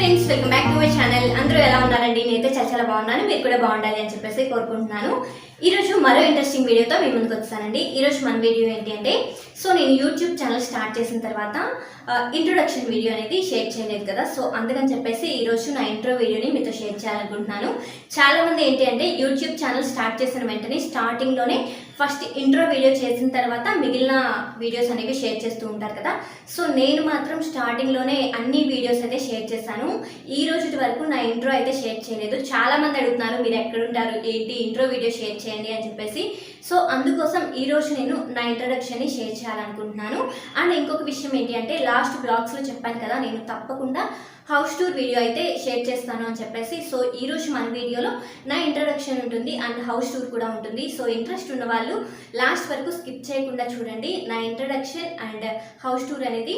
Friends, welcome back to my channel. అందరూ ఎలా ఉన్నారండి? నేనైతే చాలా బాగున్నాను. మీరు కూడా బాగుండాలి అని చెప్పేసి కోరుకుంటున్నాను. ఈరోజు మరో ఇంట్రెస్టింగ్ వీడియోతో మీ ముందుకు వచ్చానండి. ఈరోజు మన వీడియో ఏంటి అంటే, సో నేను యూట్యూబ్ ఛానల్ స్టార్ట్ చేసిన తర్వాత ఇంట్రొడక్షన్ వీడియో అనేది షేర్ చేయలేదు కదా. సో అందుకని చెప్పేసి ఈరోజు నా ఇంట్రో వీడియోని మీతో షేర్ చేయాలనుకుంటున్నాను. చాలామంది ఏంటి అంటే యూట్యూబ్ ఛానల్ స్టార్ట్ చేసిన వెంటనే స్టార్టింగ్లోనే ఫస్ట్ ఇంట్రో వీడియో చేసిన తర్వాత మిగిలిన వీడియోస్ అనేవి షేర్ చేస్తూ ఉంటారు కదా. సో నేను మాత్రం స్టార్టింగ్లోనే అన్ని వీడియోస్ అయితే షేర్ చేశాను. ఈ రోజు వరకు నా ఇంట్రో అయితే షేర్ చేయలేదు. చాలామంది అడుగుతున్నారు, మీరు ఎక్కడుంటారు, ఏంటి ఇంట్రో వీడియో షేర్ చేయండి అని చెప్పేసి. సో అందుకోసం ఈరోజు నేను నా ఇంట్రడక్షన్ని షేర్ చేయాలనుకుంటున్నాను. అండ్ ఇంకొక విషయం ఏంటి అంటే, లాస్ట్ బ్లాగ్స్లో చెప్పాను కదా, నేను తప్పకుండా హౌస్ టూర్ వీడియో అయితే షేర్ చేస్తాను అని చెప్పేసి. సో ఈరోజు మన వీడియోలో నా ఇంట్రడక్షన్ ఉంటుంది అండ్ హౌస్ టూర్ కూడా ఉంటుంది. సో ఇంట్రెస్ట్ ఉన్న వాళ్ళు లాస్ట్ వరకు స్కిప్ చేయకుండా చూడండి. నా ఇంట్రడక్షన్ అండ్ హౌస్ టూర్ అనేది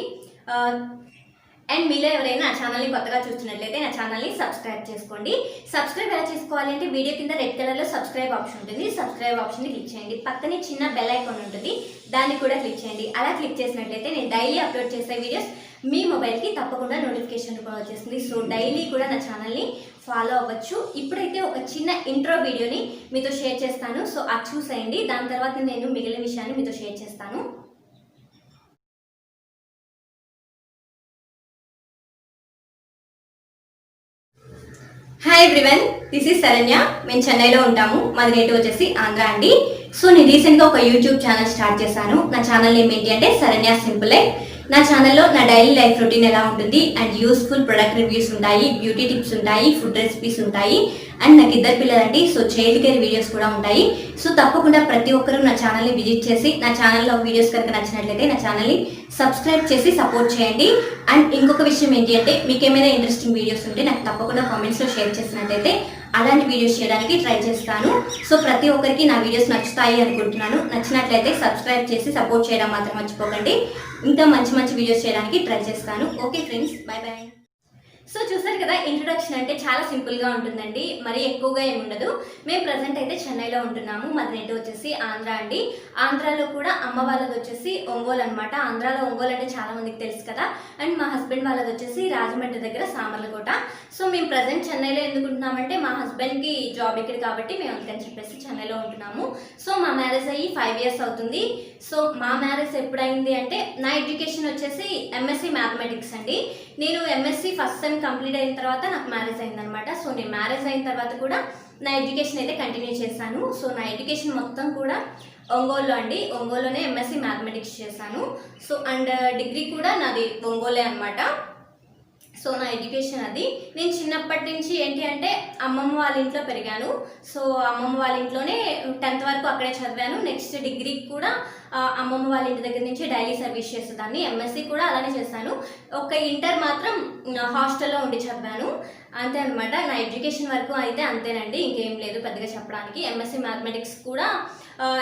అండ్ మీలో ఎవరైనా నా ఛానల్ని కొత్తగా చూస్తున్నట్లయితే నా ఛానల్ని సబ్స్క్రైబ్ చేసుకోండి. సబ్స్క్రైబ్ ఎలా చేసుకోవాలి అంటే, వీడియో కింద రెడ్ కలర్లో సబ్స్క్రైబ్ ఆప్షన్ ఉంటుంది. సబ్స్క్రైబ్ ఆప్షన్ని క్లిక్ చేయండి. పక్కనే చిన్న బెల్ ఐకాన్ ఉంటుంది, దాన్ని కూడా క్లిక్ చేయండి. అలా క్లిక్ చేసినట్లయితే నేను డైలీ అప్లోడ్ చేసే వీడియోస్ మీ మొబైల్కి తప్పకుండా నోటిఫికేషన్ కూడా వచ్చేస్తుంది. సో డైలీ కూడా నా ఛానల్ని ఫాలో అవ్వచ్చు. ఇప్పుడైతే ఒక చిన్న ఇంట్రో వీడియోని మీతో షేర్ చేస్తాను. సో అది చూసేయండి. దాని తర్వాత నేను మిగిలిన విషయాన్ని మీతో షేర్ చేస్తాను. Hi everyone, this is Saranya. మేము చెన్నైలో ఉంటాము. మాది నేటివ్ వచ్చేసి ఆంధ్ర అండి. సో నేను రీసెంట్గా ఒక యూట్యూబ్ ఛానల్ స్టార్ట్ చేశాను. నా ఛానల్ నేమ్ ఏంటి అంటే శరణ్య సింపుల్ లైఫ్. నా ఛానల్లో నా డైలీ లైఫ్ రొటీన్ ఎలా ఉంటుంది అండ్ యూస్ఫుల్ ప్రొడక్ట్ రివ్యూస్ ఉంటాయి, బ్యూటీ టిప్స్ ఉంటాయి, ఫుడ్ రెసిపీస్ ఉంటాయి, అండ్ నాకు ఇద్దరు పిల్లలండి. సో చైల్డ్ కేర్ వీడియోస్ కూడా ఉంటాయి. సో తప్పకుండా ప్రతి ఒక్కరూ నా ఛానల్ని విజిట్ చేసి, నా ఛానల్లో వీడియోస్ కనుక నచ్చినట్లయితే నా ఛానల్ని సబ్స్క్రైబ్ చేసి సపోర్ట్ చేయండి. అండ్ ఇంకొక విషయం ఏంటి అంటే, మీకు ఏమైనా ఇంట్రెస్టింగ్ వీడియోస్ ఉంటే నాకు తప్పకుండా కామెంట్స్లో షేర్ చేసినట్లయితే అలాంటి వీడియోస్ చేయడానికి ట్రై చేస్తాను. సో ప్రతి ఒక్కరికి నా వీడియోస్ నచ్చుతాయి అనుకుంటున్నాను. నచ్చినట్లయితే సబ్స్క్రైబ్ చేసి సపోర్ట్ చేయడం మాత్రం మర్చిపోకండి. ఇంకా మంచి వీడియోస్ చేయడానికి ట్రై చేస్తాను. Okay friends, bye bye. So చూసారు కదా, ఇంట్రొడక్షన్ అంటే చాలా సింపుల్గా ఉంటుందండి, మరీ ఎక్కువగా ఏమి ఉండదు. మేము ప్రజెంట్ అయితే చెన్నైలో ఉంటున్నాము. మాది నేటివ్ వచ్చేసి ఆంధ్ర అండి. ఆంధ్రాలో కూడా అమ్మ వాళ్ళది వచ్చేసి ఒంగోలు అనమాట. ఆంధ్రాలో ఒంగోలు అంటే చాలా మందికి తెలుసు కదా. అండ్ మా హస్బెండ్ వాళ్ళది వచ్చేసి రాజమండ్రి దగ్గర సామర్లకోట. సో మేము ప్రజెంట్ చెన్నైలో ఎందుకు ఉంటున్నామంటే, మా హస్బెండ్కి జాబ్ ఇక్కడ కాబట్టి మేము అందుకని చెప్పేసి చెన్నైలో ఉంటున్నాము. సో మా మ్యారేజ్ అయ్యి 5 years అవుతుంది. సో మా మ్యారేజ్ ఎప్పుడైంది అంటే, నా ఎడ్యుకేషన్ వచ్చేసి ఎంఎస్సి మ్యాథమెటిక్స్ అండి. నేను ఎంఎస్సి ఫస్ట్ సెమ్ కంప్లీట్ అయిన తర్వాత నాకు మ్యారేజ్ అయిందనమాట. సో నేను మ్యారేజ్ అయిన తర్వాత కూడా నా ఎడ్యుకేషన్ అయితే కంటిన్యూ చేశాను. సో నా ఎడ్యుకేషన్ మొత్తం కూడా ఒంగోలులో అండి. ఒంగోలులోనే ఎంఎస్సి మ్యాథమెటిక్స్ చేశాను. సో అండ్ డిగ్రీ కూడా నాది ఒంగోలే అనమాట. సో నా ఎడ్యుకేషన్ అది. నేను చిన్నప్పటి నుంచి ఏంటి అంటే, అమ్మమ్మ వాళ్ళ ఇంట్లో పెరిగాను. సో అమ్మమ్మ వాళ్ళ ఇంట్లోనే 10th వరకు అక్కడే చదివాను. నెక్స్ట్ డిగ్రీకి కూడా అమ్మమ్మ వాళ్ళ ఇంటి దగ్గర నుంచి డైలీ సర్వీస్ చేసేదాన్ని. ఎంఎస్సి కూడా అలానే చేశాను. ఒక ఇంటర్ మాత్రం హాస్టల్లో ఉండి చదివాను. అంతే అనమాట. నా ఎడ్యుకేషన్ వరకు అయితే అంతేనండి, ఇంకేం లేదు పెద్దగా చెప్పడానికి. ఎంఎస్సి మ్యాథమెటిక్స్ కూడా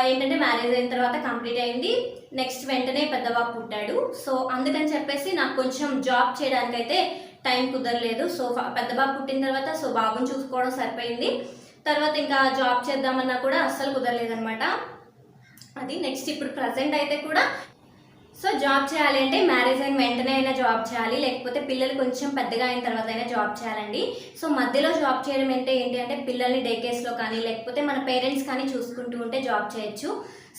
ఏంటంటే మ్యారేజ్ అయిన తర్వాత కంప్లీట్ అయింది. నెక్స్ట్ వెంటనే పెద్ద బాబు పుట్టాడు. సో అందుకని చెప్పేసి నాకు కొంచెం జాబ్ చేయడానికైతే టైం కుదరలేదు. సో పెద్ద బాబు పుట్టిన తర్వాత సో బాబుని చూసుకోవడం సరిపోయింది. తర్వాత ఇంకా జాబ్ చేద్దామన్నా కూడా అస్సలు కుదరలేదనమాట. అది నెక్స్ట్ ఇప్పుడు ప్రజెంట్ అయితే కూడా సో జాబ్ చేయాలి అంటే మ్యారేజ్ అయిన వెంటనే అయినా జాబ్ చేయాలి, లేకపోతే పిల్లలు కొంచెం పెద్దగా అయిన తర్వాత అయినా జాబ్ చేయాలండి. సో మధ్యలో జాబ్ చేయడం అంటే ఏంటి అంటే, పిల్లల్ని డే కేర్స్లో కానీ లేకపోతే మన పేరెంట్స్ కానీ చూసుకుంటూ ఉంటే జాబ్ చేయొచ్చు.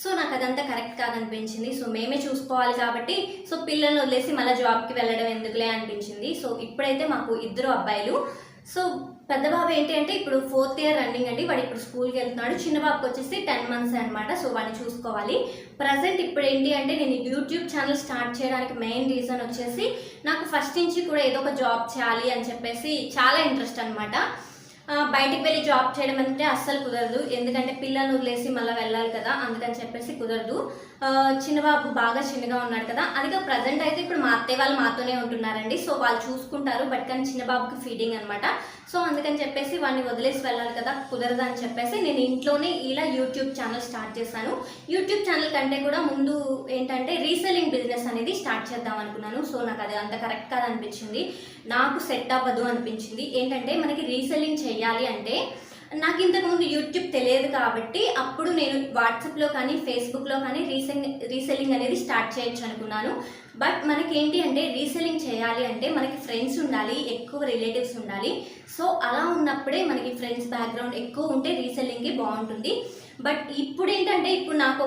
సో నాకు అదంతా కరెక్ట్ కాదనిపించింది. సో మేమే చూసుకోవాలి కాబట్టి సో పిల్లల్ని వదిలేసి మళ్ళీ జాబ్కి వెళ్ళడం ఎందుకులే అనిపించింది. సో ఇప్పుడైతే మాకు 2 అబ్బాయిలు. సో పెద్ద బాబు ఏంటి అంటే ఇప్పుడు 4th year రన్నింగ్ అండి. వాడు ఇప్పుడు స్కూల్కి వెళ్తున్నాడు. చిన్న బాబుకి వచ్చేసి 10 months అనమాట. సో వాడిని చూసుకోవాలి. ప్రజెంట్ ఇప్పుడు ఏంటి అంటే, నేను యూట్యూబ్ ఛానల్ స్టార్ట్ చేయడానికి మెయిన్ రీజన్ వచ్చేసి, నాకు ఫస్ట్ నుంచి కూడా ఏదో ఒక జాబ్ చేయాలి అని చెప్పేసి చాలా ఇంట్రెస్ట్ అనమాట. బయటికి వెళ్ళి జాబ్ చేయడం అంటే అస్సలు కుదరదు, ఎందుకంటే పిల్లల్ని వదిలేసి మళ్ళీ వెళ్ళాలి కదా. అందుకని చెప్పేసి కుదరదు. చిన్నబాబు బాగా చిన్నగా ఉన్నాడు కదా. అందుకే ప్రజెంట్ అయితే ఇప్పుడు మా అత్తయ్య వాళ్ళు మాతోనే ఉంటున్నారండి. సో వాళ్ళు చూసుకుంటారు. బట్ కానీ చిన్నబాబుకి ఫీడింగ్ అనమాట. సో అందుకని చెప్పేసి వాడిని వదిలేసి వెళ్ళాలి కదా, కుదరదు అని చెప్పేసి నేను ఇంట్లోనే ఇలా యూట్యూబ్ ఛానల్ స్టార్ట్ చేశాను. యూట్యూబ్ ఛానల్ కంటే కూడా ముందు ఏంటంటే రీసెల్లింగ్ బిజినెస్ అనేది స్టార్ట్ చేద్దాం అనుకున్నాను. సో నాకు అది అంత కరెక్ట్ కాదనిపించింది, నాకు సెట్ అవ్వదు అనిపించింది. ఏంటంటే మనకి రీసెల్లింగ్ చేయాలి అంటే నాకు ఇంతకుముందు యూట్యూబ్ తెలియదు కాబట్టి అప్పుడు నేను వాట్సాప్లో కానీ ఫేస్బుక్లో కానీ రీసెల్లింగ్ అనేది స్టార్ట్ చేయొచ్చు అనుకున్నాను. బట్ మనకేంటి అంటే రీసెల్లింగ్ చేయాలి అంటే మనకి ఫ్రెండ్స్ ఉండాలి, ఎక్కువ రిలేటివ్స్ ఉండాలి. సో అలా ఉన్నప్పుడే మనకి ఫ్రెండ్స్ బ్యాక్గ్రౌండ్ ఎక్కువ ఉంటే రీసెల్లింగ్కి బాగుంటుంది. బట్ ఇప్పుడు ఏంటంటే ఇప్పుడు నాకు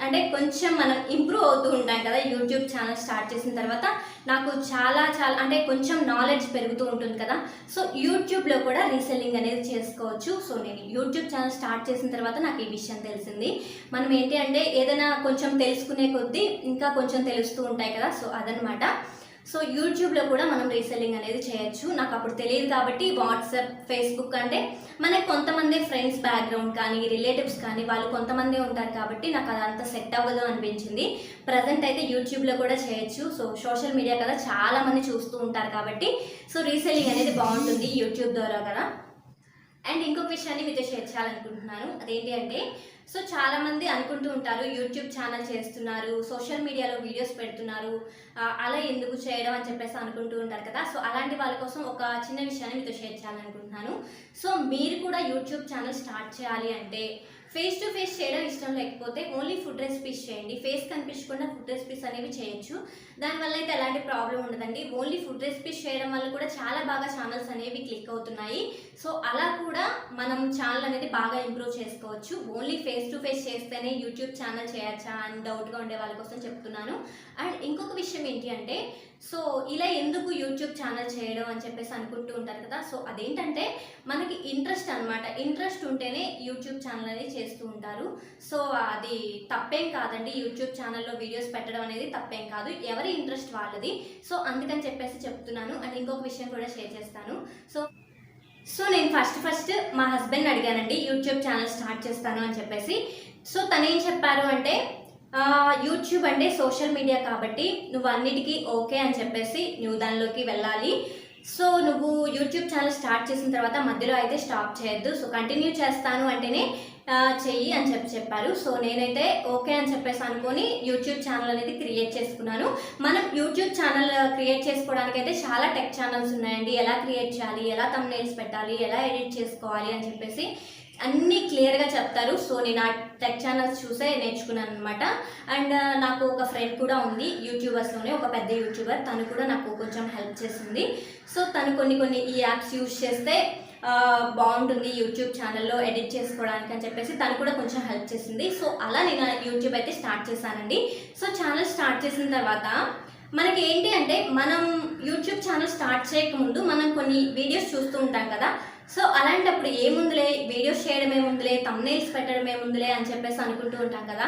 అంటే కొంచెం మనం ఇంప్రూవ్ అవుతూ ఉంటాం కదా యూట్యూబ్ ఛానల్ స్టార్ట్ చేసిన తర్వాత. నాకు చాలా అంటే కొంచెం నాలెడ్జ్ పెరుగుతూ ఉంటుంది కదా. సో యూట్యూబ్లో కూడా రీసెల్లింగ్ అనేది చేసుకోవచ్చు. సో నేను యూట్యూబ్ ఛానల్ స్టార్ట్ చేసిన తర్వాత నాకు ఈ విషయం తెలిసింది. మనం ఏంటి అంటే ఏదైనా కొంచెం తెలుసుకునే కొద్దీ ఇంకా కొంచెం తెలుస్తూ ఉంటాయి కదా. సో అదనమాట. సో యూట్యూబ్లో కూడా మనం రీసెల్లింగ్ అనేది చేయొచ్చు. నాకు అప్పుడు తెలియదు కాబట్టి వాట్సాప్, ఫేస్బుక్ అంటే మనకి కొంతమంది ఫ్రెండ్స్ బ్యాక్గ్రౌండ్ కానీ రిలేటివ్స్ కానీ వాళ్ళు కొంతమంది ఉంటారు కాబట్టి నాకు అదంతా సెట్ అవ్వదు అనిపించింది. ప్రజెంట్ అయితే యూట్యూబ్లో కూడా చేయొచ్చు. సో సోషల్ మీడియా కదా, చాలామంది చూస్తూ ఉంటారు కాబట్టి సో రీసెల్లింగ్ అనేది బాగుంటుంది యూట్యూబ్ ద్వారా కదా. అండ్ ఇంకొక విషయాన్ని మీతో షేర్ చేయాలనుకుంటున్నాను. అదేంటి అంటే సో చాలామంది అనుకుంటూ ఉంటారు యూట్యూబ్ ఛానల్ చేస్తున్నారు, సోషల్ మీడియాలో వీడియోస్ పెడుతున్నారు, అలా ఎందుకు చేయడం అని చెప్పేసి అనుకుంటూ ఉంటారు కదా. సో అలాంటి వాళ్ళ కోసం ఒక చిన్న విషయాన్ని మీతో షేర్ చేయాలనుకుంటున్నాను. సో మీరు కూడా యూట్యూబ్ ఛానల్ స్టార్ట్ చేయాలి అంటే ఫేస్ టు ఫేస్ చేయడం ఇష్టం లేకపోతే ఓన్లీ ఫుడ్ రెసిపీస్ చేయండి. ఫేస్ కనిపించకుండా ఫుడ్ రెసిపీస్ అనేవి చేయొచ్చు. దానివల్ల అయితే ఎలాంటి ప్రాబ్లం ఉండదండి. ఓన్లీ ఫుడ్ రెసిపీస్ చేయడం వల్ల కూడా చాలా బాగా ఛానల్స్ అనేవి క్లిక్ అవుతున్నాయి. సో అలా కూడా మనం ఛానల్ అనేది బాగా ఇంప్రూవ్ చేసుకోవచ్చు. ఓన్లీ ఫేస్ టు ఫేస్ చేస్తేనే యూట్యూబ్ ఛానల్ చేయొచ్చా అని డౌట్గా ఉండే వాళ్ళ కోసం చెప్తున్నాను. అండ్ ఇంకొక విషయం ఏంటి అంటే సో ఇలా ఎందుకు యూట్యూబ్ ఛానల్ చేయడం అని చెప్పేసి అనుకుంటూ ఉంటారు కదా. సో అదేంటంటే మనకి ఇంట్రెస్ట్ అనమాట. ఇంట్రెస్ట్ ఉంటేనే యూట్యూబ్ ఛానల్ అనేది చేస్తూ ఉంటారు. సో అది తప్పేం కాదండి. యూట్యూబ్ ఛానల్లో వీడియోస్ పెట్టడం అనేది తప్పేం కాదు, ఎవరి ఇంట్రెస్ట్ వాళ్ళది. సో అందుకని చెప్పేసి చెప్తున్నాను. అండ్ ఇంకొక విషయం కూడా షేర్ చేస్తాను. సో నేను ఫస్ట్ మా హస్బెండ్ అడిగానండి యూట్యూబ్ ఛానల్ స్టార్ట్ చేస్తాను అని చెప్పేసి. సో తను ఏం చెప్పారు అంటే యూట్యూబ్ అంటే సోషల్ మీడియా కాబట్టి నువ్వు అన్నిటికీ ఓకే అని చెప్పేసి నువ్వు దానిలోకి వెళ్ళాలి. సో నువ్వు యూట్యూబ్ ఛానల్ స్టార్ట్ చేసిన తర్వాత మధ్యలో అయితే స్టాప్ చేయొద్దు. సో కంటిన్యూ చేస్తాను అంటేనే చెయ్యి అని చెప్పారు. సో నేనైతే ఓకే అని చెప్పేసి అనుకొని యూట్యూబ్ ఛానల్ అనేది క్రియేట్ చేసుకున్నాను. మనం యూట్యూబ్ ఛానల్ క్రియేట్ చేసుకోవడానికి అయితే చాలా టెక్ ఛానల్స్ ఉన్నాయండి. ఎలా క్రియేట్ చేయాలి, ఎలా థంబ్నెయిల్స్ పెట్టాలి, ఎలా ఎడిట్ చేసుకోవాలి అని చెప్పేసి అన్నీ క్లియర్గా చెప్తారు. సో నేను ఆ టెక్ ఛానల్స్ చూసే నేర్చుకున్నాను అనమాట. అండ్ నాకు ఒక ఫ్రెండ్ కూడా ఉంది యూట్యూబర్స్లోనే, ఒక పెద్ద యూట్యూబర్. తను కూడా నాకు కొంచెం హెల్ప్ చేసింది. సో తను కొన్ని ఈ యాప్స్ యూజ్ చేస్తే బాగుంటుంది యూట్యూబ్ ఛానల్లో ఎడిట్ చేసుకోవడానికి అని చెప్పేసి తను కూడా కొంచెం హెల్ప్ చేసింది. సో అలా నేను యూట్యూబ్ అయితే స్టార్ట్ చేశానండి. సో ఛానల్ స్టార్ట్ చేసిన తర్వాత మనకి ఏంటి అంటే మనం యూట్యూబ్ ఛానల్ స్టార్ట్ చేయకముందు మనం కొన్ని వీడియోస్ చూస్తూ ఉంటాం కదా. సో అలాంటప్పుడు ఏముందిలే వీడియోస్ చేయడం ఏముందిలే, థంబ్నెయిల్స్ పెట్టడం ఏముందిలే అని చెప్పేసి అనుకుంటూ ఉంటాం కదా.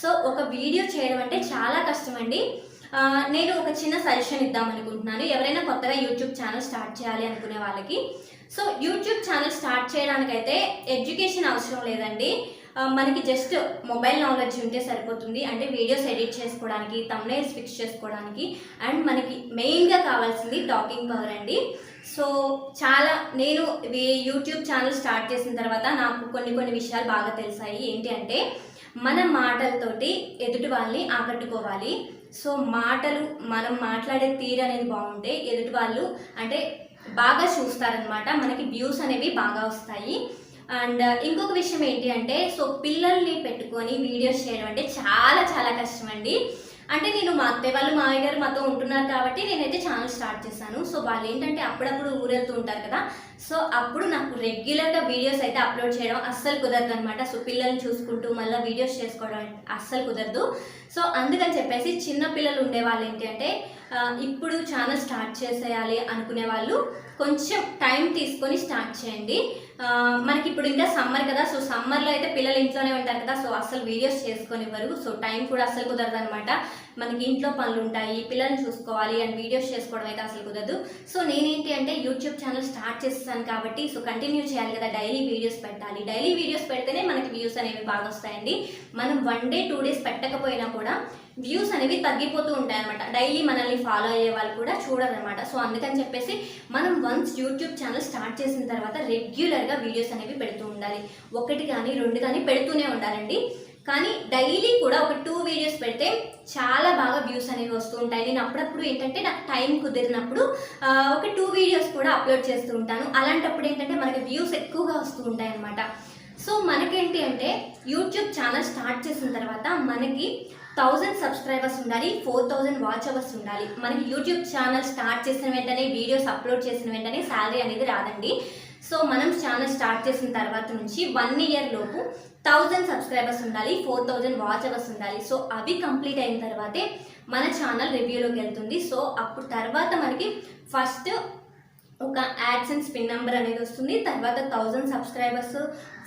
సో ఒక వీడియో చేయడం అంటే చాలా కష్టం అండి. నేను ఒక చిన్న సజెషన్ ఇద్దాం అనుకుంటున్నాను ఎవరైనా కొత్తగా యూట్యూబ్ ఛానల్ స్టార్ట్ చేయాలి అనుకునే వాళ్ళకి. సో యూట్యూబ్ ఛానల్ స్టార్ట్ చేయడానికైతే ఎడ్యుకేషన్ అవసరం లేదండి. మనకి జస్ట్ మొబైల్ నాలెడ్జ్ ఉంటే సరిపోతుంది. అంటే వీడియోస్ ఎడిట్ చేసుకోవడానికి, థంబ్నెయిల్స్ ఫిక్స్ చేసుకోవడానికి. అండ్ మనకి మెయిన్గా కావాల్సింది టాకింగ్ పవర్ అండి. సో నేను యూట్యూబ్ ఛానల్ స్టార్ట్ చేసిన తర్వాత నాకు కొన్ని విషయాలు బాగా తెలిసాయి. ఏంటి అంటే మన మాటలతోటి ఎదుటి వాళ్ళని ఆకట్టుకోవాలి. సో మనం మాట్లాడే తీరు అనేది బాగుంటే ఎదుటి వాళ్ళు అంటే బాగా చూస్తారనమాట. మనకి వ్యూస్ అనేవి బాగా వస్తాయి. అండ్ ఇంకొక విషయం ఏంటి అంటే సో పిల్లల్ని పెట్టుకొని వీడియోస్ చేయడం అంటే చాలా చాలా కష్టం అండి. అంటే నేను మా అత్తయ్య వాళ్ళు మామయ్య గారు మాతో ఉంటున్నారు కాబట్టి నేనైతే ఛానల్ స్టార్ట్ చేశాను. సో వాళ్ళు ఏంటంటే అప్పుడప్పుడు ఊరెళ్తూ ఉంటారు కదా. సో అప్పుడు నాకు రెగ్యులర్గా వీడియోస్ అయితే అప్లోడ్ చేయడం అస్సలు కుదరదు అనమాట. సో పిల్లల్ని చూసుకుంటూ మళ్ళీ వీడియోస్ చేసుకోవడం అస్సలు కుదరదు. సో అందుకని చెప్పేసి చిన్న పిల్లలు ఉండే వాళ్ళు ఏంటి అంటే ఇప్పుడు ఛానల్ స్టార్ట్ చేసేయాలి అనుకునే వాళ్ళు కొంచెం టైం తీసుకొని స్టార్ట్ చేయండి. మనకి ఇప్పుడు ఇంకా సమ్మర్ కదా. సో సమ్మర్లో అయితే పిల్లలు ఇంట్లోనే ఉంటారు కదా. సో అస్సలు వీడియోస్ చేసుకొనివ్వరు. సో టైం కూడా అస్సలు కుదరదు అనమాట. మనకి ఇంట్లో పనులు ఉంటాయి, పిల్లల్ని చూసుకోవాలి, అండ్ వీడియోస్ చేసుకోవడం అయితే అసలు కుదరదు. సో నేనేంటి అంటే యూట్యూబ్ ఛానల్ స్టార్ట్ చేస్తాను కాబట్టి సో కంటిన్యూ చేయాలి కదా, డైలీ వీడియోస్ పెట్టాలి. డైలీ వీడియోస్ పెడితేనే మనకి వ్యూస్ అనేవి బాగా వస్తాయండి. మనం 1 day 2 days పెట్టకపోయినా కూడా వ్యూస్ అనేవి తగ్గిపోతూ ఉంటాయి అనమాట. డైలీ మనల్ని ఫాలో అయ్యే వాళ్ళు కూడా చూడరనమాట. సో అందుకని చెప్పేసి మనం వన్స్ యూట్యూబ్ ఛానల్ స్టార్ట్ చేసిన తర్వాత రెగ్యులర్గా వీడియోస్ అనేవి పెడుతూ ఉండాలి. 1 కానీ 2 కానీ పెడుతూనే ఉండాలండి. కానీ డైలీ కూడా ఒక 2 వీడియోస్ పెడితే చాలా బాగా వ్యూస్ అనేవి వస్తూ ఉంటాయి. నేను అప్పుడప్పుడు ఏంటంటే నాకు టైం కుదిరినప్పుడు ఒక 2 వీడియోస్ కూడా అప్లోడ్ చేస్తూ ఉంటాను. అలాంటప్పుడు ఏంటంటే మనకి వ్యూస్ ఎక్కువగా వస్తూ ఉంటాయి అన్నమాట. సో మనకేంటి అంటే యూట్యూబ్ ఛానల్ స్టార్ట్ చేసిన తర్వాత మనకి 1000 సబ్స్క్రైబర్స్ ఉండాలి, 4000 వాచ్ అవర్స్ ఉండాలి. మనకి యూట్యూబ్ ఛానల్ స్టార్ట్ చేసిన వెంటనే వీడియోస్ అప్లోడ్ చేసిన వెంటనే శాలరీ అనేది రాదండి. సో మనం ఛానల్ స్టార్ట్ చేసిన తర్వాత నుంచి 1 ఇయర్ లోపు 1000 సబ్స్క్రైబర్స్ ఉండాలి, 4000 వాచ్ అవర్స్ ఉండాలి. సో అవి కంప్లీట్ అయిన తర్వాతే మన ఛానల్ రివ్యూలోకి వెళ్తుంది. సో అప్పుడు తర్వాత మనకి ఫస్ట్ ఒక యాడ్సెన్స్ పిన్ నెంబర్ అనేది వస్తుంది. తర్వాత 1000 సబ్స్క్రైబర్స్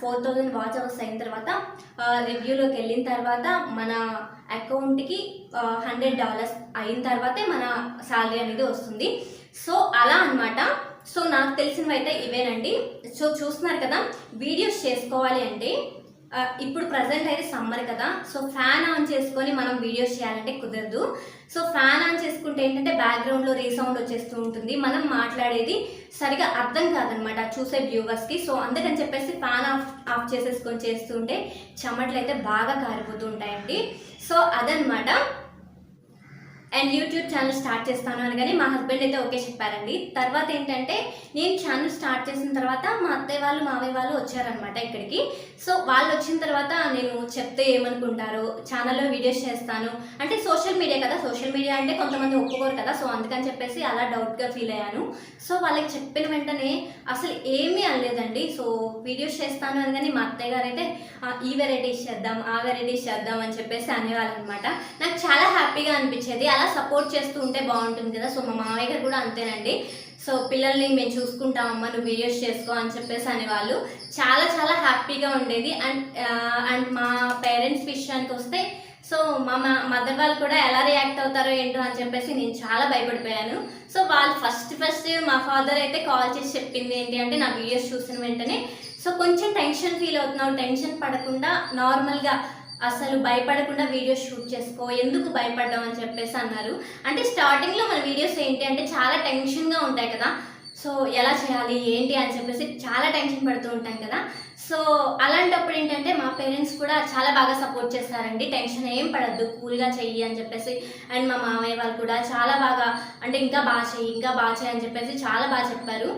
4000 వాచ్ అవర్స్ అయిన తర్వాత రివ్యూలోకి వెళ్ళిన తర్వాత మన అకౌంట్కి $100 అయిన తర్వాతే మన శాలరీ అనేది వస్తుంది. సో అలా అన్నమాట. సో నాకు తెలిసినవి అయితే ఇవేనండి. సో చూస్తున్నారు కదా, వీడియోస్ చేసుకోవాలి అంటే ఇప్పుడు ప్రజెంట్ అయితే సమ్మర్ కదా, సో ఫ్యాన్ ఆన్ చేసుకొని మనం వీడియోస్ చేయాలంటే కుదరదు. సో ఫ్యాన్ ఆన్ చేసుకుంటే ఏంటంటే బ్యాక్గ్రౌండ్లో రీసౌండ్ వచ్చేస్తూ ఉంటుంది, మనం మాట్లాడేది సరిగా అర్థం కాదనమాట చూసే వ్యూవర్స్కి. సో అందుకని చెప్పేసి ఫ్యాన్ ఆఫ్ చేసేసుకొని చేస్తుంటే చెమటలు అయితే బాగా కారిపోతూ ఉంటాయండి. సో అదనమాట. అండ్ యూట్యూబ్ ఛానల్ స్టార్ట్ చేస్తాను అనగానే మా హస్బెండ్ అయితే ఓకే చెప్పారండి. తర్వాత ఏంటంటే నేను ఛానల్ స్టార్ట్ చేసిన తర్వాత మా అత్తయ్య వాళ్ళు మావయ్య వాళ్ళు వచ్చారనమాట ఇక్కడికి. సో వాళ్ళు వచ్చిన తర్వాత నేను చెప్తే ఏమనుకుంటారు, ఛానల్లో వీడియోస్ చేస్తాను అంటే సోషల్ మీడియా కదా, సోషల్ మీడియా అంటే కొంతమంది ఒప్పుకోరు కదా. సో అందుకని చెప్పేసి అలా డౌట్గా ఫీల్ అయ్యాను. సో వాళ్ళకి చెప్పిన వెంటనే అసలు ఏమీ అనలేదండి. సో వీడియోస్ చేస్తాను అనగానే మా అత్తయ్య గారు అయితే ఈ వెరైటీస్ చేద్దాం, ఆ వెరైటీస్ చేద్దాం అని చెప్పేసి అనేవాళ్ళు అనమాట. నాకు చాలా హ్యాపీగా అనిపించేది. అలా సపోర్ట్ చేస్తూ ఉంటే బాగుంటుంది కదా. సో మా మామయ్య గారు కూడా అంతేనండి. సో పిల్లల్ని మేము చూసుకుంటామమ్మా, నువ్వు వీడియోస్ చేసుకో అని చెప్పేసి అనేవాళ్ళు. చాలా చాలా హ్యాపీగా ఉండేది. అండ్ మా పేరెంట్స్ విషయానికి వస్తే సో మా మదర్ వాళ్ళు కూడా ఎలా రియాక్ట్ అవుతారో ఏంటో అని చెప్పేసి నేను చాలా భయపడిపోయాను. సో వాళ్ళు ఫస్ట్ మా ఫాదర్ అయితే కాల్ చేసి చెప్పింది ఏంటి అంటే నా వీడియోస్ చూసిన వెంటనే సో కొంచెం టెన్షన్ ఫీల్ అవుతున్నావు, టెన్షన్ పడకుండా నార్మల్గా అసలు భయపడకుండా వీడియోస్ షూట్ చేసుకో, ఎందుకు భయపడ్డాం అని చెప్పేసి అన్నారు. అంటే స్టార్టింగ్లో మన వీడియోస్ ఏంటి అంటే చాలా టెన్షన్గా ఉంటాయి కదా. సో ఎలా చేయాలి ఏంటి అని చెప్పేసి చాలా టెన్షన్ పడుతూ ఉంటాం కదా. సో అలాంటప్పుడు ఏంటంటే మా పేరెంట్స్ కూడా చాలా బాగా సపోర్ట్ చేస్తారండి. టెన్షన్ ఏం పడద్దు, కూల్గా చెయ్యి అని చెప్పేసి. అండ్ మా మామయ్య వాళ్ళు కూడా చాలా బాగా అంటే ఇంకా బాగా చెయ్యి అని చెప్పేసి చాలా బాగా చెప్పారు.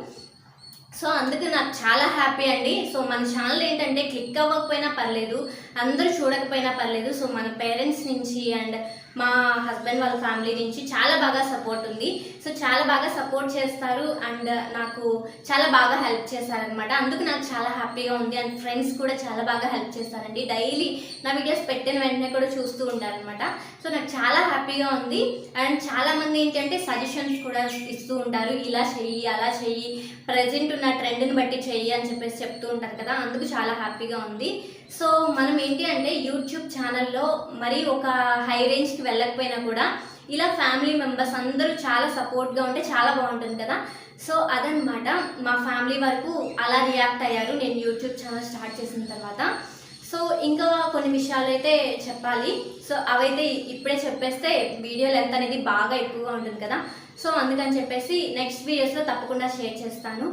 సో అందుకు నాకు చాలా హ్యాపీ అండి. సో మన ఛానల్ ఏంటంటే క్లిక్ అవ్వకపోయినా పర్లేదు, అందరూ చూడకపోయినా పర్లేదు. సో మన పేరెంట్స్ నుంచి అండ్ మా హస్బెండ్ వాళ్ళ ఫ్యామిలీ నుంచి చాలా బాగా సపోర్ట్ ఉంది. సో చాలా బాగా సపోర్ట్ చేస్తారు అండ్ నాకు చాలా బాగా హెల్ప్ చేస్తారనమాట. అందుకు నాకు చాలా హ్యాపీగా ఉంది. అండ్ ఫ్రెండ్స్ కూడా చాలా బాగా హెల్ప్ చేస్తారండి. డైలీ నా వీడియోస్ పెట్టిన వెంటనే కూడా చూస్తూ ఉంటారనమాట. సో నాకు చాలా హ్యాపీగా ఉంది. అండ్ చాలామంది ఏంటంటే సజెషన్స్ కూడా ఇస్తూ ఉంటారు, ఇలా చెయ్యి అలా చెయ్యి, ప్రజెంట్ ఉన్న ట్రెండ్ని బట్టి చెయ్యి అని చెప్పేసి చెప్తూ ఉంటారు కదా. అందుకు చాలా హ్యాపీగా ఉంది. సో మనం ఏంటి అంటే యూట్యూబ్ ఛానల్లో మరీ ఒక హై రేంజ్కి వెళ్ళకపోయినా కూడా ఇలా ఫ్యామిలీ మెంబర్స్ అందరూ చాలా సపోర్ట్గా ఉంటే చాలా బాగుంటుంది కదా. సో అదనమాట, మా ఫ్యామిలీ వరకు అలా రియాక్ట్ అయ్యారు నేను యూట్యూబ్ ఛానల్ స్టార్ట్ చేసిన తర్వాత. సో ఇంకా కొన్ని విషయాలు అయితే చెప్పాలి. సో అవైతే ఇప్పుడే చెప్పేస్తే వీడియో లెంత్ అనేది బాగా ఎక్కువగా ఉంటుంది కదా. సో అందుకని చెప్పేసి నెక్స్ట్ వీడియోస్లో తప్పకుండా షేర్ చేస్తాను.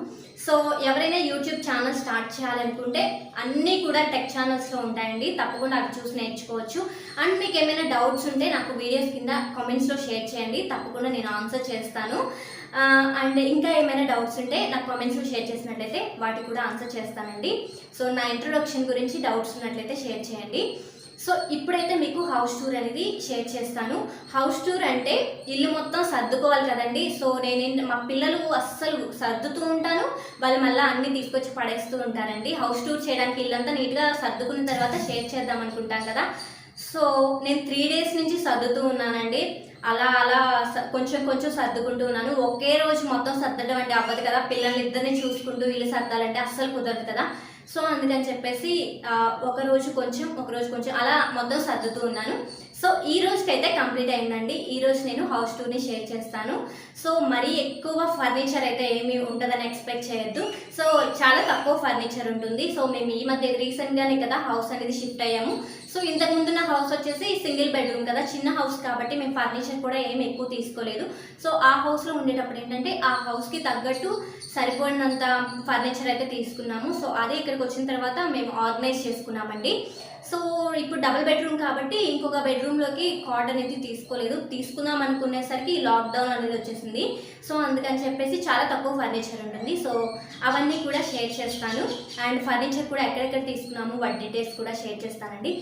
సో ఎవరైనా యూట్యూబ్ ఛానల్ స్టార్ట్ చేయాలనుకుంటే అన్నీ కూడా టెక్ ఛానల్స్లో ఉంటాయండి, తప్పకుండా అవి చూసి నేర్చుకోవచ్చు. అండ్ మీకు ఏమైనా డౌట్స్ ఉంటే నాకు వీడియోస్ కింద కామెంట్స్లో షేర్ చేయండి, తప్పకుండా నేను ఆన్సర్ చేస్తాను. అండ్ ఇంకా ఏమైనా డౌట్స్ ఉంటే నాకు కామెంట్స్లో షేర్ చేసినట్లయితే వాటికి కూడా ఆన్సర్ చేస్తానండి. సో నా ఇంట్రొడక్షన్ గురించి డౌట్స్ ఉన్నట్లయితే షేర్ చేయండి. సో ఇప్పుడైతే మీకు హౌస్ టూర్ అనేది షేర్ చేస్తాను. హౌస్ టూర్ అంటే ఇల్లు మొత్తం సర్దుకోవాలి కదండి. సో నేను మా పిల్లలు అస్సలు సర్దుతూ ఉంటాను, వాళ్ళు మళ్ళీ అన్నీ తీసుకొచ్చి పడేస్తూ ఉంటారండి. హౌస్ టూర్ చేయడానికి ఇల్లంతా నీట్గా సర్దుకున్న తర్వాత షేర్ చేద్దాం అనుకుంటాం కదా. సో నేను 3 days నుంచి సర్దుతూ ఉన్నానండి. అలా కొంచెం సర్దుకుంటూ ఉన్నాను. ఒకే రోజు మొత్తం సర్దడం అంటే అవ్వదు కదా, పిల్లల్ని ఇద్దరిని చూసుకుంటూ ఇల్లు సర్దాలంటే అస్సలు కుదరదు కదా. సో అందుకని చెప్పేసి ఒక రోజు కొంచెం అలా మొత్తం సర్దుతూ ఉన్నాను. సో ఈ రోజుకైతే కంప్లీట్ అయిందండి. ఈ రోజు నేను హౌస్ టూర్ని షేర్ చేస్తాను. సో మరీ ఎక్కువ ఫర్నిచర్ అయితే ఏమీ ఉంటుందని ఎక్స్పెక్ట్ చేయొద్దు. సో చాలా తక్కువ ఫర్నిచర్ ఉంటుంది. సో మేము ఈ మధ్య రీసెంట్గానే కదా హౌస్ అనేది షిఫ్ట్ అయ్యాము. సో ఇంతకుముందు నా హౌస్ వచ్చేసి సింగిల్ బెడ్రూమ్ కదా, చిన్న హౌస్ కాబట్టి మేము ఫర్నిచర్ కూడా ఏమి ఎక్కువ తీసుకోలేదు. సో ఆ హౌస్లో ఉండేటప్పుడు ఏంటంటే ఆ హౌస్కి తగ్గట్టు సరిపోయినంత ఫర్నిచర్ అయితే తీసుకున్నాము. సో అదే ఇక్కడికి వచ్చిన తర్వాత మేము ఆర్గనైజ్ చేసుకున్నామండి. సో ఇప్పుడు డబుల్ బెడ్రూమ్ కాబట్టి ఇంకొక బెడ్రూమ్లోకి కాట్ అనేది తీసుకోలేదు. తీసుకుందాం అనుకునేసరికి లాక్డౌన్ అనేది వచ్చేసింది. సో అందుకని చెప్పేసి చాలా తక్కువ ఫర్నిచర్ ఉంటుంది. సో అవన్నీ కూడా షేర్ చేస్తాను. అండ్ ఫర్నిచర్ కూడా ఎక్కడెక్కడ తీసుకున్నాము వాటి డీటెయిల్స్ కూడా షేర్ చేస్తానండి.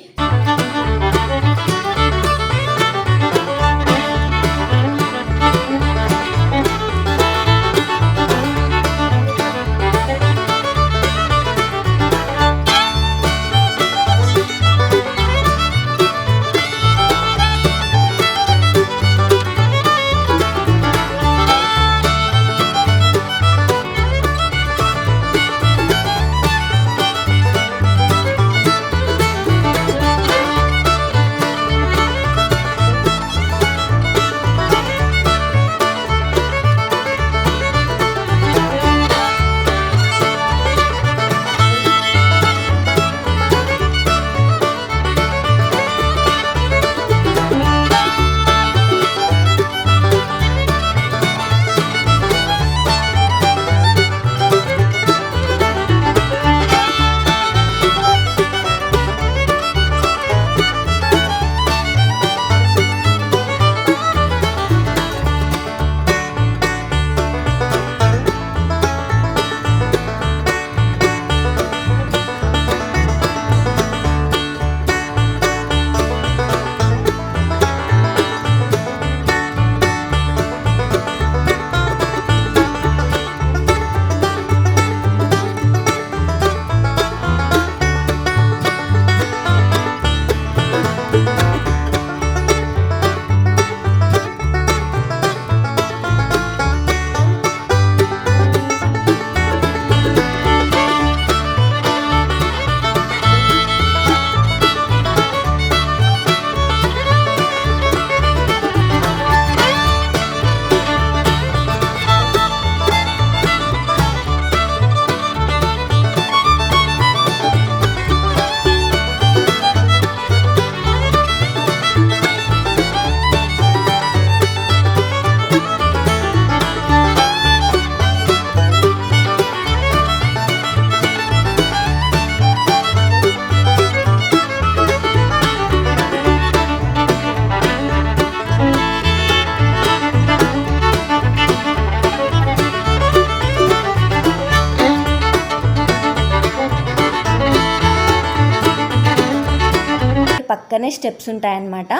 పక్కనే స్టెప్స్ ఉంటాయన్నమాట.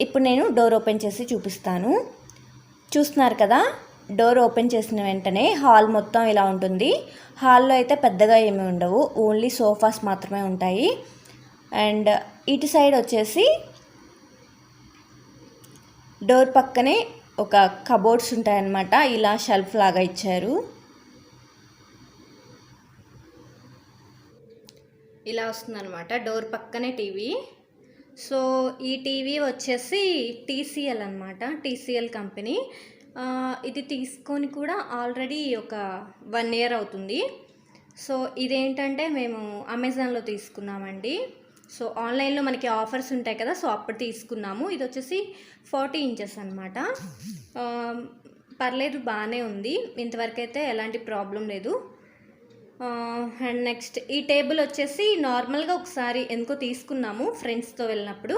ఇప్పుడు నేను డోర్ ఓపెన్ చేసి చూపిస్తాను. చూస్తున్నారు కదా, డోర్ ఓపెన్ చేసిన వెంటనే హాల్ మొత్తం ఇలా ఉంటుంది. హాల్లో అయితే పెద్దగా ఏమీ ఉండవు, ఓన్లీ సోఫాస్ మాత్రమే ఉంటాయి. అండ్ ఇటు సైడ్ వచ్చేసి డోర్ పక్కనే ఒక కబోర్డ్స్ ఉంటాయన్నమాట. ఇలా షెల్ఫ్ లాగా ఇచ్చారు. ఇలా వస్తుందన్నమాట. డోర్ పక్కనే టీవీ. సో ఈ టీవీ వచ్చేసి టీసీఎల్ అనమాట, టీసీఎల్ కంపెనీ. ఇది తీసుకొని కూడా ఆల్రెడీ ఒక 1 year అవుతుంది. సో ఇదేంటంటే మేము అమెజాన్లో తీసుకున్నామండి. సో ఆన్లైన్లో మనకి ఆఫర్స్ ఉంటాయి కదా, సో అప్పుడు తీసుకున్నాము. ఇది వచ్చేసి 40 inches అనమాట. పర్లేదు, బాగానే ఉంది. ఇంతవరకు అయితే ఎలాంటి ప్రాబ్లం లేదు. అండ్ నెక్స్ట్ ఈ టేబుల్ వచ్చేసి నార్మల్గా ఒకసారి ఎందుకో తీసుకున్నాము ఫ్రెండ్స్తో వెళ్ళినప్పుడు.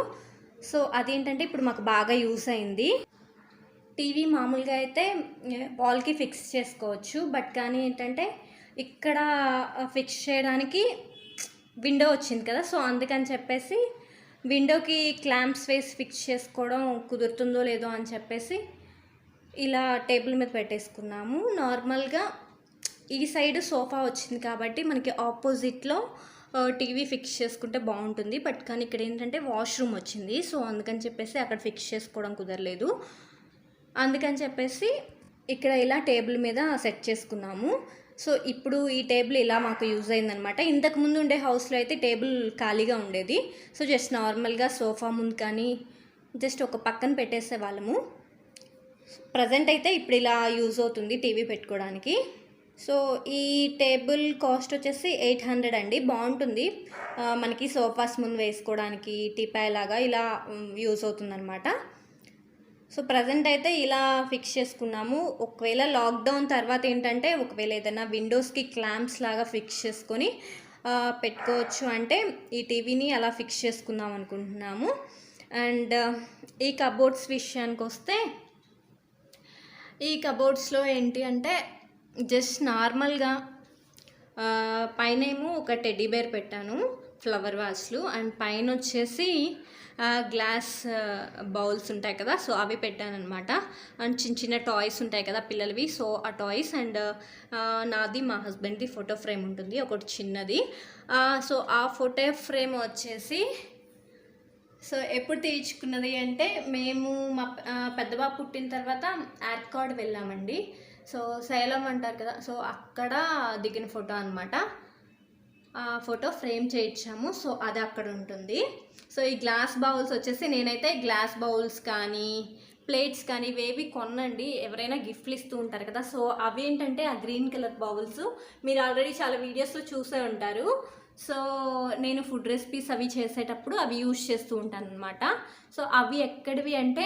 సో అదేంటంటే ఇప్పుడు మాకు బాగా యూస్ అయింది. టీవీ మామూలుగా అయితే వాల్కి ఫిక్స్ చేసుకోవచ్చు, బట్ కానీ ఏంటంటే ఇక్కడ ఫిక్స్ చేయడానికి విండో వచ్చింది కదా, సో అందుకని చెప్పేసి విండోకి క్లాంప్స్ వేసి ఫిక్స్ చేసుకోవడం కుదురుతుందో లేదో అని చెప్పేసి ఇలా టేబుల్ మీద పెట్టేసుకున్నాము. నార్మల్గా ఈ సైడ్ సోఫా వచ్చింది కాబట్టి మనకి ఆపోజిట్లో టీవీ ఫిక్స్ చేసుకుంటే బాగుంటుంది. బట్ కానీ ఇక్కడ ఏంటంటే వాష్రూమ్ వచ్చింది, సో అందుకని చెప్పేసి అక్కడ ఫిక్స్ చేసుకోవడం కుదరలేదు. అందుకని చెప్పేసి ఇక్కడ ఇలా టేబుల్ మీద సెట్ చేసుకున్నాము. సో ఇప్పుడు ఈ టేబుల్ ఇలా మాకు యూజ్ అయిందనమాట. ఇంతకుముందు ఉండే హౌస్లో అయితే టేబుల్ ఖాళీగా ఉండేది. సో జస్ట్ నార్మల్గా సోఫా ముందు కానీ జస్ట్ ఒక పక్కన పెట్టేసే వాళ్ళము. ప్రజెంట్ అయితే ఇప్పుడు ఇలా యూజ్ అవుతుంది టీవీ పెట్టుకోవడానికి. సో ఈ టేబుల్ కాస్ట్ వచ్చేసి 800 అండి. బాగుంటుంది, మనకి సోఫాస్ ముందు వేసుకోవడానికి టీపాయ్ లాగా ఇలా యూజ్ అవుతుందన్నమాట. సో ప్రజెంట్ అయితే ఇలా ఫిక్స్ చేసుకున్నాము. ఒకవేళ లాక్డౌన్ తర్వాత ఏంటంటే ఒకవేళ ఏదైనా విండోస్కి క్లాంప్స్ లాగా ఫిక్స్ చేసుకొని పెట్టుకోవచ్చు అంటే ఈ టీవీని అలా ఫిక్స్ చేసుకుందాం అనుకుంటున్నాము. అండ్ ఈ కబోర్డ్స్ విషయానికి వస్తే ఈ కబోర్డ్స్లో ఏంటి అంటే జస్ట్ నార్మల్గా పైనేమో ఒక టెడ్డీ బేర్ పెట్టాను ఫ్లవర్ వాజ్లు, అండ్ పైన వచ్చేసి గ్లాస్ బౌల్స్ ఉంటాయి కదా, సో అవి పెట్టాను అనమాట. అండ్ చిన్న చిన్న టాయ్స్ ఉంటాయి కదా పిల్లలవి, సో ఆ టాయ్స్ అండ్ నాది మా హస్బెండ్ది ఫోటో ఫ్రేమ్ ఉంటుంది ఒకటి చిన్నది. సో ఆ ఫోటో ఫ్రేమ్ వచ్చేసి సో ఎప్పుడు తీయించుకున్నది అంటే మేము మా పెద్ద బాబు పుట్టిన తర్వాత యార్కాడ్ వెళ్ళామండి. సో సేలం అంటారు కదా, సో అక్కడ దిగిన ఫోటో అనమాట. ఆ ఫోటో ఫ్రేమ్ చేయించాము, సో అది అక్కడ ఉంటుంది. సో ఈ గ్లాస్ బౌల్స్ వచ్చేసి నేనైతే గ్లాస్ బౌల్స్ కానీ ప్లేట్స్ కానీ ఇవేవి కొనండి, ఎవరైనా గిఫ్ట్లు ఇస్తూ ఉంటారు కదా, సో అవి ఏంటంటే ఆ గ్రీన్ కలర్ బౌల్స్ మీరు ఆల్రెడీ చాలా వీడియోస్లో చూసే ఉంటారు. సో నేను ఫుడ్ రెసిపీస్ అవి చేసేటప్పుడు అవి యూజ్ చేస్తూ ఉంటాను అనమాట. సో అవి ఎక్కడివి అంటే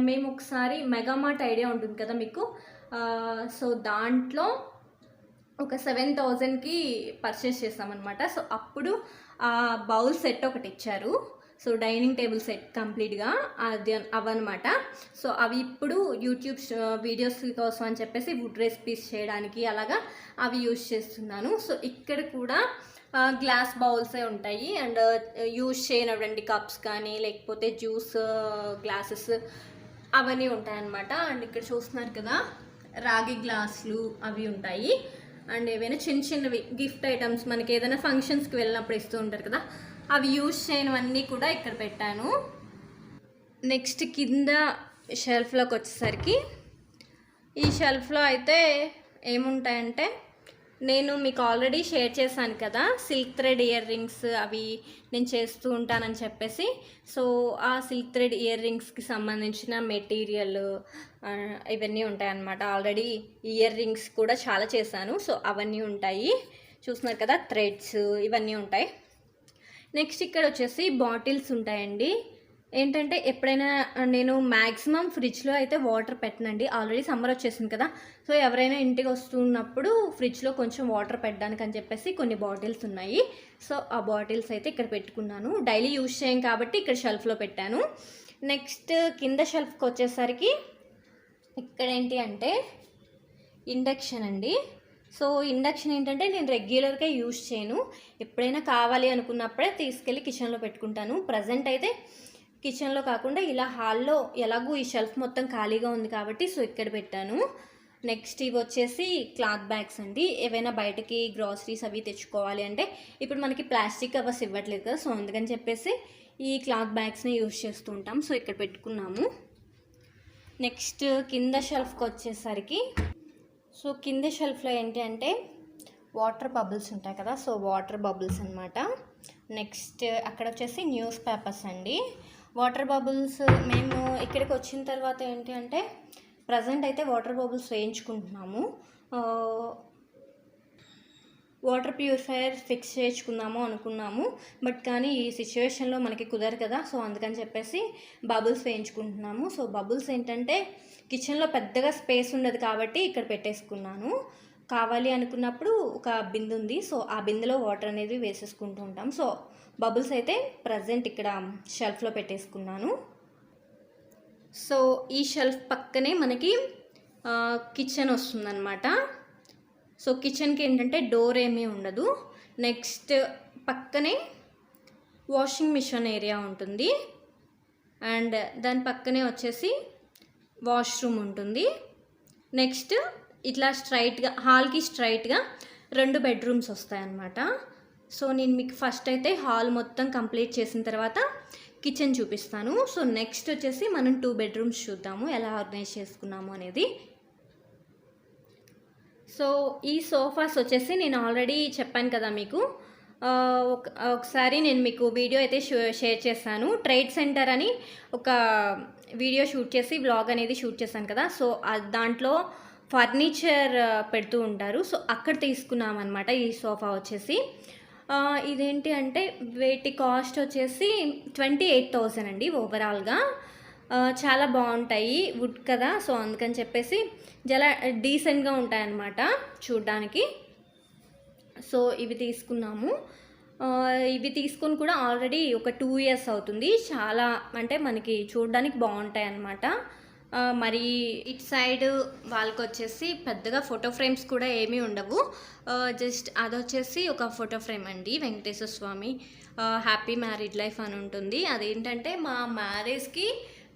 మేము ఒకసారి మెగామార్ట్ ఐడియా ఉంటుంది కదా మీకు, సో దాంట్లో ఒక 7,000కి పర్చేస్ చేస్తామన్నమాట. సో అప్పుడు ఆ బౌల్ సెట్ ఒకటి ఇచ్చారు, సో డైనింగ్ టేబుల్ సెట్ కంప్లీట్గా అది అవన్నమాట. సో అవి ఇప్పుడు యూట్యూబ్ వీడియోస్ కోసం అని చెప్పేసి ఫుడ్ రెసిపీస్ చేయడానికి అలాగా అవి యూజ్ చేస్తున్నాను. సో ఇక్కడ కూడా గ్లాస్ బౌల్సే ఉంటాయి అండ్ యూజ్ చేయనటువంటి కప్స్ కానీ లేకపోతే జ్యూస్ గ్లాసెస్ అవన్నీ ఉంటాయన్నమాట. అండ్ ఇక్కడ చూస్తున్నారు కదా రాగి గ్లాసులు అవి ఉంటాయి. అండ్ ఏవైనా చిన్న చిన్నవి గిఫ్ట్ ఐటమ్స్ మనకి ఏదైనా ఫంక్షన్స్కి వెళ్ళినప్పుడు ఇస్తూ ఉంటారు కదా, అవి యూజ్ చేయనివన్నీ కూడా ఇక్కడ పెట్టాను. నెక్స్ట్ కింద షెల్ఫ్లోకి వచ్చేసరికి ఈ షెల్ఫ్లో అయితే ఏముంటాయంటే నేను మీకు ఆల్రెడీ షేర్ చేశాను కదా సిల్క్ థ్రెడ్ ఇయర్ రింగ్స్ అవి నేను చేస్తూ ఉంటానని చెప్పేసి. సో ఆ సిల్క్ థ్రెడ్ ఇయర్ రింగ్స్కి సంబంధించిన మెటీరియల్ ఇవన్నీ ఉంటాయన్నమాట. ఆల్రెడీ ఇయర్ రింగ్స్ కూడా చాలా చేశాను, సో అవన్నీ ఉంటాయి. చూస్తున్నారు కదా థ్రెడ్స్ ఇవన్నీ ఉంటాయి. నెక్స్ట్ ఇక్కడ వచ్చేసి బాటిల్స్ ఉంటాయండి. ఏంటంటే ఎప్పుడైనా నేను మ్యాక్సిమం ఫ్రిడ్జ్లో అయితే వాటర్ పెట్టనండి, ఆల్రెడీ సమ్మర్ వచ్చేసింది కదా, సో ఎవరైనా ఇంటికి వస్తున్నప్పుడు ఫ్రిడ్జ్లో కొంచెం వాటర్ పెట్టడానికి అని చెప్పేసి కొన్ని బాటిల్స్ ఉన్నాయి. సో ఆ బాటిల్స్ అయితే ఇక్కడ పెట్టుకున్నాను, డైలీ యూజ్ చేయం కాబట్టి ఇక్కడ షెల్ఫ్లో పెట్టాను. నెక్స్ట్ కింద షెల్ఫ్కి వచ్చేసరికి ఇక్కడ ఏంటి అంటే ఇండక్షన్ అండి. సో ఇండక్షన్ ఏంటంటే నేను రెగ్యులర్గా యూజ్ చేయను, ఎప్పుడైనా కావాలి అనుకున్నప్పుడే తీసుకెళ్ళి కిచెన్లో పెట్టుకుంటాను. ప్రజెంట్ అయితే కిచెన్లో కాకుండా ఇలా హాల్లో ఎలాగూ ఈ షెల్ఫ్ మొత్తం ఖాళీగా ఉంది కాబట్టి సో ఇక్కడ పెట్టాను. నెక్స్ట్ ఇవి వచ్చేసి క్లాత్ బ్యాగ్స్ అండి. ఏవైనా బయటకి గ్రాసరీస్ అవి తెచ్చుకోవాలి అంటే ఇప్పుడు మనకి ప్లాస్టిక్ కవర్స్ ఇవ్వట్లేదు కదా, సో అందుకని చెప్పేసి ఈ క్లాత్ బ్యాగ్స్ని యూజ్ చేస్తూ ఉంటాం. సో ఇక్కడ పెట్టుకున్నాము. నెక్స్ట్ కింద షెల్ఫ్కి వచ్చేసరికి సో కింద షెల్ఫ్లో ఏంటి అంటే వాటర్ బబుల్స్ ఉంటాయి కదా, సో వాటర్ బబుల్స్ అనమాట. నెక్స్ట్ అక్కడ వచ్చేసి న్యూస్ పేపర్స్ అండి. వాటర్ బబుల్స్ మేము ఇక్కడికి వచ్చిన తర్వాత ఏంటి అంటే ప్రజెంట్ అయితే వాటర్ బబుల్స్ వేయించుకుంటున్నాము. వాటర్ ప్యూరిఫైయర్ ఫిక్స్ చేసుకుందాము అనుకున్నాము, బట్ కానీ ఈ సిచ్యువేషన్లో మనకి కుదరదు కదా, సో అందుకని చెప్పేసి బబుల్స్ వేయించుకుంటున్నాము. సో బబుల్స్ ఏంటంటే కిచెన్లో పెద్దగా స్పేస్ ఉండదు కాబట్టి ఇక్కడ పెట్టేసుకున్నాను. కావాలి అనుకున్నప్పుడు ఒక బిందె ఉంది, సో ఆ బిందెలో వాటర్ అనేది వేసేసుకుంటూ ఉంటాం. సో బబుల్స్ అయితే ప్రజెంట్ ఇక్కడ షెల్ఫ్లో పెట్టేసుకున్నాను. సో ఈ షెల్ఫ్ పక్కనే మనకి కిచెన్ వస్తుందన్నమాట. సో కిచెన్కి ఏంటంటే డోర్ ఏమీ ఉండదు. నెక్స్ట్ పక్కనే వాషింగ్ మిషన్ ఏరియా ఉంటుంది అండ్ దాని పక్కనే వచ్చేసి వాష్రూమ్ ఉంటుంది. నెక్స్ట్ ఇట్లా స్ట్రైట్గా హాల్కి స్ట్రైట్గా 2 బెడ్రూమ్స్ వస్తాయన్నమాట. సో నేను మీకు ఫస్ట్ అయితే హాల్ మొత్తం కంప్లీట్ చేసిన తర్వాత కిచెన్ చూపిస్తాను. సో నెక్స్ట్ వచ్చేసి మనం 2 బెడ్రూమ్స్ చూద్దాము ఎలా ఆర్గనైజ్ చేసుకున్నాము అనేది. సో ఈ సోఫాస్ వచ్చేసి నేను ఆల్రెడీ చెప్పాను కదా మీకు, ఒకసారి నేను మీకు వీడియో అయితే షేర్ చేశాను. ట్రేడ్ సెంటర్ అని ఒక వీడియో షూట్ చేసి వ్లాగ్ అనేది షూట్ చేశాను కదా, సో దాంట్లో ఫర్నిచర్ పెడుతూ ఉంటారు. సో అక్కడ తీసుకున్నాం అనమాట ఈ సోఫా వచ్చేసి. ఇదేంటి అంటే వీటి కాస్ట్ వచ్చేసి 28,000 అండి ఓవరాల్గా. చాలా బాగుంటాయి వుడ్ కదా, సో అందుకని చెప్పేసి చాలా డీసెంట్గా ఉంటాయన్నమాట చూడ్డానికి. సో ఇవి తీసుకున్నాము. ఇవి తీసుకొని కూడా ఆల్రెడీ ఒక 2 ఇయర్స్ అవుతుంది. చాలా అంటే మనకి చూడడానికి బాగుంటాయి అన్నమాట. మరి ఇటు సైడ్ వాళ్ళకి వచ్చేసి పెద్దగా ఫోటో ఫ్రేమ్స్ కూడా ఏమీ ఉండవు. జస్ట్ అదొచ్చేసి ఒక ఫోటో ఫ్రేమ్ అండి, వెంకటేశ్వర స్వామి హ్యాపీ మ్యారీడ్ లైఫ్ అని ఉంటుంది. అదేంటంటే మా మ్యారేజ్కి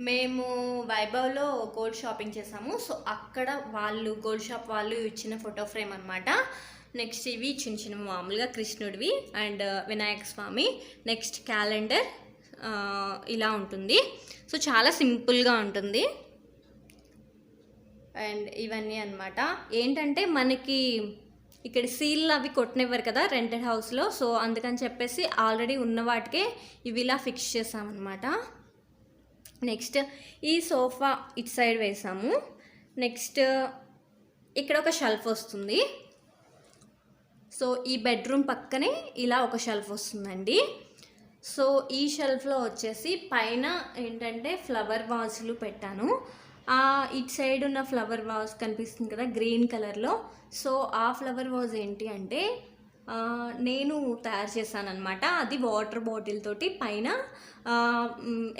మేము వైభవ్లో గోల్డ్ షాపింగ్ చేసాము. సో అక్కడ వాళ్ళు గోల్డ్ షాప్ వాళ్ళు ఇచ్చిన ఫోటో ఫ్రేమ్ అనమాట. నెక్స్ట్ ఇవి చిన్న చిన్న మామూలుగా కృష్ణుడివి and Vinayaka Swami. Next calendar ఇలా ఉంటుంది. సో చాలా సింపుల్గా ఉంటుంది. అండ్ ఇవన్నీ అనమాట. ఏంటంటే మనకి ఇక్కడ సీల్ అవి కొట్టనివ్వరు కదా రెంటెడ్ హౌస్లో. సో అందుకని చెప్పేసి ఆల్రెడీ ఉన్న వాటికే ఇవి ఇలా ఫిక్స్ చేసామన్నమాట. నెక్స్ట్ ఈ సోఫా ఇటు సైడ్ వేసాము. నెక్స్ట్ ఇక్కడ ఒక షెల్ఫ్ వస్తుంది. సో ఈ బెడ్రూమ్ పక్కనే ఇలా ఒక షెల్ఫ్ వస్తుందండి. సో ఈ షెల్ఫ్లో వచ్చేసి పైన ఏంటంటే ఫ్లవర్ వాజ్లు పెట్టాను. ఇటు సైడ్ ఉన్న ఫ్లవర్ వాజ్ కనిపిస్తుంది కదా గ్రీన్ కలర్లో. సో ఆ ఫ్లవర్ వాజ్ ఏంటి అంటే నేను తయారు చేశాను అనమాట. అది వాటర్ బాటిల్ తోటి పైన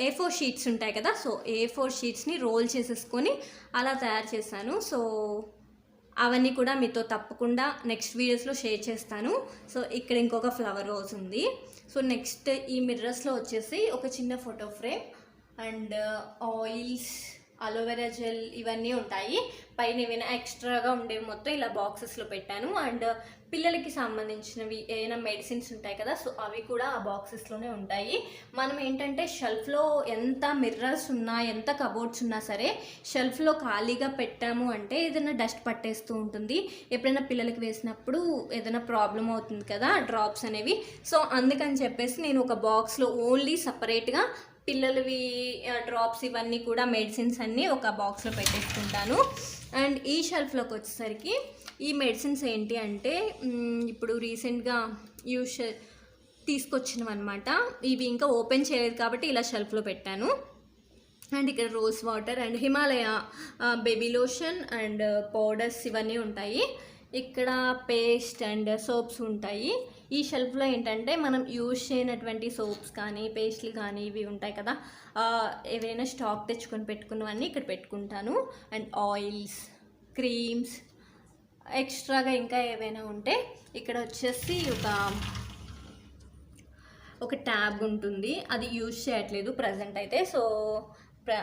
A4 షీట్స్ ఉంటాయి కదా, సో A4 షీట్స్ని రోల్ చేసేసుకొని అలా తయారు చేశాను. సో అవన్నీ కూడా మీతో తప్పకుండా నెక్స్ట్ వీడియోస్లో షేర్ చేస్తాను. సో ఇక్కడ ఇంకొక ఫ్లవర్ వాజ్ ఉంది. సో నెక్స్ట్ ఈ మిర్రర్స్లో వచ్చేసి ఒక చిన్న photo frame and oils, aloe vera gel ఇవన్నీ ఉంటాయి. పైన ఏమైనా ఎక్స్ట్రాగా ఉండేవి మొత్తం ఇలా బాక్సెస్లో పెట్టాను. అండ్ పిల్లలకి సంబంధించినవి ఏమైనా మెడిసిన్స్ ఉంటాయి కదా, సో అవి కూడా ఆ బాక్సెస్లోనే ఉంటాయి. మనం ఏంటంటే షెల్ఫ్లో ఎంత మిర్రర్స్ ఉన్నా ఎంత కబోర్డ్స్ ఉన్నా సరే షెల్ఫ్లో ఖాళీగా పెట్టాము అంటే ఏదైనా డస్ట్ పట్టేస్తూ ఉంటుంది. ఎప్పుడైనా పిల్లలకి వేసినప్పుడు ఏదైనా ప్రాబ్లం అవుతుంది కదా డ్రాప్స్ అనేవి. సో అందుకని చెప్పేసి నేను ఒక బాక్స్లో ఓన్లీ సపరేట్గా పిల్లలవి డ్రాప్స్ ఇవన్నీ కూడా మెడిసిన్స్ అన్నీ ఒక బాక్స్లో పెట్టేసుకుంటాను. అండ్ ఈ షెల్ఫ్లోకి వచ్చేసరికి ఈ మెడిసిన్స్ ఏంటి అంటే ఇప్పుడు రీసెంట్గా తీసుకొచ్చినవి అనమాట. ఇవి ఇంకా ఓపెన్ చేయలేదు కాబట్టి ఇలా షెల్ఫ్లో పెట్టాను. అండ్ ఇక్కడ rose water and Himalaya baby lotion and powders ఇవన్నీ ఉంటాయి. ఇక్కడ పేస్ట్ అండ్ సోప్స్ ఉంటాయి. ఈ షెల్ఫ్లో ఏంటంటే మనం యూజ్ చేయనటువంటి సోప్స్ కానీ పేస్ట్లు కానీ ఇవి ఉంటాయి కదా, ఏవైనా స్టాక్ తెచ్చుకొని పెట్టుకున్నవన్నీ ఇక్కడ పెట్టుకుంటాను. అండ్ ఆయిల్స్, క్రీమ్స్, ఎక్స్ట్రాగా ఇంకా ఏవైనా ఉంటే ఇక్కడ వచ్చేసి ఒక ట్యాబ్ ఉంటుంది. అది యూజ్ చేయట్లేదు ప్రజెంట్ అయితే. సో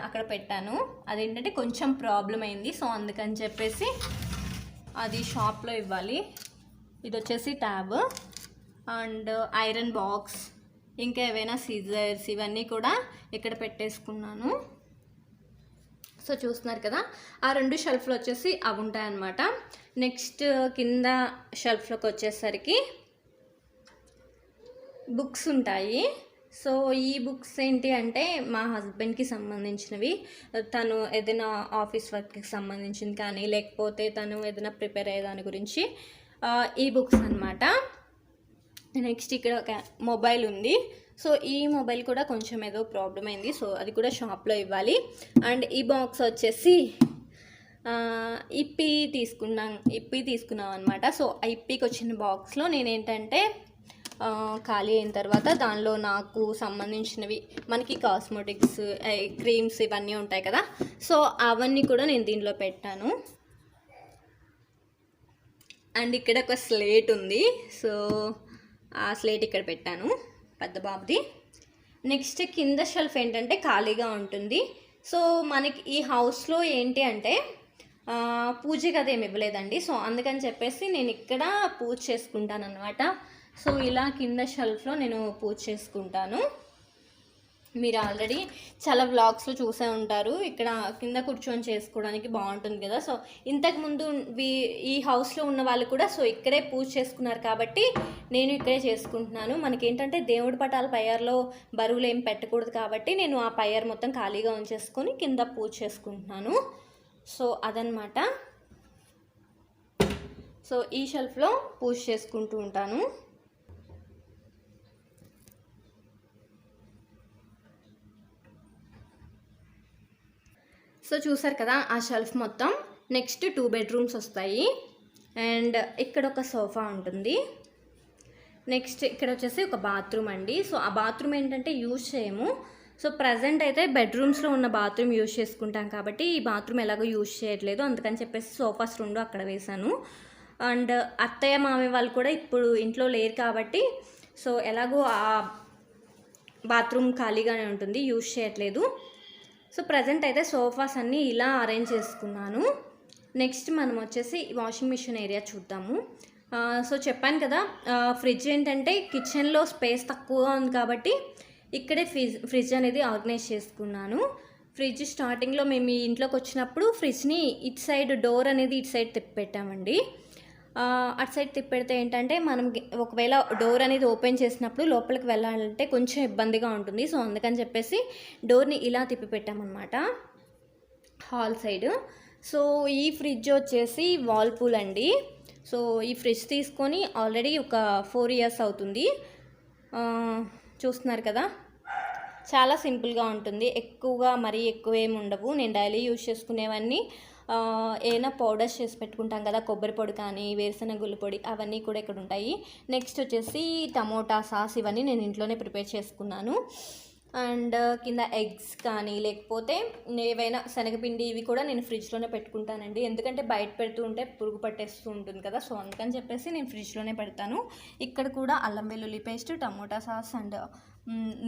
అక్కడ పెట్టాను. అదేంటంటే కొంచెం ప్రాబ్లం అయింది. సో అందుకని చెప్పేసి అది షాప్లో ఇవ్వాలి. ఇది వచ్చేసి ట్యాబ్ అండ్ ఐరన్ బాక్స్, ఇంకా ఏవైనా సీజర్స్ ఇవన్నీ కూడా ఇక్కడ పెట్టేసుకున్నాను. సో చూస్తున్నారు కదా, ఆ 2 షెల్ఫ్లు వచ్చేసి అవి ఉంటాయన్నమాట. నెక్స్ట్ కింద షెల్ఫ్లోకి వచ్చేసరికి బుక్స్ ఉంటాయి. సో ఈ బుక్స్ ఏంటి అంటే మా హస్బెండ్కి సంబంధించినవి. తను ఏదైనా ఆఫీస్ వర్క్కి సంబంధించింది కానీ లేకపోతే తను ఏదైనా ప్రిపేర్ అయ్యే దాని గురించి ఈ బుక్స్ అనమాట. నెక్స్ట్ ఇక్కడ ఒక మొబైల్ ఉంది. సో ఈ మొబైల్ కూడా కొంచెం ఏదో ప్రాబ్లం అయింది. సో అది కూడా షాప్లో ఇవ్వాలి. అండ్ ఈ బాక్స్ వచ్చేసి ఇప్పి తీసుకున్నాం అనమాట. సో ఇప్పికి వచ్చిన బాక్స్లో నేనేంటంటే ఖాళీ అయిన తర్వాత దానిలో నాకు సంబంధించినవి మనకి కాస్మెటిక్స్, క్రీమ్స్ ఇవన్నీ ఉంటాయి కదా, సో అవన్నీ కూడా నేను దీనిలో పెట్టాను. అండ్ ఇక్కడ ఒక స్లేట్ ఉంది. సో ఆ స్లేట్ ఇక్కడ పెట్టాను పెద్ద బాబుది. నెక్స్ట్ కింద షెల్ఫ్ ఏంటంటే ఖాళీగా ఉంటుంది. సో మనకి ఈ హౌస్లో ఏంటి అంటే పూజ గది ఏమి ఇవ్వలేదండి. సో అందుకని చెప్పేసి నేను ఇక్కడ పూజ చేసుకుంటాను అనమాట. సో ఇలా కింద షెల్ఫ్లో నేను పూజ చేసుకుంటాను. మీరు ఆల్రెడీ చాలా వ్లాగ్స్లో చూసే ఉంటారు. ఇక్కడ కింద కూర్చొని చేసుకోవడానికి బాగుంటుంది కదా. సో ఇంతకుముందు ఈ హౌస్లో ఉన్న వాళ్ళు కూడా సో ఇక్కడే పూజ చేసుకున్నారు కాబట్టి నేను ఇక్కడే చేసుకుంటున్నాను. మనకేంటంటే దేవుడి పటాల పయ్యార్లో బరువులు ఏం పెట్టకూడదు కాబట్టి నేను ఆ పయ్యార్ మొత్తం ఖాళీగా ఉంచేసుకొని కింద పూజ చేసుకుంటున్నాను. సో అదనమాట. సో ఈ షెల్ఫ్లో పూజ చేసుకుంటూ ఉంటాను. సో చూసారు కదా ఆ షెల్ఫ్ మొత్తం. నెక్స్ట్ 2 బెడ్రూమ్స్ వస్తాయి. అండ్ ఇక్కడ ఒక సోఫా ఉంటుంది. నెక్స్ట్ ఇక్కడ వచ్చేసి ఒక బాత్రూమ్ అండి. సో ఆ బాత్రూమ్ ఏంటంటే యూజ్ చేయము. సో ప్రజెంట్ అయితే బెడ్రూమ్స్లో ఉన్న బాత్రూమ్ యూజ్ చేసుకుంటాం కాబట్టి ఈ బాత్రూమ్ ఎలాగో యూజ్ చేయట్లేదు, అందుకని చెప్పేసి సోఫాస్ 2 అక్కడ వేశాను. అండ్ అత్తయ్య మామయ్య వాళ్ళు కూడా ఇప్పుడు ఇంట్లో లేరు కాబట్టి సో ఎలాగో ఆ బాత్రూమ్ ఖాళీగానే ఉంటుంది, యూజ్ చేయట్లేదు. సో ప్రజెంట్ అయితే సోఫాస్ అన్నీ ఇలా అరేంజ్ చేసుకున్నాను. నెక్స్ట్ మనం వచ్చేసి వాషింగ్ మిషన్ ఏరియా చూద్దాము. సో చెప్పాను కదా, ఫ్రిడ్జ్ ఏంటంటే కిచెన్లో స్పేస్ తక్కువగా ఉంది కాబట్టి ఇక్కడే ఫ్రిడ్జ్ అనేది ఆర్గనైజ్ చేసుకున్నాను. ఫ్రిడ్జ్ స్టార్టింగ్లో మేము ఈ ఇంట్లోకి వచ్చినప్పుడు ఫ్రిడ్జ్ని ఇటు సైడ్ డోర్ అనేది ఇటు సైడ్ తిప్పెట్టామండి. అటు సైడ్ తిప్పెడితే ఏంటంటే మనం ఒకవేళ డోర్ అనేది ఓపెన్ చేసినప్పుడు లోపలికి వెళ్ళాలంటే కొంచెం ఇబ్బందిగా ఉంటుంది. సో అందుకని చెప్పేసి డోర్ని ఇలా తిప్పి పెట్టామన్నమాట హాల్ సైడ్. సో ఈ ఫ్రిడ్జ్ వచ్చేసి వాల్పూల్ అండి. సో ఈ ఫ్రిడ్జ్ తీసుకొని ఆల్రెడీ ఒక 4 years అవుతుంది. చూస్తున్నారు కదా, చాలా సింపుల్గా ఉంటుంది, ఎక్కువగా మరీ ఎక్కువ ఏమి ఉండవు. నేను డైలీ యూజ్ చేసుకునేవన్నీ ఏమైనా పౌడర్స్ చేసి పెట్టుకుంటాం కదా, కొబ్బరి పొడి కానీ వేరుశనగుళ్ళ పొడి, అవన్నీ కూడా ఇక్కడ ఉంటాయి. నెక్స్ట్ వచ్చేసి టమోటా సాస్, ఇవన్నీ నేను ఇంట్లోనే ప్రిపేర్ చేసుకున్నాను. అండ్ కింద ఎగ్స్ కానీ లేకపోతే ఏవైనా శనగపిండి ఇవి కూడా నేను ఫ్రిడ్జ్లోనే పెట్టుకుంటానండి, ఎందుకంటే బయట పెడుతూ ఉంటే పురుగు పట్టేస్తూ ఉంటుంది కదా. సో అందుకని చెప్పేసి నేను ఫ్రిడ్జ్లోనే పెడతాను. ఇక్కడ కూడా అల్లం వెల్లుల్లి పేస్ట్, టమోటా సాస్ అండ్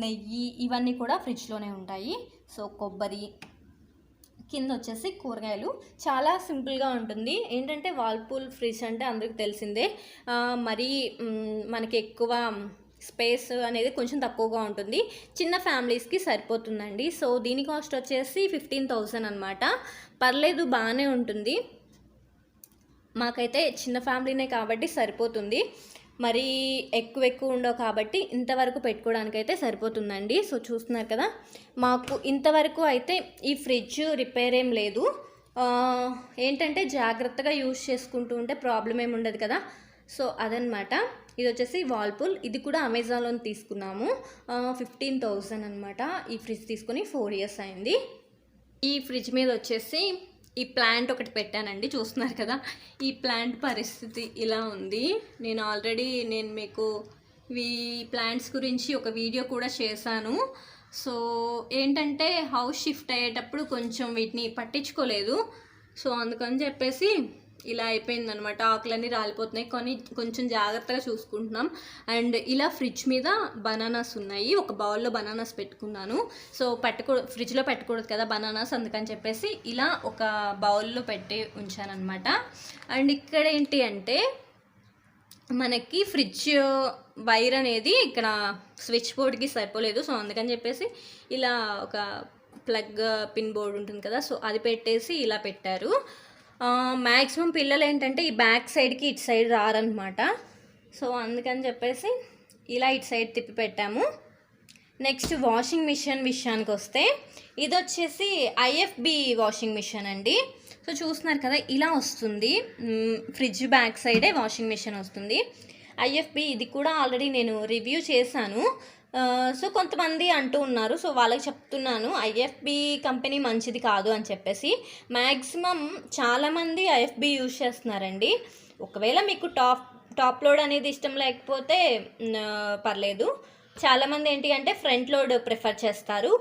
నెయ్యి ఇవన్నీ కూడా ఫ్రిడ్జ్లోనే ఉంటాయి. సో కొబ్బరి, కింద వచ్చేసి కూరగాయలు, చాలా సింపుల్గా ఉంటుంది. ఏంటంటే వాల్పూల్ ఫ్రిడ్జ్ అంటే అందరికీ తెలిసిందే, మరీ మనకి ఎక్కువ స్పేస్ అనేది కొంచెం తక్కువగా ఉంటుంది, చిన్న ఫ్యామిలీస్కి సరిపోతుందండి. సో దీని కాస్ట్ వచ్చేసి 15,000 అనమాట. పర్లేదు, బాగానే ఉంటుంది. మాకైతే చిన్న ఫ్యామిలీనే కాబట్టి సరిపోతుంది, మరీ ఎక్కువ ఉండవు కాబట్టి ఇంతవరకు పెట్టుకోవడానికైతే సరిపోతుందండి. సో చూస్తున్నారు కదా, మాకు ఇంతవరకు అయితే ఈ ఫ్రిడ్జ్ రిపేర్ ఏం లేదు. ఏంటంటే జాగ్రత్తగా యూజ్ చేసుకుంటూ ఉంటే ప్రాబ్లం ఏమి ఉండదు కదా. సో అదనమాట. ఇది వచ్చేసి వాల్పూల్, ఇది కూడా అమెజాన్లో తీసుకున్నాము. 15,000 అనమాట. ఈ ఫ్రిడ్జ్ తీసుకొని 4 years అయింది. ఈ ఫ్రిడ్జ్ మీద వచ్చేసి ఈ ప్లాంట్ ఒకటి పెట్టానండి, చూస్తున్నారు కదా. ఈ ప్లాంట్ పరిస్థితి ఇలా ఉంది. నేను మీకు ఈ ప్లాంట్స్ గురించి ఒక వీడియో కూడా చేశాను. సో ఏంటంటే హౌస్ షిఫ్ట్ అయ్యేటప్పుడు కొంచెం వీటిని పట్టించుకోలేదు. సో అందుకని చెప్పేసి ఇలా అయిపోయిందనమాట. ఆకులన్నీ రాలిపోతున్నాయి, కానీ కొంచెం జాగ్రత్తగా చూసుకుంటున్నాం. అండ్ ఇలా ఫ్రిడ్జ్ మీద బనానాస్ ఉన్నాయి, ఒక బౌల్లో బనానాస్ పెట్టుకున్నాను. సో ఫ్రిడ్జ్లో పెట్టకూడదు కదా బనానాస్, అందుకని చెప్పేసి ఇలా ఒక బౌల్లో పెట్టి ఉంచానమాట. అండ్ ఇక్కడ ఏంటి అంటే మనకి ఫ్రిడ్జ్ వైర్ అనేది ఇక్కడ స్విచ్ బోర్డ్కి సరిపోలేదు. సో అందుకని చెప్పేసి ఇలా ఒక ప్లగ్ పిన్ బోర్డ్ ఉంటుంది కదా, సో అది పెట్టేసి ఇలా పెట్టారు. మ్యాక్సిమం పిల్లలు ఏంటంటే ఈ బ్యాక్ సైడ్కి ఇటు సైడ్ రారనమాట. సో అందుకని చెప్పేసి ఇలా ఇటు సైడ్ తిప్పి పెట్టాము. నెక్స్ట్ వాషింగ్ మిషన్ విషయానికి వస్తే ఇది వచ్చేసి IFB వాషింగ్ మిషన్ అండి. సో చూస్తున్నారు కదా, ఇలా వస్తుంది. ఫ్రిడ్జ్ బ్యాక్ సైడే వాషింగ్ మిషన్ వస్తుంది. IFB ఇది కూడా ఆల్రెడీ నేను రివ్యూ చేశాను. సో కొంతమంది అంటూ ఉన్నారు, సో వాళ్ళకి చెప్తున్నాను IFB కంపెనీ మంచిది కాదు అని చెప్పేసి. మ్యాక్సిమం చాలామంది IFB యూజ్ చేస్తున్నారండి. ఒకవేళ మీకు టాప్ లోడ్ అనేది ఇష్టం లేకపోతే పర్లేదు. చాలామంది ఏంటి అంటే ఫ్రంట్ లోడ్ ప్రిఫర్ చేస్తారు.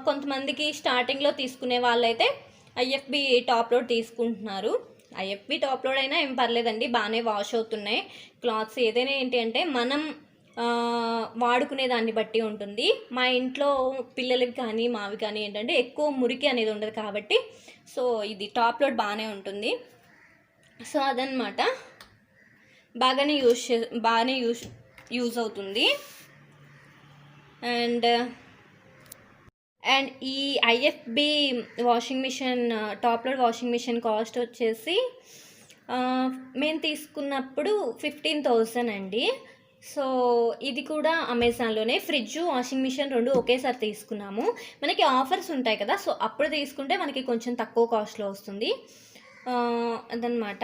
కొంతమందికి స్టార్టింగ్లో తీసుకునే వాళ్ళైతే IFB టాప్ లోడ్ తీసుకుంటున్నారు. IFB టాప్ లోడ్ అయినా ఏం పర్లేదండి, బాగానే వాష్ అవుతున్నాయి క్లాత్స్. ఏదైనా ఏంటి అంటే మనం వాడుకునే దాన్ని బట్టి ఉంటుంది. మా ఇంట్లో పిల్లలవి కానీ మావి కానీ ఏంటంటే ఎక్కువ మురికి అనేది ఉండదు కాబట్టి సో ఇది టాప్ లోడ్ బాగానే ఉంటుంది. సో అదనమాట, బాగానే యూజ్ అవుతుంది. అండ్ ఈ IFB washing machine top load washing machine cost వచ్చేసి మేము తీసుకున్నప్పుడు 15,000 అండి. సో ఇది కూడా అమెజాన్లోనే. ఫ్రిడ్జ్ వాషింగ్ మిషన్ 2 ఒకేసారి తీసుకున్నాము. మనకి ఆఫర్స్ ఉంటాయి కదా, సో అప్పుడు తీసుకుంటే మనకి కొంచెం తక్కువ కాస్ట్లో వస్తుంది అదనమాట.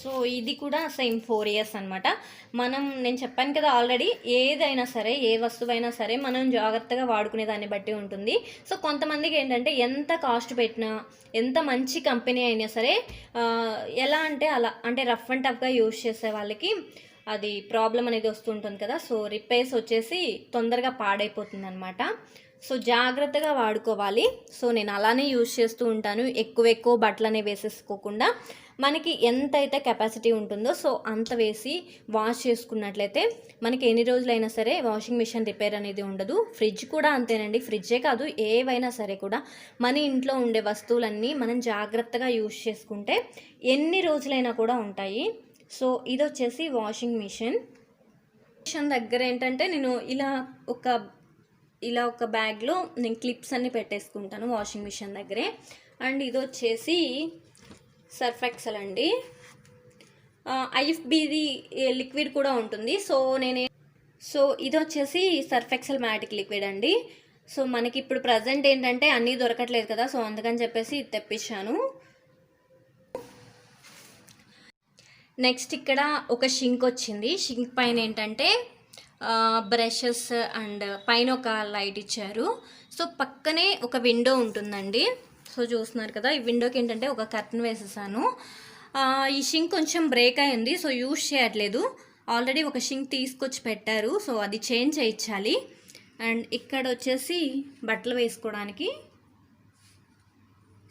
సో ఇది కూడా సేమ్ 4 years అనమాట. నేను చెప్పాను కదా ఆల్రెడీ, ఏదైనా సరే ఏ వస్తువైనా సరే మనం జాగ్రత్తగా వాడుకునే దాన్ని బట్టి ఉంటుంది. సో కొంతమందికి ఏంటంటే ఎంత కాస్ట్ పెట్టినా ఎంత మంచి కంపెనీ అయినా సరే ఎలా అంటే అలా, అంటే రఫ్ అండ్ టఫ్గా యూజ్ చేసే వాళ్ళకి అది ప్రాబ్లం అనేది వస్తుంటుంది కదా. సో రిపేర్స్ వచ్చేసి తొందరగా పాడైపోతుంది అనమాట. సో జాగ్రత్తగా వాడుకోవాలి. సో నేను అలానే యూజ్ చేస్తూ ఉంటాను. ఎక్కువ బట్టలు అనేవి వేసేసుకోకుండా మనకి ఎంతైతే కెపాసిటీ ఉంటుందో సో అంత వేసి వాష్ చేసుకున్నట్లయితే మనకి ఎన్ని రోజులైనా సరే వాషింగ్ మిషన్ రిపేర్ అనేది ఉండదు. ఫ్రిడ్జ్ కూడా అంతేనండి. ఫ్రిడ్జే కాదు, ఏవైనా సరే కూడా మన ఇంట్లో ఉండే వస్తువులన్నీ మనం జాగ్రత్తగా యూజ్ చేసుకుంటే ఎన్ని రోజులైనా కూడా ఉంటాయి. సో ఇది వచ్చేసి వాషింగ్ మిషన్ దగ్గర ఏంటంటే నేను ఇలా ఒక బ్యాగ్లో నేను క్లిప్స్ అన్నీ పెట్టేసుకుంటాను వాషింగ్ మిషన్ దగ్గరే. అండ్ ఇది వచ్చేసి సర్ఫ్ ఎక్సెల్ అండి. ఐఎఫ్బిది లిక్విడ్ కూడా ఉంటుంది. సో ఇది వచ్చేసి సర్ఫ్ ఎక్సెల్ మ్యాటిక్ లిక్విడ్ అండి. సో మనకి ఇప్పుడు ప్రజెంట్ ఏంటంటే అన్నీ దొరకట్లేదు కదా, సో అందుకని చెప్పేసి ఇది తెప్పించాను. నెక్స్ట్ ఇక్కడ ఒక షింక్ వచ్చింది. షింక్ పైన ఏంటంటే బ్రషెస్ అండ్ పైన ఒక లైట్ ఇచ్చారు. సో పక్కనే ఒక విండో ఉంటుందండి. సో చూస్తున్నారు కదా, ఈ విండోకి ఏంటంటే ఒక కర్టన్ వేసేసాను. ఈ షింక్ కొంచెం బ్రేక్ అయింది, సో యూజ్ చేయట్లేదు. ఆల్రెడీ ఒక షింక్ తీసుకొచ్చి పెట్టారు, సో అది చేంజ్ చేయించాలి. అండ్ ఇక్కడ వచ్చేసి బట్టలు వేసుకోవడానికి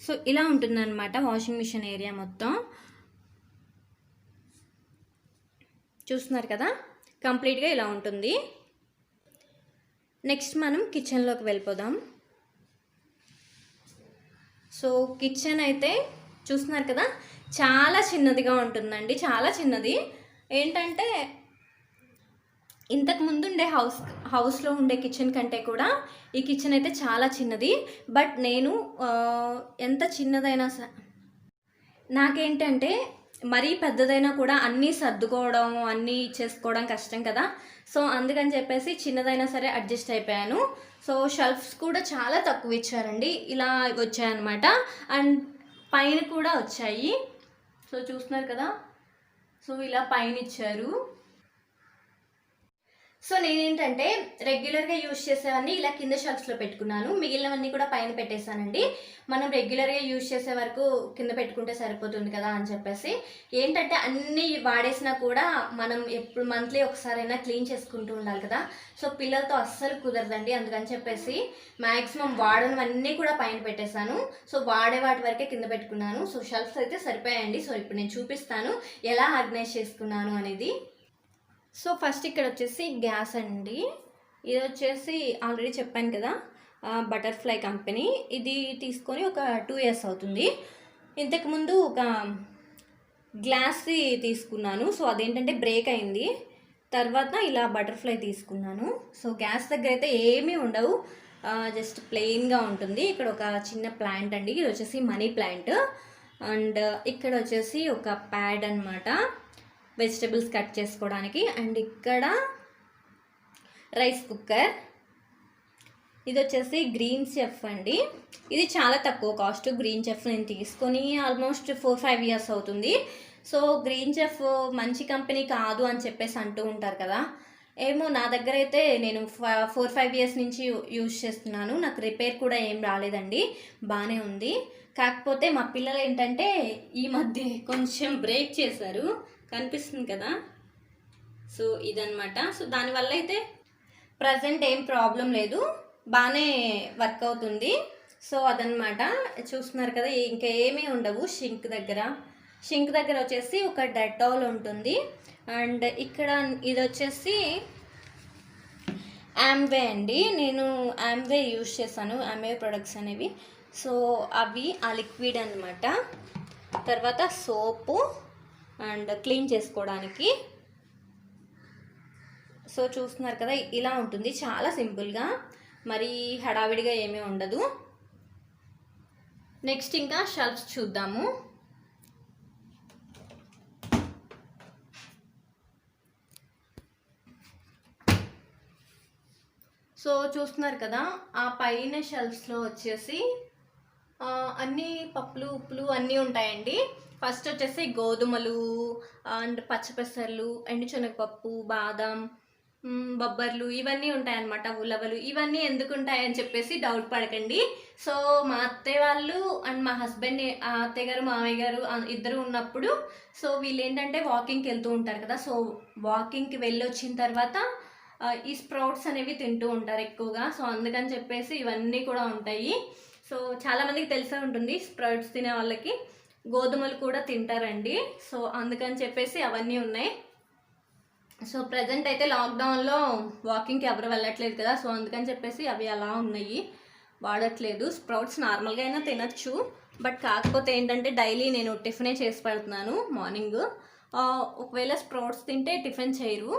సో ఇలా ఉంటుందన్నమాట వాషింగ్ మిషన్ ఏరియా మొత్తం. చూస్తున్నారు కదా, కంప్లీట్గా ఇలా ఉంటుంది. నెక్స్ట్ మనం కిచెన్లోకి వెళ్ళిపోదాం. సో కిచెన్ అయితే చూస్తున్నారు కదా, చాలా చిన్నదిగా ఉంటుందండి. చాలా చిన్నది. ఏంటంటే ఇంతకు ముందు ఉండే హౌస్లో ఉండే కిచెన్ కంటే కూడా ఈ కిచెన్ అయితే చాలా చిన్నది. బట్ నేను ఎంత చిన్నదైనా నాకేంటంటే మరీ పెద్దదైనా కూడా అన్నీ సర్దుకోవడం అన్నీ చేసుకోవడం కష్టం కదా. సో అందుకని చెప్పేసి చిన్నదైనా సరే అడ్జస్ట్ అయిపోయాను. సో షెల్ఫ్స్ కూడా చాలా తక్కువ ఇచ్చారండి, ఇలా వచ్చాయన్నమాట. అండ్ పైన కూడా వచ్చాయి. సో చూస్తున్నారు కదా, సో ఇలా పైన ఇచ్చారు. సో నేనేంటంటే రెగ్యులర్గా యూజ్ చేసేవన్నీ ఇలా కింద షెల్ఫ్స్లో పెట్టుకున్నాను. మిగిలినవన్నీ కూడా పైన పెట్టేశానండి. మనం రెగ్యులర్గా యూజ్ చేసే వరకు కింద పెట్టుకుంటే సరిపోతుంది కదా అని చెప్పేసి. ఏంటంటే అన్నీ వాడేసినా కూడా మనం ఎప్పుడు మంత్లీ ఒకసారైనా క్లీన్ చేసుకుంటూ ఉండాలి కదా. సో పిల్లలతో అస్సలు కుదరదండి. అందుకని చెప్పేసి మ్యాక్సిమం వాడనివన్నీ కూడా పైన పెట్టేశాను. సో వాడే వాటి వరకే కింద పెట్టుకున్నాను. సో షెల్ఫ్స్ అయితే సరిపోయాయండి. సో ఇప్పుడు నేను చూపిస్తాను ఎలా ఆర్గనైజ్ చేసుకున్నాను అనేది. సో ఫస్ట్ ఇక్కడ వచ్చేసి గ్యాస్ అండి. ఇది వచ్చేసి ఆల్రెడీ చెప్పాను కదా, బటర్ఫ్లై కంపెనీ. ఇది తీసుకొని ఒక 2 years అవుతుంది. ఇంతకుముందు ఒక గ్లాస్ది తీసుకున్నాను. సో అదేంటంటే బ్రేక్ అయింది. తర్వాత ఇలా బటర్ఫ్లై తీసుకున్నాను. సో గ్యాస్ దగ్గర అయితే ఏమీ ఉండవు, జస్ట్ ప్లెయిన్గా ఉంటుంది. ఇక్కడ ఒక చిన్న ప్లాంట్ అండి, ఇది వచ్చేసి మనీ ప్లాంట్. అండ్ ఇక్కడ వచ్చేసి ఒక ప్యాడ్ అనమాట, వెజిటబుల్స్ కట్ చేసుకోవడానికి. అండ్ ఇక్కడ రైస్ కుక్కర్. ఇది వచ్చేసి గ్రీన్ చెఫ్ అండి. ఇది చాలా తక్కువ కాస్ట్. గ్రీన్ చెఫ్ నేను తీసుకొని ఆల్మోస్ట్ 4-5 years అవుతుంది. సో గ్రీన్ చెఫ్ మంచి కంపెనీ కాదు అని చెప్పేసి అంటూ ఉంటారు కదా. ఏమో, నా దగ్గర అయితే నేను 4-5 years నుంచి యూజ్ చేస్తున్నాను. నాకు రిపేర్ కూడా ఏం రాలేదండి, బాగానే ఉంది. కాకపోతే మా పిల్లలు ఏంటంటే ఈ మధ్య కొంచెం బ్రేక్ చేశారు, కనిపిస్తుంది కదా. సో ఇదన్నమాట. సో దానివల్ల అయితే ప్రజెంట్ ఏం ప్రాబ్లం లేదు, బాగానే వర్క్ అవుతుంది. సో అదనమాట. చూస్తున్నారు కదా, ఇంకా ఏమీ ఉండవు షింక్ దగ్గర వచ్చేసి ఒక డెటాల్ ఉంటుంది. అండ్ ఇక్కడ ఇది వచ్చేసి ఆమ్వే అండి. నేను ఆమ్వే యూజ్ చేశాను, ఆమ్వే ప్రొడక్ట్స్ అనేవి. సో అవి ఆ లిక్విడ్ అనమాట. తర్వాత సోపు అండ్ క్లీన్ చేసుకోవడానికి. సో చూస్తున్నారు కదా, ఇలా ఉంటుంది. చాలా సింపుల్గా, మరి హడావిడిగా ఏమీ ఉండదు. నెక్స్ట్ ఇంకా షెల్ఫ్స్ చూద్దాము. సో చూస్తున్నారు కదా, ఆ పైన షెల్ఫ్స్లో వచ్చేసి అన్ని పప్పులు ఉప్పులు అన్నీ ఉంటాయండి. ఫస్ట్ వచ్చేసి గోధుమలు అండ్ పచ్చపెసర్లు, ఎండుశనగపప్పు, బాదం, బొబ్బర్లు ఇవన్నీ ఉంటాయన్నమాట. ఉలవలు ఇవన్నీ ఎందుకు ఉంటాయని చెప్పేసి డౌట్ పడకండి. సో మా అత్తయ్య వాళ్ళు అండ్ మా హస్బెండ్, అత్తయ్య గారు మామయ్య గారు ఇద్దరు ఉన్నప్పుడు సో వీళ్ళు ఏంటంటే వాకింగ్కి వెళ్తూ ఉంటారు కదా. సో వాకింగ్కి వెళ్ళి వచ్చిన తర్వాత ఈ స్ప్రౌట్స్ అనేవి తింటూ ఉంటారు ఎక్కువగా. సో అందుకని చెప్పేసి ఇవన్నీ కూడా ఉంటాయి. సో చాలామందికి తెలిసే ఉంటుంది, స్ప్రౌట్స్ తినే వాళ్ళకి గోధుమలు కూడా తింటారండి. సో అందుకని చెప్పేసి అవన్నీ ఉన్నాయి. సో ప్రజెంట్ అయితే లాక్డౌన్లో వాకింగ్కి ఎవరు వెళ్ళట్లేదు కదా. సో అందుకని చెప్పేసి అవి అలా ఉన్నాయి, వాడట్లేదు. స్ప్రౌట్స్ నార్మల్గా అయినా తినచ్చు, బట్ కాకపోతే ఏంటంటే డైలీ నేను టిఫినే చేసి పెడుతున్నాను మార్నింగ్. ఒకవేళ స్ప్రౌట్స్ తింటే టిఫిన్ చేయరు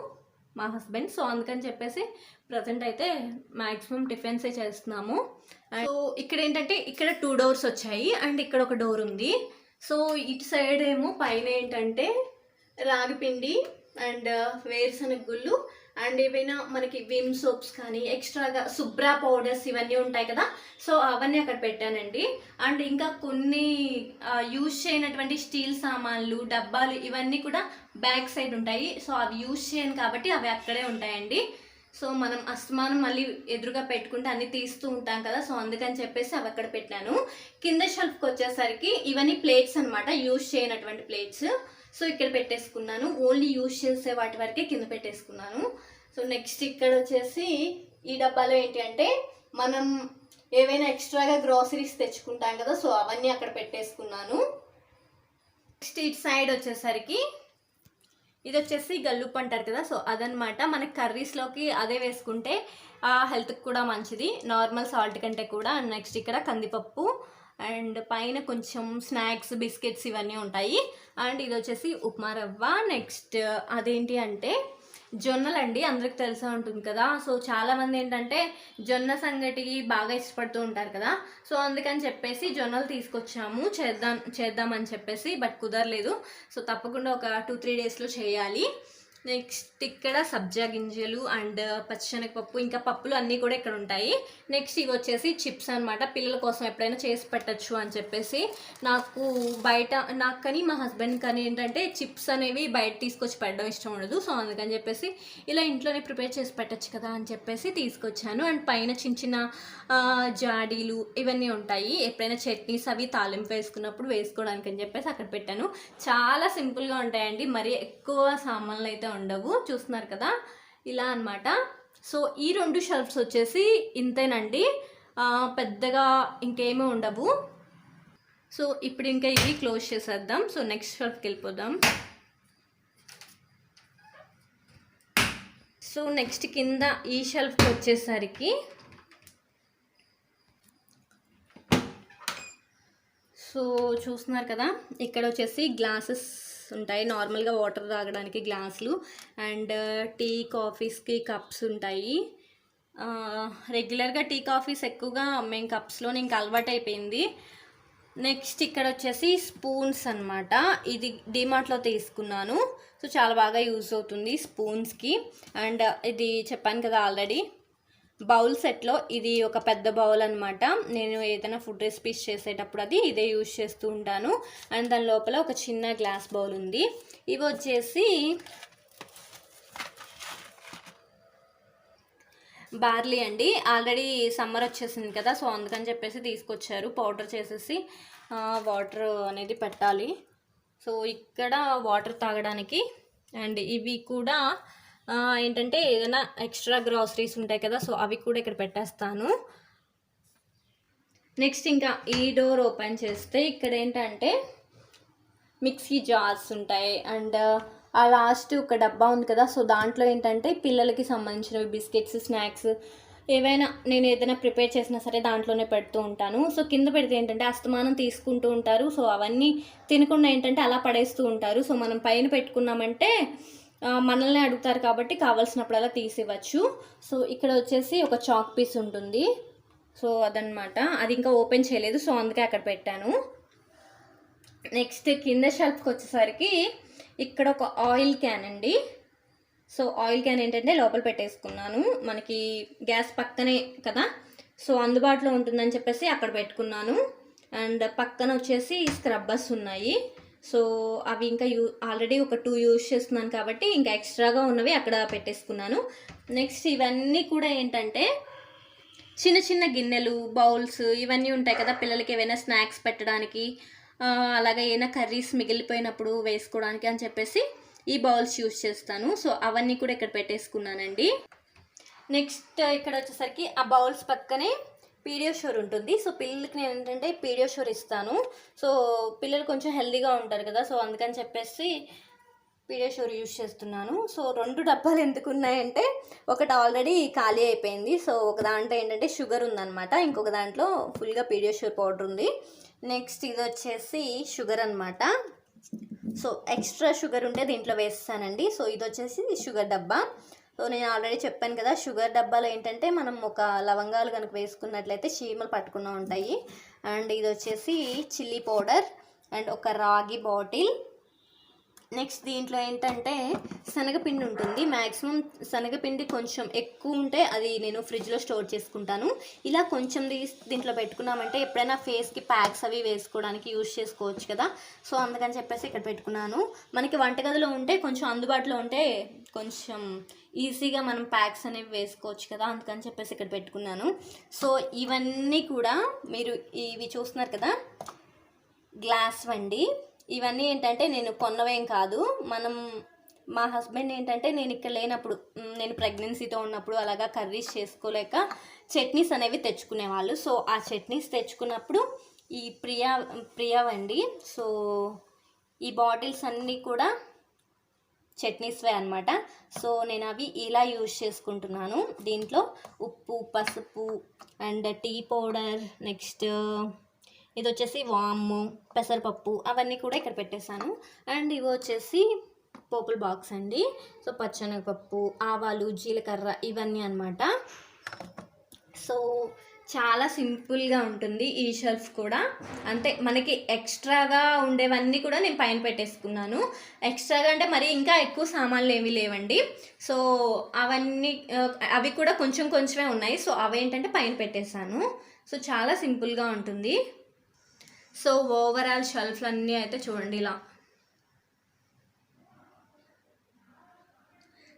మా హస్బెండ్. సో అందుకని చెప్పేసి ప్రజెంట్ అయితే మ్యాక్సిమం టిఫిన్సే చేస్తున్నాము. సో ఇక్కడ ఏంటంటే ఇక్కడ 2 డోర్స్ వచ్చాయి అండ్ ఇక్కడ ఒక డోర్ ఉంది. సో ఇటు సైడ్ ఏమో పైన ఏంటంటే రాగిపిండి అండ్ వేరుశనగ గుళ్ళు అండ్ ఏవైనా మనకి విమ్ సోప్స్ కానీ ఎక్స్ట్రాగా సుబ్రా పౌడర్స్ ఇవన్నీ ఉంటాయి కదా. సో అవన్నీ అక్కడ పెట్టానండి. అండ్ ఇంకా కొన్ని యూజ్ చేయనటువంటి స్టీల్ సామాన్లు, డబ్బాలు ఇవన్నీ కూడా బ్యాక్ సైడ్ ఉంటాయి. సో అవి యూజ్ చేయను కాబట్టి అవి అక్కడే ఉంటాయండి. సో మనం అస్తమానం మళ్ళీ ఎదురుగా పెట్టుకుంటే అన్నీ తీస్తూ ఉంటాం కదా. సో అందుకని చెప్పేసి అవి అక్కడ పెట్టాను. కింద షెల్ఫ్కి వచ్చేసరికి ఇవన్నీ ప్లేట్స్ అనమాట, యూజ్ చేయనటువంటి ప్లేట్స్. సో ఇక్కడ పెట్టేసుకున్నాను, ఓన్లీ యూజ్ చేసే వాటి వరకే కింద పెట్టేసుకున్నాను. సో నెక్స్ట్ ఇక్కడ వచ్చేసి ఈ డబ్బాలో ఏంటి అంటే మనం ఏవైనా ఎక్స్ట్రాగా గ్రాసరీస్ తెచ్చుకుంటాం కదా. సో అవన్నీ అక్కడ పెట్టేసుకున్నాను. నెక్స్ట్ ఇటు సైడ్ వచ్చేసరికి ఇది వచ్చేసి గల్లుప్పు అంటారు కదా. సో అదనమాట, మనకి కర్రీస్లోకి అదే వేసుకుంటే హెల్త్కి కూడా మంచిది, నార్మల్ సాల్ట్ కంటే కూడా. అండ్ నెక్స్ట్ ఇక్కడ కందిపప్పు అండ్ పైన కొంచెం స్నాక్స్, బిస్కెట్స్ ఇవన్నీ ఉంటాయి. అండ్ ఇది వచ్చేసి ఉప్మా రవ్వ. నెక్స్ట్ అదేంటి అంటే జొన్నలు అండి, అందరికి తెలిసే ఉంటుంది కదా. సో చాలామంది ఏంటంటే జొన్న సంగటి బాగా ఇష్టపడుతూ ఉంటారు కదా. సో అందుకని చెప్పేసి జొన్నలు తీసుకొచ్చాము, చేద్దామని చెప్పేసి, బట్ కుదరలేదు. సో తప్పకుండా ఒక 2-3 డేస్లో చేయాలి. నెక్స్ట్ ఇక్కడ సబ్జా గింజలు అండ్ పచ్చిశనగపప్పు ఇంకా పప్పులు అన్నీ కూడా ఇక్కడ ఉంటాయి. నెక్స్ట్ ఇవి వచ్చేసి చిప్స్ అనమాట, పిల్లల కోసం ఎప్పుడైనా చేసి పెట్టచ్చు అని చెప్పేసి. నాకు కానీ మా హస్బెండ్ కానీ ఏంటంటే చిప్స్ అనేవి బయట తీసుకొచ్చి పెట్టడం ఇష్టం ఉండదు. సో అందుకని చెప్పేసి ఇలా ఇంట్లోనే ప్రిపేర్ చేసి పెట్టచ్చు కదా అని చెప్పేసి తీసుకొచ్చాను. అండ్ పైన చిన్న చిన్న జాడీలు ఇవన్నీ ఉంటాయి, ఎప్పుడైనా చట్నీస్ అవి తాలింపు వేసుకున్నప్పుడు వేసుకోవడానికి అని చెప్పేసి అక్కడ పెట్టాను. చాలా సింపుల్గా ఉంటాయండి, మరి ఎక్కువ సామాన్లు అయితే ఉండవు. చూస్తున్నారు కదా ఇలా అన్నమాట. సో ఈ 2 షెల్ఫ్స్ వచ్చేసి ఇంతేనండి, పెద్దగా ఇంకేమీ ఉండవు. సో ఇప్పుడు ఇంకా ఇవి క్లోజ్ చేసేద్దాం. సో నెక్స్ట్ షెల్ఫ్కి వెళ్ళిపోదాం. సో నెక్స్ట్ కింద ఈ షెల్ఫ్కి వచ్చేసరికి సో చూస్తున్నారు కదా ఇక్కడ వచ్చేసి గ్లాసెస్ ఉంటాయి, నార్మల్గా వాటర్ తాగడానికి గ్లాసులు అండ్ టీ కాఫీస్కి కప్స్ ఉంటాయి. రెగ్యులర్గా టీ కాఫీస్ ఎక్కువగా మేము కప్స్లోనే ఇంకా అలవాటు అయిపోయింది. నెక్స్ట్ ఇక్కడ వచ్చేసి స్పూన్స్ అనమాట, ఇది డిమార్ట్లో తీసుకున్నాను. సో చాలా బాగా యూజ్ అవుతుంది స్పూన్స్కి. అండ్ ఇది చెప్పాను కదా ఆల్రెడీ, బౌల్ సెట్లో ఇది ఒక పెద్ద బౌల్ అనమాట. నేను ఏదైనా ఫుడ్ రెసిపీస్ చేసేటప్పుడు ఇదే యూజ్ చేస్తూ ఉంటాను. అండ్ దాని లోపల ఒక చిన్న గ్లాస్ బౌల్ ఉంది. ఇవి వచ్చేసి బార్లీ అండి, ఆల్రెడీ సమ్మర్ వచ్చేసింది కదా. సో అందుకని చెప్పేసి తీసుకొచ్చారు, పౌడర్ చేసేసి వాటర్ అనేది పెట్టాలి. సో ఇక్కడ వాటర్ తాగడానికి. అండ్ ఇవి కూడా ఏంటంటే ఏదైనా ఎక్స్ట్రా గ్రాసరీస్ ఉంటాయి కదా. సో అవి కూడా ఇక్కడ పెట్టేస్తాను. నెక్స్ట్ ఇంకా ఈ డోర్ ఓపెన్ చేస్తే ఇక్కడ ఏంటంటే మిక్సీ జార్స్ ఉంటాయి. అండ్ ఆ లాస్ట్ ఒక డబ్బా ఉంది కదా. సో దాంట్లో ఏంటంటే పిల్లలకి సంబంధించినవి బిస్కెట్స్, స్నాక్స్ ఏవైనా నేను ఏదైనా ప్రిపేర్ చేసినా సరే దాంట్లోనే పెడుతూ ఉంటాను. సో కింద పెడితే ఏంటంటే అస్తమానం తీసుకుంటూ ఉంటారు. సో అవన్నీ తినకుండా ఏంటంటే అలా పడేస్తూ ఉంటారు. సో మనం పైన పెట్టుకున్నామంటే మనల్ని అడుగుతారు కాబట్టి కావాల్సినప్పుడల్లా తీసివ్వచ్చు. సో ఇక్కడ వచ్చేసి ఒక చాక్ పీస్ ఉంటుంది. సో అదనమాట, అది ఇంకా ఓపెన్ చేయలేదు. సో అందుకే అక్కడ పెట్టాను. నెక్స్ట్ కింద షెల్ఫ్కి వచ్చేసరికి ఇక్కడ ఒక ఆయిల్ క్యాన్ అండి. సో ఆయిల్ క్యాన్ ఏంటంటే లోపల పెట్టేసుకున్నాను, మనకి గ్యాస్ పక్కనే కదా. సో అందుబాటులో ఉంటుందని చెప్పేసి అక్కడ పెట్టుకున్నాను. అండ్ పక్కన వచ్చేసి స్క్రబ్బర్స్ ఉన్నాయి. సో అవి ఇంకా ఆల్రెడీ ఒక 2 యూజ్ చేస్తున్నాను కాబట్టి ఇంకా ఎక్స్ట్రాగా ఉన్నవి అక్కడ పెట్టేసుకున్నాను. నెక్స్ట్ ఇవన్నీ కూడా ఏంటంటే చిన్న చిన్న గిన్నెలు, బౌల్స్ ఇవన్నీ ఉంటాయి కదా పిల్లలకి ఏవైనా స్నాక్స్ పెట్టడానికి, అలాగే ఏమైనా కర్రీస్ మిగిలిపోయినప్పుడు వేసుకోవడానికి అని చెప్పేసి ఈ బౌల్స్ యూజ్ చేస్తాను. సో అవన్నీ కూడా ఇక్కడ పెట్టేసుకున్నానండి. నెక్స్ట్ ఇక్కడ వచ్చేసరికి ఆ బౌల్స్ పక్కనే పీడియాష్యూర్ ఉంటుంది. సో పిల్లలకి నేను ఏంటంటే పీడియాష్యూర్ ఇస్తాను. సో పిల్లలు కొంచెం హెల్తీగా ఉంటారు కదా, సో అందుకని చెప్పేసి పీడియాష్యూర్ యూజ్ చేస్తున్నాను. సో 2 డబ్బాలు ఎందుకు ఉన్నాయంటే ఒకటి ఆల్రెడీ ఖాళీ అయిపోయింది. సో ఒక దాంట్లో ఏంటంటే షుగర్ ఉందన్నమాట, ఇంకొక దాంట్లో ఫుల్గా పీడియాష్యూర్ పౌడర్ ఉంది. నెక్స్ట్ ఇది వచ్చేసి షుగర్ అనమాట. సో ఎక్స్ట్రా షుగర్ ఉంటే దీంట్లో వేస్తానండి. సో ఇది వచ్చేసి షుగర్ డబ్బా. సో నేను ఆల్రెడీ చెప్పాను కదా, షుగర్ డబ్బాలో ఏంటంటే మనం ఒక లవంగాలు కనుక వేసుకున్నట్లయితే చీమలు పట్టుకున్నా ఉంటాయి. అండ్ ఇది వచ్చేసి చిల్లీ పౌడర్ అండ్ ఒక రాగి బాటిల్. నెక్స్ట్ దీంట్లో ఏంటంటే శనగపిండి ఉంటుంది. మ్యాక్సిమం శనగపిండి కొంచెం ఎక్కువ ఉంటే అది నేను ఫ్రిడ్జ్లో స్టోర్ చేసుకుంటాను. ఇలా కొంచెం దీంట్లో పెట్టుకున్నామంటే ఎప్పుడైనా ఫేస్కి ప్యాక్స్ అవి వేసుకోవడానికి యూజ్ చేసుకోవచ్చు కదా, సో అందుకని చెప్పేసి ఇక్కడ పెట్టుకున్నాను. మనకి వంటగదిలో ఉంటే కొంచెం అందుబాటులో ఉంటే కొంచెం ఈజీగా మనం ప్యాక్స్ అనేవి వేసుకోవచ్చు కదా, అందుకని చెప్పేసి ఇక్కడ పెట్టుకున్నాను. సో ఇవన్నీ కూడా మీరు ఇవి చూస్తున్నారు కదా గ్లాస్ వండి, ఇవన్నీ ఏంటంటే నేను కొన్నవేం కాదు. మా హస్బెండ్ ఏంటంటే నేను ఇక్కడ లేనప్పుడు, నేను ప్రెగ్నెన్సీతో ఉన్నప్పుడు అలాగా కర్రీస్ చేసుకోలేక చట్నీస్ అనేవి తెచ్చుకునేవాళ్ళు. సో ఆ చట్నీస్ తెచ్చుకున్నప్పుడు ఈ ప్రియా వండి. సో ఈ బాటిల్స్ అన్నీ కూడా చట్నీస్వే అనమాట. సో నేను అవి ఇలా యూజ్ చేసుకుంటున్నాను. దీంట్లో ఉప్పు, పసుపు అండ్ టీ పౌడర్, నెక్స్ట్ ఇది వచ్చేసి వాము, పెసరపప్పు అవన్నీ కూడా ఇక్కడ పెట్టేశాను. అండ్ ఇవి వచ్చేసి పోపుల బాక్స్ అండి. సో పచ్చెనగపప్పు, ఆవాలు, జీలకర్ర ఇవన్నీ అనమాట. సో చాలా సింపుల్గా ఉంటుంది ఈ షెల్ఫ్ కూడా. అంటే మనకి ఎక్స్ట్రాగా ఉండేవన్నీ కూడా నేను పైన పెట్టేసుకున్నాను. ఎక్స్ట్రాగా అంటే మరి ఇంకా ఎక్కువ సామాన్లు ఏమీ లేవండి. సో అవి కూడా కొంచెం కొంచెమే ఉన్నాయి. సో అవేంటంటే పైన పెట్టేశాను. సో చాలా సింపుల్గా ఉంటుంది. సో ఓవరాల్ షెల్ఫ్లన్నీ అయితే చూడండి ఇలా.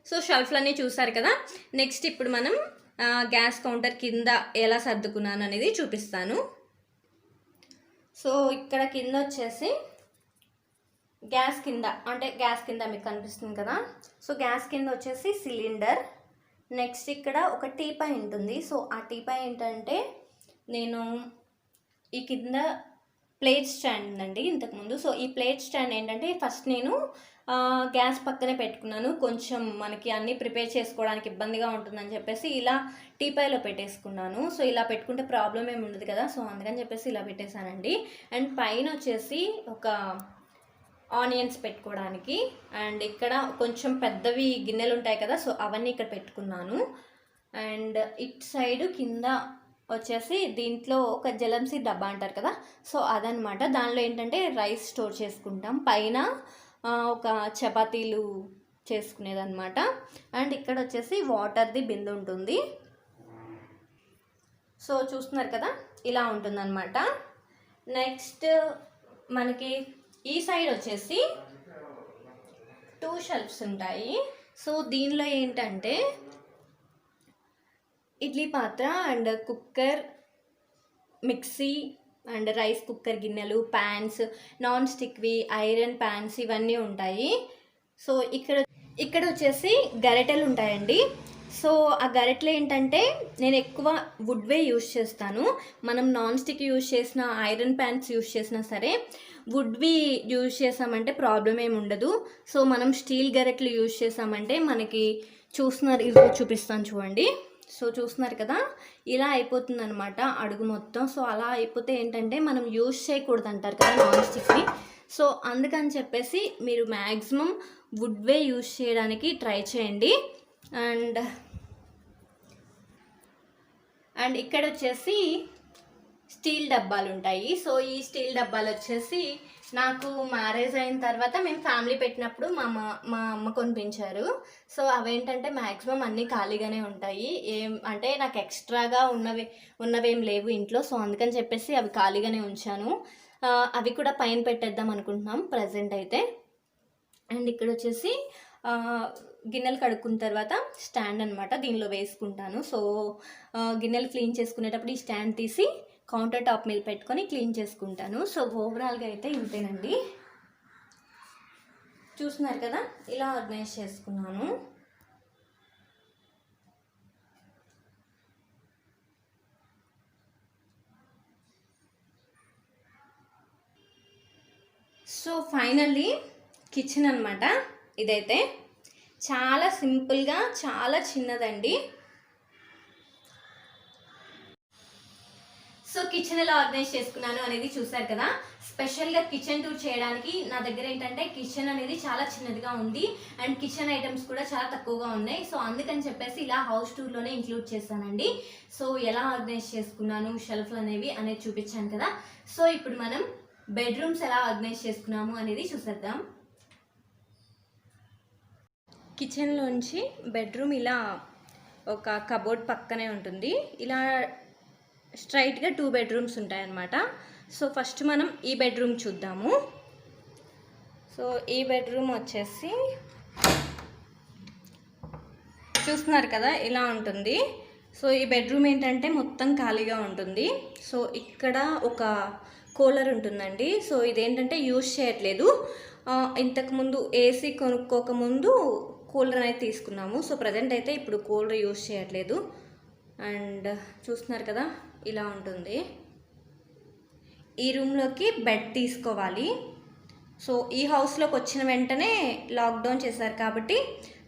సో షెల్ఫ్లన్నీ చూసారు కదా. నెక్స్ట్ ఇప్పుడు మనం గ్యాస్ కౌంటర్ కింద ఎలా సర్దుకున్నాను అనేది చూపిస్తాను. సో ఇక్కడ కింద వచ్చేసి గ్యాస్ కింద మీకు కనిపిస్తుంది కదా. సో గ్యాస్ కింద వచ్చేసి సిలిండర్. నెక్స్ట్ ఇక్కడ ఒక టీపాయ్ ఉంటుంది. సో ఆ టీపాయ్ ఏంటంటే నేను ఈ కింద ప్లేట్ స్టాండ్ ఉందండి ఇంతకుముందు. సో ఈ ప్లేట్ స్టాండ్ ఏంటంటే ఫస్ట్ నేను గ్యాస్ పక్కనే పెట్టుకున్నాను. కొంచెం మనకి అన్నీ ప్రిపేర్ చేసుకోవడానికి ఇబ్బందిగా ఉంటుందని చెప్పేసి ఇలా టీపాయ్లో పెట్టేసుకున్నాను. సో ఇలా పెట్టుకుంటే ప్రాబ్లం ఏమి ఉండదు కదా, సో అందుకని చెప్పేసి ఇలా పెట్టేశానండి. అండ్ పైన వచ్చేసి ఒక ఆనియన్స్ పెట్టుకోవడానికి, అండ్ ఇక్కడ కొంచెం పెద్దవి గిన్నెలు ఉంటాయి కదా, సో అవన్నీ ఇక్కడ పెట్టుకున్నాను. అండ్ ఇట్ సైడ్ కింద వచ్చేసి దీంట్లో ఒక జలంసి డబ్బా అంటారు కదా, సో అదనమాట. దానిలో ఏంటంటే రైస్ స్టోర్ చేసుకుంటాం. పైన ఒక చపాతీలు చేసుకునేదన్నమాట. అండ్ ఇక్కడ వచ్చేసి వాటర్ది బిందె ఉంటుంది. సో చూస్తున్నారు కదా ఇలా ఉంటుందన్నమాట. నెక్స్ట్ మనకి ఈ సైడ్ వచ్చేసి 2 షెల్ఫ్స్ ఉంటాయి. సో దీనిలో ఏంటంటే ఇడ్లీ పాత్ర and cooker, mixie and rice cooker గిన్నెలు, ప్యాన్స్, నాన్ స్టిక్వి, ఐరన్ ప్యాన్స్ ఇవన్నీ ఉంటాయి. సో ఇక్కడ వచ్చేసి గరిటెలు ఉంటాయండి. సో ఆ గరిటెలు ఏంటంటే నేను ఎక్కువ వుడ్వే యూజ్ చేస్తాను. మనం నాన్ స్టిక్ యూజ్ చేసిన, ఐరన్ ప్యాన్స్ యూజ్ చేసినా సరే వుడ్వి యూజ్ చేసామంటే ప్రాబ్లం ఏమి ఉండదు. సో మనం స్టీల్ గరిటెలు యూజ్ చేసామంటే మనకి చూపిస్తాను చూడండి. సో చూస్తున్నారు కదా ఇలా అయిపోతుంది అనమాట అడుగు మొత్తం. సో అలా అయిపోతే ఏంటంటే మనం యూజ్ చేయకూడదు అంటారు కదా నాన్ స్టిక్ని. సో అందుకని చెప్పేసి మీరు మ్యాక్సిమం వుడ్వే యూజ్ చేయడానికి ట్రై చేయండి. అండ్ ఇక్కడ వచ్చేసి స్టీల్ డబ్బాలు ఉంటాయి. సో ఈ స్టీల్ డబ్బాలు వచ్చేసి నాకు మ్యారేజ్ అయిన తర్వాత మేము ఫ్యామిలీ పెట్టినప్పుడు మా అమ్మ కొనిపించారు. సో అవేంటంటే మ్యాక్సిమం అన్నీ ఖాళీగానే ఉంటాయి. అంటే నాకు ఎక్స్ట్రాగా ఉన్నవేం లేవు ఇంట్లో. సో అందుకని చెప్పేసి అవి ఖాళీగానే ఉంచాను. అవి కూడా పైన పెట్టేద్దాం అనుకుంటున్నాం ప్రజెంట్ అయితే. అండ్ ఇక్కడ వచ్చేసి గిన్నెలు కడుక్కున్న తర్వాత స్టాండ్ అనమాట, దీనిలో వేసుకుంటాను. సో గిన్నెలు క్లీన్ చేసుకునేటప్పుడు ఈ స్టాండ్ తీసి కౌంటర్ టాప్ మీద పెట్టుకొని క్లీన్ చేసుకుంటాను. సో ఓవరాల్గా అయితే ఇంతేనండి. చూస్తున్నారు కదా, ఇలా ఆర్గనైజ్ చేసుకున్నాను. సో ఫైనల్లీ కిచెన్ అనమాట ఇదైతే. చాలా సింపుల్గా, చాలా చిన్నదండి. సో కిచెన్ ఎలా ఆర్గనైజ్ చేసుకున్నాను అనేది చూసారు కదా. స్పెషల్గా కిచెన్ టూర్ చేయడానికి నా దగ్గర ఏంటంటే కిచెన్ అనేది చాలా చిన్నదిగా ఉంది అండ్ కిచెన్ ఐటమ్స్ కూడా చాలా తక్కువగా ఉన్నాయి. సో అందుకని చెప్పేసి ఇలా హౌస్ టూర్లోనే ఇంక్లూడ్ చేశానండి. సో ఎలా ఆర్గనైజ్ చేసుకున్నాను, షెల్ఫ్లు అనేవి అనేది చూపించాను కదా. సో ఇప్పుడు మనం బెడ్రూమ్స్ ఎలా ఆర్గనైజ్ చేసుకున్నాము అనేది చూసేద్దాం. కిచెన్లోంచి బెడ్రూమ్ ఇలా ఒక కబోర్డ్ పక్కనే ఉంటుంది. ఇలా స్ట్రైట్గా 2 బెడ్రూమ్స్ ఉంటాయన్నమాట. సో ఫస్ట్ మనం ఈ బెడ్రూమ్ చూద్దాము. సో ఈ బెడ్రూమ్ వచ్చేసి చూస్తున్నారు కదా, ఇలా ఉంటుంది. సో ఈ బెడ్రూమ్ ఏంటంటే మొత్తం ఖాళీగా ఉంటుంది. సో ఇక్కడ ఒక కూలర్ ఉంటుందండి. సో ఇదేంటంటే యూజ్ చేయట్లేదు. ఇంతకుముందు ఏసీ కొనుక్కోకముందు కూలర్ అనేది తీసుకున్నాము. సో ప్రజెంట్ అయితే ఇప్పుడు కూలర్ యూజ్ చేయట్లేదు. అండ్ చూస్తున్నారు కదా, ఇలా ఉంటుంది. ఈ రూమ్లోకి బెడ్ తీసుకోవాలి. సో ఈ హౌస్లోకి వచ్చిన వెంటనే లాక్డౌన్ చేశారు కాబట్టి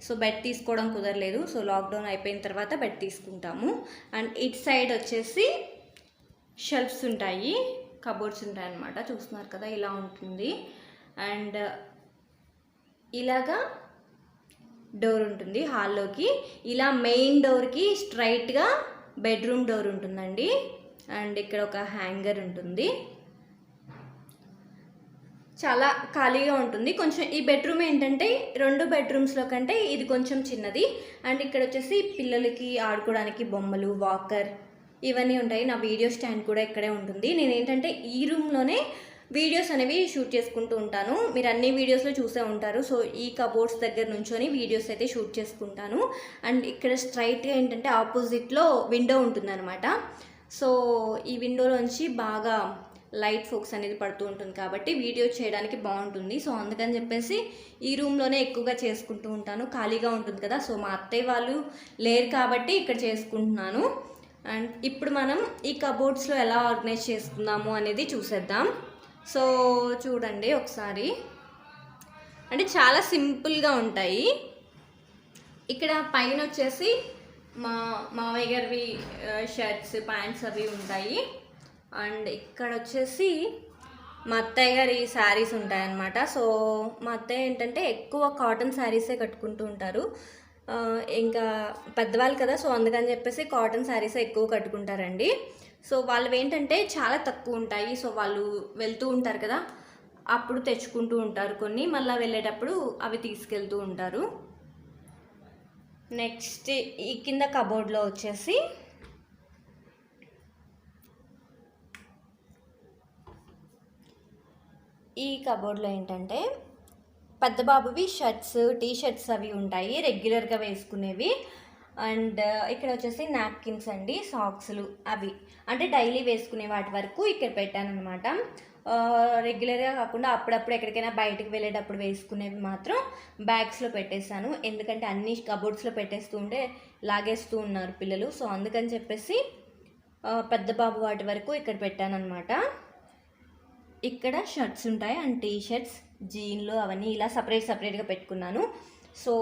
సో బెడ్ తీసుకోవడం కుదరలేదు. సో లాక్డౌన్ అయిపోయిన తర్వాత బెడ్ తీసుకుంటాము. అండ్ ఇటు సైడ్ వచ్చేసి షెల్ఫ్స్ ఉంటాయి, కబోర్డ్స్ ఉంటాయి అన్నమాట. చూస్తున్నారు కదా, ఇలా ఉంటుంది. అండ్ ఇలాగా డోర్ ఉంటుంది హాల్లోకి. ఇలా మెయిన్ డోర్కి స్ట్రైట్గా బెడ్రూమ్ డోర్ ఉంటుందండి. అండ్ ఇక్కడ ఒక హ్యాంగర్ ఉంటుంది. చాలా ఖాళీగా ఉంటుంది. కొంచెం ఈ బెడ్రూమ్ ఏంటంటే 2 బెడ్రూమ్స్లో కంటే ఇది కొంచెం చిన్నది. అండ్ ఇక్కడ వచ్చేసి పిల్లలకి ఆడుకోవడానికి బొమ్మలు, వాకర్ ఇవన్నీ ఉంటాయి. నా వీడియో స్టాండ్ కూడా ఇక్కడే ఉంటుంది. నేను ఏంటంటే ఈ రూమ్లోనే వీడియోస్ అనేవి షూట్ చేసుకుంటూ ఉంటాను. మీరు అన్ని వీడియోస్లో చూసే ఉంటారు. సో ఈ కబోర్డ్స్ దగ్గర నుంచొని వీడియోస్ అయితే షూట్ చేసుకుంటాను. అండ్ ఇక్కడ స్ట్రైట్గా ఏంటంటే ఆపోజిట్లో విండో ఉంటుందన్నమాట. సో ఈ విండోలోంచి బాగా లైట్ ఫోక్స్ అనేది పడుతూ ఉంటుంది కాబట్టి వీడియో చేయడానికి బాగుంటుంది. సో అందుకని చెప్పేసి ఈ రూమ్లోనే ఎక్కువగా చేసుకుంటూ ఉంటాను. ఖాళీగా ఉంటుంది కదా. సో మా అత్తయ్య వాళ్ళు లేరు కాబట్టి ఇక్కడ చేసుకుంటున్నాను. అండ్ ఇప్పుడు మనం ఈ కబోర్డ్స్లో ఎలా ఆర్గనైజ్ చేసుకుందాము అనేది చూసేద్దాం. సో చూడండి ఒకసారి, అంటే చాలా సింపుల్గా ఉంటాయి. ఇక్కడ పైన వచ్చేసి మా మావయ్య గారివి షర్ట్స్, ప్యాంట్స్ అవి ఉంటాయి. అండ్ ఇక్కడ వచ్చేసి మా అత్తయ్య గారి శారీస్ ఉంటాయన్నమాట. సో మా అత్తయ్య ఏంటంటే ఎక్కువ కాటన్ శారీసే కట్టుకుంటూ ఉంటారు. ఇంకా పెద్దవాళ్ళు కదా, సో అందుకని చెప్పేసి కాటన్ శారీసే ఎక్కువ కట్టుకుంటారండి. సో వాళ్ళవి ఏంటంటే చాలా తక్కువ ఉంటాయి. సో వాళ్ళు వెళ్తూ ఉంటారు కదా, అప్పుడు తెచ్చుకుంటూ ఉంటారు కొన్ని, మళ్ళీ వెళ్ళేటప్పుడు అవి తీసుకెళ్తూ ఉంటారు. నెక్స్ట్ ఈ కింద కబోర్డ్లో వచ్చేసి ఈ కబోర్డ్లో ఏంటంటే పెద్ద బాబువి షర్ట్స్, టీ షర్ట్స్ అవి ఉంటాయి రెగ్యులర్గా వేసుకునేవి. అండ్ ఇక్కడ వచ్చేసి నాప్కిన్స్ అండి, సాక్స్లు అవి అంటే డైలీ వేసుకునే వాటి వరకు ఇక్కడ పెట్టాను అనమాట. రెగ్యులర్గా కాకుండా అప్పుడప్పుడు ఎక్కడికైనా బయటకు వెళ్ళేటప్పుడు వేసుకునేవి మాత్రం బ్యాగ్స్లో పెట్టేశాను. ఎందుకంటే అన్ని కబోర్డ్స్లో పెట్టేస్తూ ఉంటే లాగేస్తూ ఉన్నారు పిల్లలు. సో అందుకని చెప్పేసి పెద్ద బాబు వాటి వరకు ఇక్కడ పెట్టాను అనమాట. ఇక్కడ షర్ట్స్ ఉంటాయి అండ్ టీ షర్ట్స్, జీన్లు అవన్నీ ఇలా సపరేట్గా పెట్టుకున్నాను. సో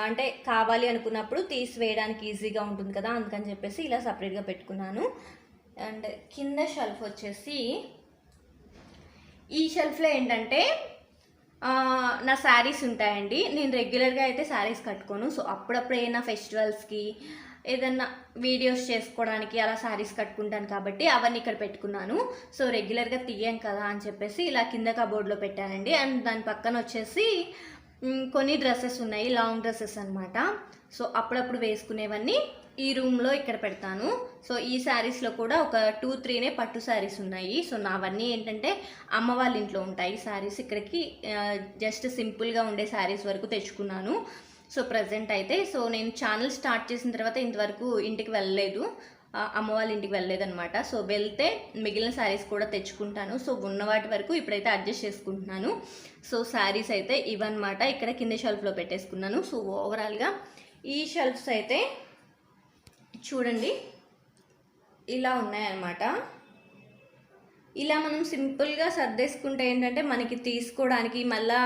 అంటే కావాలి అనుకున్నప్పుడు తీసివేయడానికి ఈజీగా ఉంటుంది కదా, అందుకని చెప్పేసి ఇలా సపరేట్గా పెట్టుకున్నాను. అండ్ కింద షెల్ఫ్ వచ్చేసి ఈ షెల్ఫ్లో ఏంటంటే నా శారీస్ ఉంటాయండి. నేను రెగ్యులర్గా అయితే శారీస్ కట్టుకోను. సో అప్పుడప్పుడు ఏదైనా ఫెస్టివల్స్కి ఏదన్నా వీడియోస్ చేసుకోవడానికి అలా శారీస్ కట్టుకుంటాను కాబట్టి అవన్నీ ఇక్కడ పెట్టుకున్నాను. సో రెగ్యులర్గా తీయం కదా అని చెప్పేసి ఇలా కింద కబోర్డ్లో పెట్టానండి. అండ్ దాని పక్కన వచ్చేసి కొన్ని డ్రెస్సెస్ ఉన్నాయి, లాంగ్ డ్రెస్సెస్ అనమాట. సో అప్పుడప్పుడు వేసుకునేవన్నీ ఈ రూమ్లో ఇక్కడ పెడతాను. సో ఈ శారీస్లో కూడా ఒక 2-3 పట్టు శారీస్ ఉన్నాయి. సో నావన్నీ ఏంటంటే అమ్మ వాళ్ళ ఇంట్లో ఉంటాయి శారీస్. ఇక్కడికి జస్ట్ సింపుల్గా ఉండే శారీస్ వరకు తెచ్చుకున్నాను. సో ప్రజెంట్ అయితే సో నేను ఛానల్ స్టార్ట్ చేసిన తర్వాత ఇంతవరకు ఇంటికి వెళ్ళలేదు, అమ్మ వాళ్ళ ఇంటికి వెళ్ళలేదన్నమాట. సో వెళ్తే మిగిలిన శారీస్ కూడా తెచ్చుకుంటాను. సో ఉన్న వాటి వరకు ఇప్పుడైతే అడ్జస్ట్ చేసుకుంటున్నాను. సో శారీస్ అయితే ఇవన్నమాట. ఇక్కడ కింద షెల్ఫ్లో పెట్టేసుకున్నాను. సో ఓవరాల్గా ఈ షెల్ఫ్స్ అయితే చూడండి ఇలా ఉన్నాయన్నమాట. ఇలా మనం సింపుల్గా సర్దేసుకుంటే ఏంటంటే మనకి తీసుకోవడానికి మళ్ళీ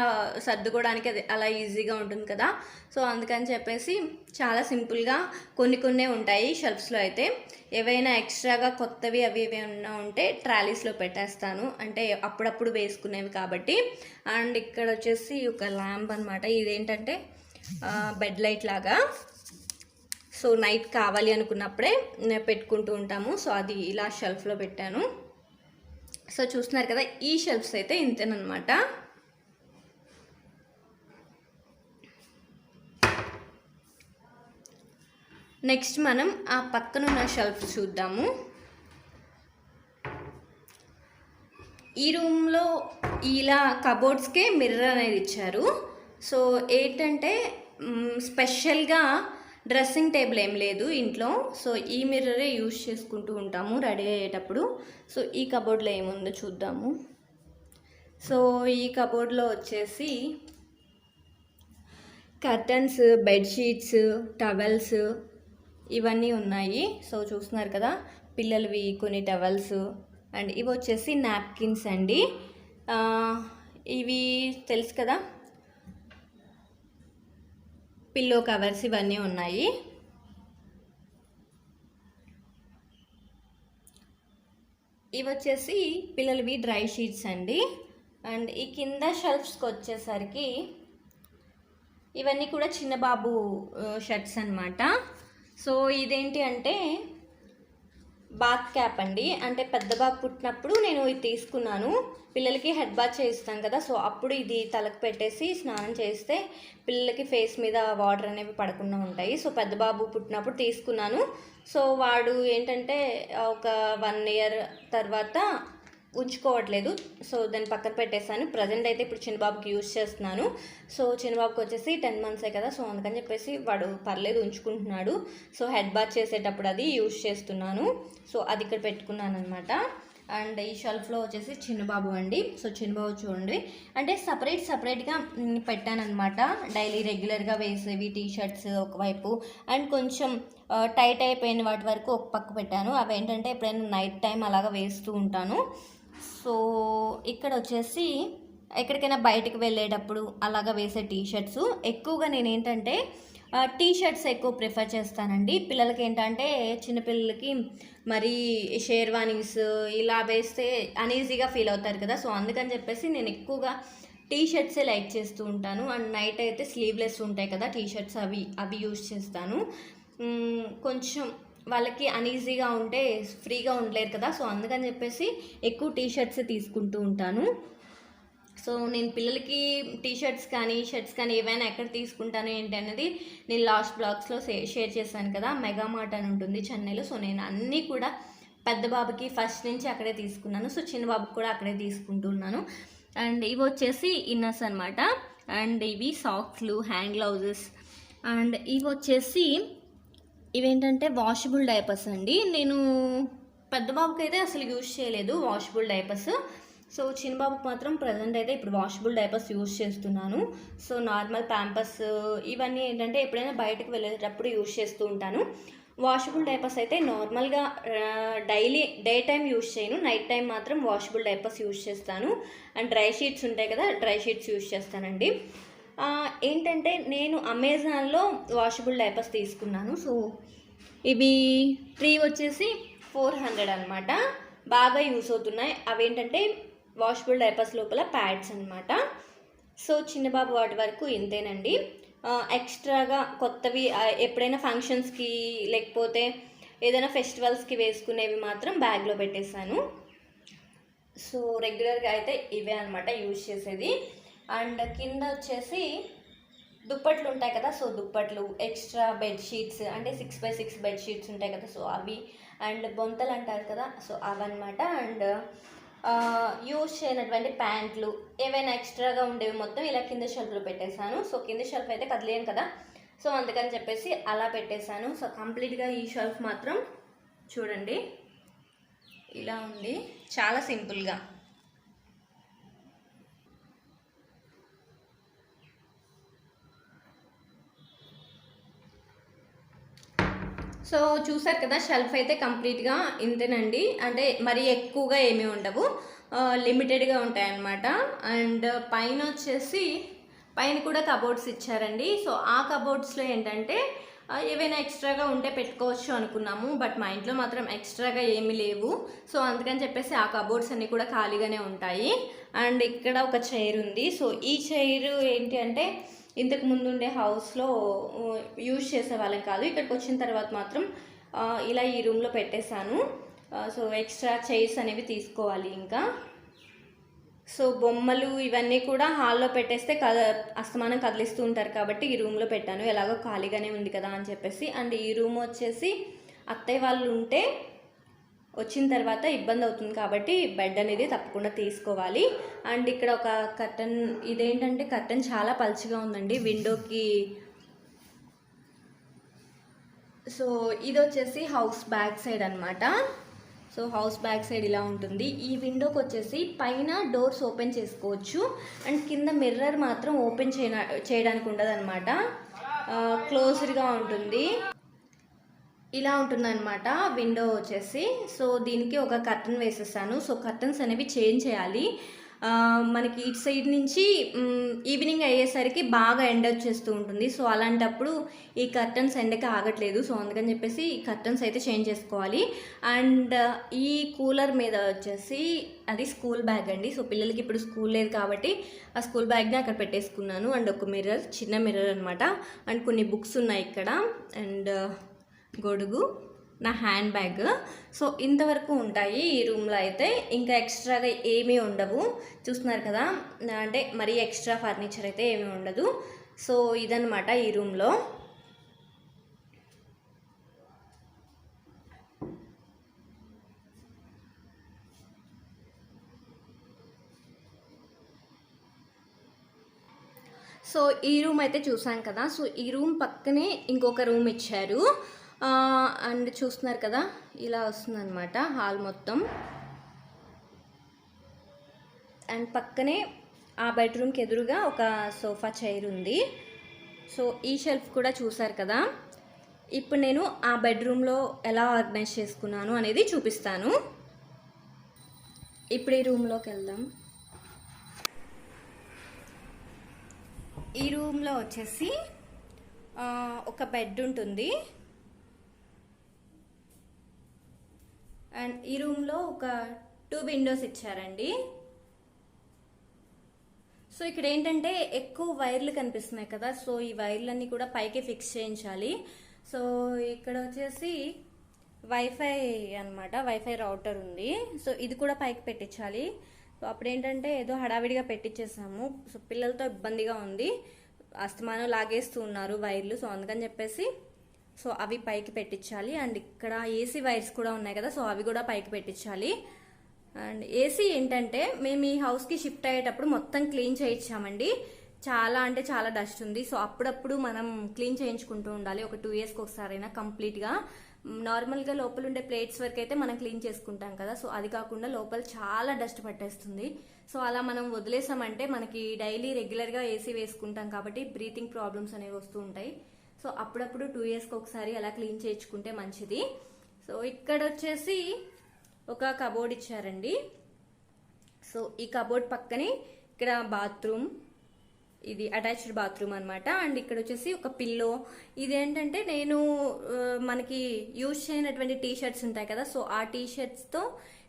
సర్దుకోవడానికి అది అలా ఈజీగా ఉంటుంది కదా. సో అందుకని చెప్పేసి చాలా సింపుల్గా కొన్ని ఉంటాయి షెల్ఫ్స్లో అయితే. ఏవైనా ఎక్స్ట్రాగా కొత్తవి అవి ఏమైనా ఉంటే ట్రాలీస్లో పెట్టేస్తాను, అంటే అప్పుడప్పుడు వేసుకునేవి కాబట్టి. అండ్ ఇక్కడ వచ్చేసి ఒక ల్యాంప్ అనమాట. ఇదేంటంటే బెడ్ లైట్ లాగా. సో నైట్ కావాలి అనుకున్నప్పుడే పెట్టుకుంటూ ఉంటాము. సో అది ఇలా షెల్ఫ్లో పెట్టాను. సో చూస్తున్నారు కదా, ఈ షెల్ఫ్స్ అయితే ఇంతేనమాట. నెక్స్ట్ మనం ఆ పక్కనున్న షెల్ఫ్స్ చూద్దాము. ఈ రూమ్లో ఇలా కబోర్డ్స్కే మిర్రర్ అనేది ఇచ్చారు. సో ఏంటంటే స్పెషల్గా డ్రెస్సింగ్ టేబుల్ ఏం లేదు ఇంట్లో. సో ఈ మిర్రరే యూజ్ చేసుకుంటూ ఉంటాము రెడీ అయ్యేటప్పుడు. సో ఈ కబోర్డ్లో ఏముందో చూద్దాము. సో ఈ కబోర్డ్లో వచ్చేసి కర్టన్స్, బెడ్షీట్స్, టవల్స్ ఇవన్నీ ఉన్నాయి. సో చూస్తున్నారు కదా, పిల్లలవి కొన్ని టవల్స్. అండ్ ఇవి వచ్చేసి నాప్కిన్స్ అండి. ఇవి తెలుసు కదా, పిల్లో కవర్స్ ఇవన్నీ ఉన్నాయి. ఇవి వచ్చేసి పిల్లలవి డ్రై షీట్స్ అండి. అండ్ ఈ కింద షెల్ఫ్స్కి వచ్చేసరికి ఇవన్నీ కూడా చిన్న బాబు షర్ట్స్ అన్నమాట. సో ఇదేంటి అంటే బాత్ క్యాప్ అండి. అంటే పెద్ద బాబు పుట్టినప్పుడు నేను ఇది తీసుకున్నాను. పిల్లలకి హెడ్ బాత్ చేయిస్తాం కదా, సో అప్పుడు ఇది తలకు పెట్టేసి స్నానం చేస్తే పిల్లలకి ఫేస్ మీద వాటర్ అనేవి పడకుండా ఉంటాయి. సో పెద్ద బాబు పుట్టినప్పుడు తీసుకున్నాను. సో వాడు ఏంటంటే ఒక 1 year తర్వాత ఉంచుకోవట్లేదు. సో దాన్ని పక్కన పెట్టేస్తాను. ప్రజెంట్ అయితే ఇప్పుడు చిన్నబాబుకి యూజ్ చేస్తున్నాను. సో చిన్నబాబుకి వచ్చేసి 10 months కదా, సో అందుకని చెప్పేసి వాడు పర్లేదు ఉంచుకుంటున్నాడు. సో హెడ్ బాత్ చేసేటప్పుడు అది యూజ్ చేస్తున్నాను. సో అది ఇక్కడ పెట్టుకున్నాను అనమాట. అండ్ ఈ షెల్ఫ్లో వచ్చేసి చిన్నబాబు అండి. సో చిన్నబాబు చూడండి, అంటే సపరేట్గా పెట్టానమాట. డైలీ రెగ్యులర్గా వేసేవి టీషర్ట్స్ ఒకవైపు, అండ్ కొంచెం టైట్ అయిపోయిన వాటి వరకు ఒక పక్క పెట్టాను. అవి ఏంటంటే ఎప్పుడైనా నైట్ టైం అలాగా వేస్తూ ఉంటాను. సో ఇక్కడ వచ్చేసి ఎక్కడికైనా బయటకు వెళ్ళేటప్పుడు అలాగా వేసే టీషర్ట్స్. ఎక్కువగా నేను ఏంటంటే టీషర్ట్స్ ఎక్కువ ప్రిఫర్ చేస్తానండి. పిల్లలకి ఏంటంటే చిన్నపిల్లలకి మరి షేర్వానీస్ ఇలా వేస్తే అనీజీగా ఫీల్ అవుతారు కదా. సో అందుకని చెప్పేసి నేను ఎక్కువగా టీషర్ట్సే లైక్ చేస్తూ ఉంటాను. అండ్ నైట్ అయితే స్లీవ్లెస్ ఉంటాయి కదా టీషర్ట్స్, అవి యూజ్ చేస్తాను. కొంచెం వాళ్ళకి అనీజీగా ఉంటే ఫ్రీగా ఉండలేరు కదా. సో అందుకని చెప్పేసి ఎక్కువ టీషర్ట్స్ తీసుకుంటూ ఉంటాను. సో నేను పిల్లలకి టీషర్ట్స్ కానీ షర్ట్స్ కానీ ఏవైనా ఎక్కడ తీసుకుంటాను ఏంటి అనేది నేను లాస్ట్ బ్లాగ్స్లో షేర్ చేశాను కదా. మెగా మార్ట్ అని ఉంటుంది చెన్నైలో. సో నేను అన్నీ కూడా పెద్ద బాబుకి ఫస్ట్ నుంచి అక్కడే తీసుకున్నాను. సో చిన్న బాబుకి కూడా అక్కడే తీసుకుంటున్నాను. అండ్ ఇవి వచ్చేసి ఇన్నర్స్ అనమాట. అండ్ ఇవి సాక్స్లు, హ్యాండ్ గ్లౌజెస్. అండ్ ఇవి వచ్చేసి ఇవేంటంటే వాషబుల్ డైపర్స్ అండి. నేను పెద్ద బాబుకి అయితే అసలు యూజ్ చేయలేదు వాషబుల్ డైపర్స్. సో చిన్నబాబుకి మాత్రం ప్రజెంట్ అయితే ఇప్పుడు వాషబుల్ డైపర్స్ యూజ్ చేస్తున్నాను. సో నార్మల్ ప్యాంపర్స్ ఇవన్నీ ఏంటంటే ఎప్పుడైనా బయటకు వెళ్ళేటప్పుడు యూజ్ చేస్తూ ఉంటాను. వాషబుల్ డైపర్స్ అయితే నార్మల్గా డే టైం యూజ్ చేయను, నైట్ టైం మాత్రం వాషబుల్ డైపర్స్ యూజ్ చేస్తాను. అండ్ డ్రై షీట్స్ ఉంటాయి కదా, డ్రై షీట్స్ యూజ్ చేస్తానండి. ఏంటంటే నేను అమెజాన్లో వాషబుల్ డైపర్స్ తీసుకున్నాను. సో ఇవి 3 వచ్చేసి 400 అనమాట. బాగా యూస్ అవుతున్నాయి. అవేంటంటే వాషబుల్ డైపర్స్ లోపల ప్యాడ్స్ అనమాట. సో చిన్నబాబు వాటి వరకు ఇంతేనండి. ఎక్స్ట్రాగా కొత్తవి ఎప్పుడైనా ఫంక్షన్స్కి లేకపోతే ఏదైనా ఫెస్టివల్స్కి వేసుకునేవి మాత్రం బ్యాగ్లో పెట్టేశాను. సో రెగ్యులర్గా అయితే ఇవే అనమాట యూజ్ చేసేది. అండ్ కింద వచ్చేసి దుప్పట్లు ఉంటాయి కదా, సో దుప్పట్లు, ఎక్స్ట్రా బెడ్షీట్స్ అంటే 6x6 బెడ్షీట్స్ ఉంటాయి కదా, సో అవి, అండ్ బొంతలు అంటారు కదా, సో అవన్నమాట. అండ్ యూజ్ చేయనటువంటి ప్యాంట్లు ఏవైనా ఎక్స్ట్రాగా ఉండేవి మొత్తం ఇలా కింద షెల్ఫ్లో పెట్టేశాను. సో కింద షెల్ఫ్ అయితే కదిలేను కదా, సో అందుకని చెప్పేసి అలా పెట్టేశాను. సో కంప్లీట్గా ఈ షెల్ఫ్ మాత్రం చూడండి ఇలా ఉంది, చాలా సింపుల్గా. సో చూసారు కదా, షెల్ఫ్ అయితే కంప్లీట్గా ఇంతేనండి. అంటే మరీ ఎక్కువగా ఏమీ ఉండవు, లిమిటెడ్గా ఉంటాయన్నమాట. అండ్ పైన వచ్చేసి పైన కూడా కబోర్డ్స్ ఇచ్చారండి. సో ఆ కబోర్డ్స్లో ఏంటంటే ఏవైనా ఎక్స్ట్రాగా ఉంటే పెట్టుకోవచ్చు అనుకున్నాము, బట్ మా ఇంట్లో మాత్రం ఎక్స్ట్రాగా ఏమీ లేవు. సో అందుకని చెప్పేసి ఆ కబోర్డ్స్ అన్నీ కూడా ఖాళీగానే ఉంటాయి. అండ్ ఇక్కడ ఒక చైర్ ఉంది. సో ఈ చైర్ ఏంటి అంటే ఇంతకు ముందు ఉండే హౌస్లో యూజ్ చేసే వాళ్ళం కాదు, ఇక్కడికి వచ్చిన తర్వాత మాత్రం ఇలా ఈ రూమ్లో పెట్టేశాను. సో ఎక్స్ట్రా చైర్స్ అనేవి తీసుకోవాలి ఇంకా. సో బొమ్మలు ఇవన్నీ కూడా హాల్లో పెట్టేస్తే అస్తమానం కదిలిస్తూ ఉంటారు కాబట్టి ఈ రూమ్లో పెట్టాను, ఎలాగో ఖాళీగానే ఉంది కదా అని చెప్పేసి. అండ్ ఈ రూమ్ వచ్చేసి అత్తయ్య వాళ్ళు ఉంటే వచ్చిన తర్వాత ఇబ్బంది అవుతుంది కాబట్టి బెడ్ అనేది తప్పకుండా తీసుకోవాలి. అండ్ ఇక్కడ ఒక కర్టన్, ఇదేంటంటే కర్టన్ చాలా పలుచగా ఉందండి విండోకి. సో ఇది వచ్చేసి హౌస్ బ్యాక్ సైడ్ అనమాట. సో హౌస్ బ్యాక్ సైడ్ ఇలా ఉంటుంది. ఈ విండోకి వచ్చేసి పైన డోర్స్ ఓపెన్ చేసుకోవచ్చు, అండ్ కింద మిర్రర్ మాత్రం ఓపెన్ చేయడానికి ఉండదు అనమాట, క్లోజ్డ్గా ఉంటుంది. ఇలా ఉంటుందన్నమాట విండో వచ్చేసి. సో దీనికి ఒక కర్టన్ వేసేసాను. సో కర్టన్స్ అనేవి చేంజ్ చేయాలి. మనకి ఇటు సైడ్ నుంచి ఈవినింగ్ అయ్యేసరికి బాగా ఎండ వచ్చేస్తూ ఉంటుంది. సో అలాంటప్పుడు ఈ కర్టన్స్ ఎండకి ఆగట్లేదు. సో అందుకని చెప్పేసి ఈ కర్టన్స్ అయితే చేంజ్ చేసుకోవాలి. అండ్ ఈ కూలర్ మీద వచ్చేసి అది స్కూల్ బ్యాగ్ అండి. సో పిల్లలకి ఇప్పుడు స్కూల్ లేదు కాబట్టి ఆ స్కూల్ బ్యాగ్ని అక్కడ పెట్టేసుకున్నాను. అండ్ ఒక మిర్రర్, చిన్న మిర్రర్ అనమాట. అండ్ కొన్ని బుక్స్ ఉన్నాయి ఇక్కడ, అండ్ గొడుగు, నా హ్యాండ్ బ్యాగ్. సో ఇంతవరకు ఉంటాయి ఈ రూమ్లో అయితే, ఇంకా ఎక్స్ట్రాగా ఏమీ ఉండవు. చూస్తున్నారు కదా, అంటే మరీ ఎక్స్ట్రా ఫర్నిచర్ అయితే ఏమీ ఉండదు. సో ఇదన్నమాట ఈ రూమ్లో. సో ఈ రూమ్ అయితే చూసాం కదా. సో ఈ రూమ్ పక్కనే ఇంకొక రూమ్ ఇచ్చారు. అండ్ చూస్తున్నారు కదా ఇలా వస్తుందన్నమాట హాల్ మొత్తం. అండ్ పక్కనే ఆ బెడ్రూమ్కి ఎదురుగా ఒక సోఫా చైర్ ఉంది. సో ఈ షెల్ఫ్ కూడా చూసారు కదా. ఇప్పుడు నేను ఆ బెడ్రూమ్లో ఎలా ఆర్గనైజ్ చేసుకున్నాను అనేది చూపిస్తాను. ఇప్పుడు ఈ రూమ్లోకి వెళ్దాం. ఈ రూమ్లో వచ్చేసి ఒక బెడ్ ఉంటుంది. అండ్ ఈ రూమ్లో ఒక 2 విండోస్ ఇచ్చారండి. సో ఇక్కడ ఏంటంటే ఎక్కువ వైర్లు కనిపిస్తున్నాయి కదా, సో ఈ వైర్లన్నీ కూడా పైకి ఫిక్స్ చేయించాలి. సో ఇక్కడ వచ్చేసి వైఫై అనమాట, వైఫై రౌటర్ ఉంది. సో ఇది కూడా పైకి పెట్టించాలి. సో అప్పుడు ఏంటంటే ఏదో హడావిడిగా పెట్టించేసాము. సో పిల్లలతో ఇబ్బందిగా ఉంది, అస్తమానం లాగేస్తూ ఉన్నారు వైర్లు. సో అందుకని చెప్పేసి సో అవి పైకి పెట్టించాలి. అండ్ ఇక్కడ ఏసీ వైర్స్ కూడా ఉన్నాయి కదా, సో అవి కూడా పైకి పెట్టించాలి. అండ్ ఏసీ ఏంటంటే మేము ఈ హౌస్కి షిఫ్ట్ అయ్యేటప్పుడు మొత్తం క్లీన్ చేయించామండి. చాలా అంటే చాలా డస్ట్ ఉంది. సో అప్పుడప్పుడు మనం క్లీన్ చేయించుకుంటూ ఉండాలి, ఒక 2 ఇయర్స్కి ఒకసారైనా కంప్లీట్గా. నార్మల్గా లోపల ఉండే ప్లేట్స్ వరకు అయితే మనం క్లీన్ చేసుకుంటాం కదా, సో అది కాకుండా లోపల చాలా డస్ట్ పట్టేస్తుంది. సో అలా మనం వదిలేసామంటే మనకి డైలీ రెగ్యులర్గా ఏసీ వేసుకుంటాం కాబట్టి బ్రీతింగ్ ప్రాబ్లమ్స్ అనేవి వస్తూ ఉంటాయి. సో అప్పుడప్పుడు 2 ఇయర్స్కి ఒకసారి అలా క్లీన్ చేయించుకుంటే మంచిది. సో ఇక్కడ వచ్చేసి ఒక కబోర్డ్ ఇచ్చారండి. సో ఈ కబోర్డ్ పక్కనే ఇక్కడ బాత్రూమ్, ఇది అటాచ్డ్ బాత్రూమ్ అనమాట. అండ్ ఇక్కడ వచ్చేసి ఒక పిల్లో. ఇదేంటంటే నేను మనకి యూజ్ చేయనటువంటి టీషర్ట్స్ ఉంటాయి కదా, సో ఆ టీషర్ట్స్తో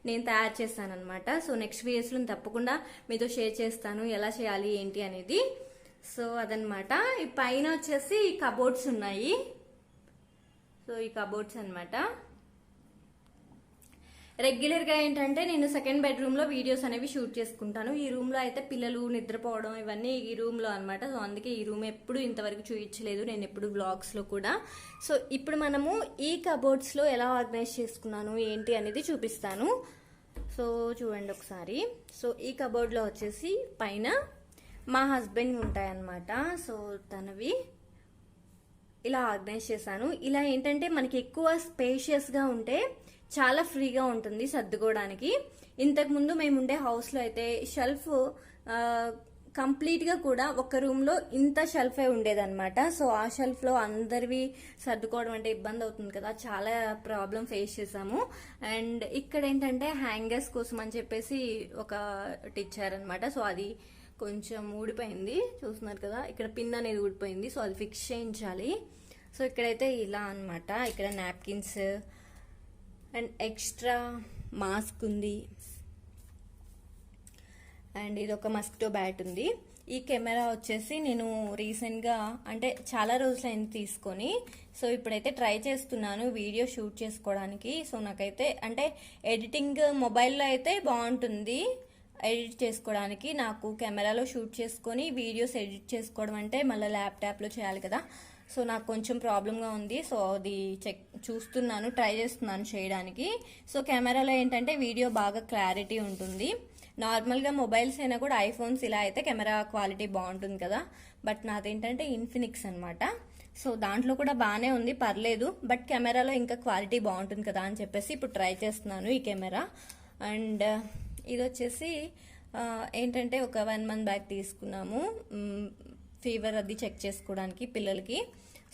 నేను తయారు చేస్తాను అనమాట. సో నెక్స్ట్ వీడియోస్లో తప్పకుండా మీతో షేర్ చేస్తాను ఎలా చేయాలి ఏంటి అనేది. సో అదనమాట. ఈ పైన వచ్చేసి కబోర్డ్స్ ఉన్నాయి. సో ఈ కబోర్డ్స్ అనమాట. రెగ్యులర్గా ఏంటంటే నేను సెకండ్ బెడ్రూమ్లో వీడియోస్ అనేవి షూట్ చేసుకుంటాను. ఈ రూమ్లో అయితే పిల్లలు నిద్రపోవడం ఇవన్నీ ఈ రూమ్లో అనమాట. సో అందుకే ఈ రూమ్ ఎప్పుడు ఇంతవరకు చూపించలేదు నేను ఎప్పుడు వ్లాగ్స్లో కూడా. సో ఇప్పుడు మనము ఈ కబోర్డ్స్లో ఎలా ఆర్గనైజ్ చేసుకున్నాను ఏంటి అనేది చూపిస్తాను. సో చూడండి ఒకసారి. సో ఈ కబోర్డ్లో వచ్చేసి పైన మా హస్బెండ్ ఉంటాయన్నమాట. సో తనవి ఇలా ఆర్గనైజ్ చేశాను. ఇలా ఏంటంటే మనకి ఎక్కువ స్పేషియస్గా ఉంటే చాలా ఫ్రీగా ఉంటుంది సర్దుకోవడానికి. ఇంతకుముందు మేము ఉండే హౌస్లో అయితే షెల్ఫ్ కంప్లీట్గా కూడా ఒక రూమ్లో ఇంత షెల్ఫే ఉండేదన్నమాట. సో ఆ షెల్ఫ్లో అందరివి సర్దుకోవడం అంటే ఇబ్బంది అవుతుంది కదా, చాలా ప్రాబ్లం ఫేస్ చేసాము. అండ్ ఇక్కడ ఏంటంటే హ్యాంగర్స్ కోసం అని చెప్పేసి ఒకటి ఇచ్చారనమాట. సో అది కొంచెం ఊడిపోయింది, చూస్తున్నారు కదా, ఇక్కడ పిన్ అనేది ఊడిపోయింది. సో అది ఫిక్స్ చేయించాలి. సో ఇక్కడైతే ఇలా అనమాట. ఇక్కడ నాప్కిన్స్ అండ్ ఎక్స్ట్రా మాస్క్ ఉంది, అండ్ ఇది ఒక మస్కిటో బ్యాట్ ఉంది. ఈ కెమెరా వచ్చేసి నేను రీసెంట్గా అంటే చాలా రోజులైంది తీసుకొని. సో ఇప్పుడైతే ట్రై చేస్తున్నాను వీడియో షూట్ చేసుకోవడానికి. సో నాకైతే అంటే ఎడిటింగ్ మొబైల్లో అయితే బాగుంటుంది ఎడిట్ చేసుకోవడానికి. నాకు కెమెరాలో షూట్ చేసుకొని వీడియోస్ ఎడిట్ చేసుకోవడం అంటే మళ్ళీ ల్యాప్టాప్లో చేయాలి కదా. సో నాకు కొంచెం ప్రాబ్లంగా ఉంది. సో అది చూస్తున్నాను, ట్రై చేస్తున్నాను చేయడానికి. సో కెమెరాలో ఏంటంటే వీడియో బాగా క్లారిటీ ఉంటుంది. నార్మల్గా మొబైల్స్ అయినా కూడా ఐఫోన్స్ ఇలా అయితే కెమెరా క్వాలిటీ బాగుంటుంది కదా, బట్ నాదేంటంటే ఇన్ఫినిక్స్ అనమాట. సో దాంట్లో కూడా బాగానే ఉంది, పర్లేదు, బట్ కెమెరాలో ఇంకా క్వాలిటీ బాగుంటుంది కదా అని చెప్పేసి ఇప్పుడు ట్రై చేస్తున్నాను ఈ కెమెరా. అండ్ ఇది వచ్చేసి ఏంటంటే ఒక 1 month బ్యాక్ తీసుకున్నాము ఫీవర్ అది చెక్ చేసుకోవడానికి పిల్లలకి.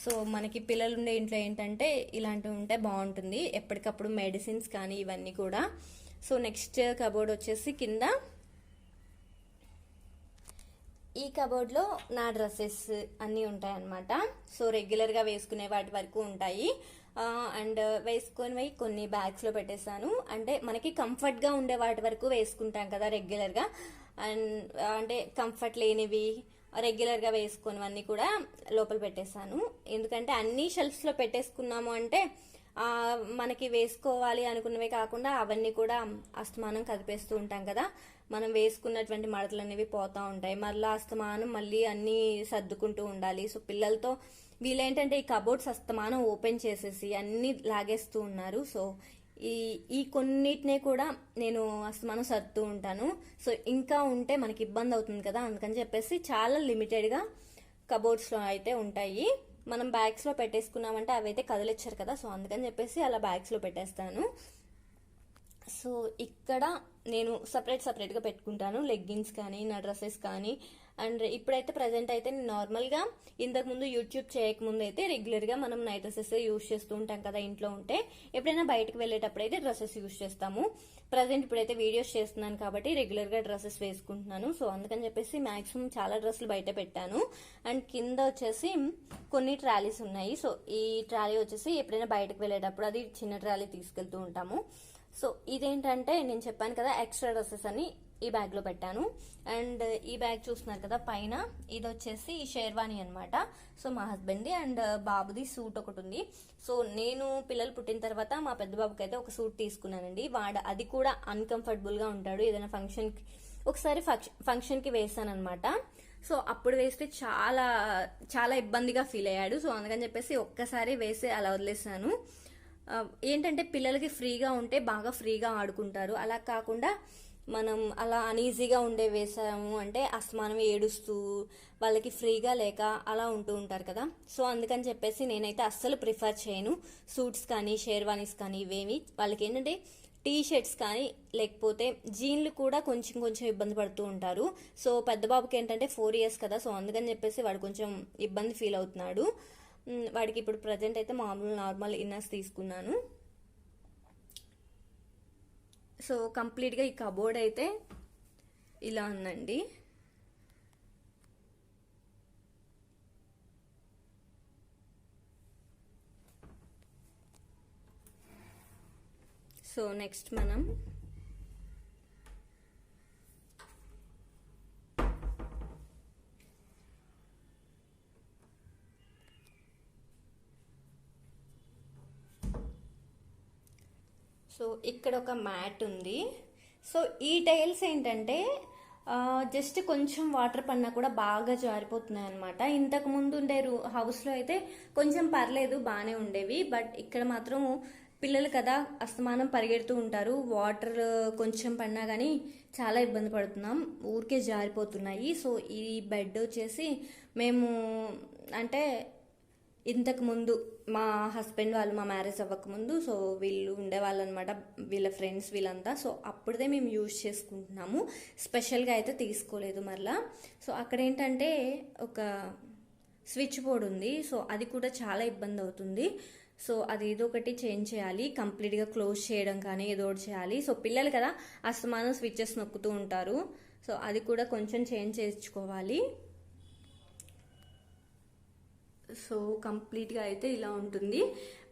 సో మనకి పిల్లలు ఉండే ఇంట్లో ఏంటంటే ఇలాంటివి ఉంటే బాగుంటుంది, ఎప్పటికప్పుడు మెడిసిన్స్ కానీ ఇవన్నీ కూడా. సో నెక్స్ట్ కబోర్డ్ వచ్చేసి కింద ఈ కబోర్డ్లో నా డ్రెస్సెస్ అన్నీ ఉంటాయన్నమాట. సో రెగ్యులర్గా వేసుకునే వాటి వరకు ఉంటాయి. అండ్ వేసుకునేవి కొన్ని బ్యాగ్స్లో పెట్టేశాను. అంటే మనకి కంఫర్ట్గా ఉండే వాటి వరకు వేసుకుంటాం కదా రెగ్యులర్గా. అండ్ అంటే కంఫర్ట్ లేనివి రెగ్యులర్గా వేసుకునేవన్నీ కూడా లోపల పెట్టేశాను. ఎందుకంటే అన్ని షెల్ఫ్స్లో పెట్టేసుకున్నాము అంటే మనకి వేసుకోవాలి అనుకున్నవే కాకుండా అవన్నీ కూడా అస్తమానం కదిపేస్తూ ఉంటాం కదా. మనం వేసుకున్నటువంటి మడతలు అనేవి పోతూ ఉంటాయి, మళ్ళీ అస్తమానం మళ్ళీ అన్నీ సర్దుకుంటూ ఉండాలి. సో పిల్లలతో వీళ్ళేంటంటే ఈ కబోర్డ్స్ అస్తమానం ఓపెన్ చేసేసి అన్నీ లాగేస్తూ ఉన్నారు. సో ఈ కొన్నిటినే కూడా నేను అస్తమానం సర్దుతూ ఉంటాను. సో ఇంకా ఉంటే మనకి ఇబ్బంది అవుతుంది కదా, అందుకని చెప్పేసి చాలా లిమిటెడ్గా కబోర్డ్స్లో అయితే ఉంటాయి. మనం బ్యాగ్స్లో పెట్టేసుకున్నామంటే అవి అయితే కదిలిచ్చారు కదా, సో అందుకని చెప్పేసి అలా బ్యాగ్స్లో పెట్టేస్తాను. సో ఇక్కడ నేను సపరేట్గా పెట్టుకుంటాను లెగ్గిన్స్ కానీ నా డ్రెస్సెస్ కానీ. అండ్ ఇప్పుడైతే ప్రజెంట్ అయితే నార్మల్గా ఇంతకుముందు యూట్యూబ్ చేయకముందు అయితే రెగ్యులర్గా మనం నైట్ డ్రెస్సెస్ యూజ్ చేస్తూ ఉంటాం కదా ఇంట్లో ఉంటే. ఎప్పుడైనా బయటకు వెళ్ళేటప్పుడు అయితే డ్రెస్సెస్ యూజ్ చేస్తాము. ప్రజెంట్ ఇప్పుడైతే వీడియోస్ చేస్తున్నాను కాబట్టి రెగ్యులర్గా డ్రెస్సెస్ వేసుకుంటున్నాను. సో అందుకని చెప్పేసి మాక్సిమం చాలా డ్రెస్సులు బయట పెట్టాను. అండ్ కింద వచ్చేసి కొన్ని ట్రాలీస్ ఉన్నాయి. సో ఈ ట్రాలీ వచ్చేసి ఎప్పుడైనా బయటకు వెళ్ళేటప్పుడు అది చిన్న ట్రాలీ తీసుకెళ్తూ ఉంటాము. సో ఇదేంటంటే నేను చెప్పాను కదా ఎక్స్ట్రా డ్రెస్సెస్ అని ఈ బ్యాగ్ లో పెట్టాను. అండ్ ఈ బ్యాగ్ చూస్తున్నారు కదా పైన, ఇది వచ్చేసి షేర్వాణి అనమాట. సో మా హస్బెండ్ది అండ్ బాబుది సూట్ ఒకటి ఉంది. సో నేను పిల్లలు పుట్టిన తర్వాత మా పెద్ద బాబుకి అయితే ఒక సూట్ తీసుకున్నానండి. అది కూడా అన్కంఫర్టబుల్ గా ఉంటాడు. ఏదైనా ఒకసారి ఫంక్షన్ కి వేసాను అనమాట. సో అప్పుడు వేస్తే చాలా చాలా ఇబ్బందిగా ఫీల్ అయ్యాడు. సో అందుకని చెప్పేసి ఒక్కసారి వేసి అలా వదిలేసాను. ఏంటంటే పిల్లలకి ఫ్రీగా ఉంటే బాగా ఫ్రీగా ఆడుకుంటారు. అలా కాకుండా మనం అలా అనీజీగా ఉండే వేసాము అంటే అస్తమానం ఏడుస్తూ వాళ్ళకి ఫ్రీగా లేక అలా ఉంటూ ఉంటారు కదా. సో అందుకని చెప్పేసి నేనైతే అస్సలు ప్రిఫర్ చేయను సూట్స్ కానీ షేర్వానీస్ కానీ ఇవేమి. వాళ్ళకి ఏంటంటే టీ షర్ట్స్ కానీ లేకపోతే జీన్లు కూడా కొంచెం ఇబ్బంది పడుతూ ఉంటారు. సో పెద్ద బాబుకి ఏంటంటే 4 years కదా. సో అందుకని చెప్పేసి వాడు కొంచెం ఇబ్బంది ఫీల్ అవుతున్నాడు. వాడికి ఇప్పుడు ప్రజెంట్ అయితే నార్మల్ ఇన్నర్స్ తీసుకున్నాను. సో కంప్లీట్గా ఈ కబోర్డ్ అయితే ఇలా ఉందండి. సో నెక్స్ట్ మనం సో ఇక్కడ ఒక మ్యాట్ ఉంది. సో ఈ టైల్స్ ఏంటంటే జస్ట్ కొంచెం వాటర్ పడినా కూడా బాగా జారిపోతున్నాయి అనమాట. ఇంతకు ముందు ఉండే హౌస్లో అయితే కొంచెం పర్లేదు, బాగానే ఉండేవి. బట్ ఇక్కడ మాత్రం పిల్లలు కదా అస్తమానం పరిగెడుతూ ఉంటారు, వాటర్ కొంచెం పడినా కానీ చాలా ఇబ్బంది పడుతున్నాం, ఊరికే జారిపోతున్నాయి. సో ఈ బెడ్ వచ్చేసి మేము అంటే ఇంతకు ముందు మా హస్బెండ్ వాళ్ళు మా మ్యారేజ్ అవ్వకముందు సో వీళ్ళు ఉండేవాళ్ళు అనమాట, వీళ్ళ ఫ్రెండ్స్ వీళ్ళంతా. సో అప్పుడే మేము యూజ్ చేసుకుంటున్నాము, స్పెషల్గా అయితే తీసుకోలేదు మరలా. సో అక్కడ ఏంటంటే ఒక స్విచ్ బోర్డ్ ఉంది, సో అది కూడా చాలా ఇబ్బంది అవుతుంది. సో అది ఏదో ఒకటి చేంజ్ చేయాలి, కంప్లీట్గా క్లోజ్ చేయడం కానీ ఏదో ఒకటి చేయాలి. సో పిల్లలు కదా అస్తమానం స్విచ్చెస్ నొక్కుతూ ఉంటారు, సో అది కూడా కొంచెం చేంజ్ చేయించుకోవాలి. సో కంప్లీట్గా అయితే ఇలా ఉంటుంది.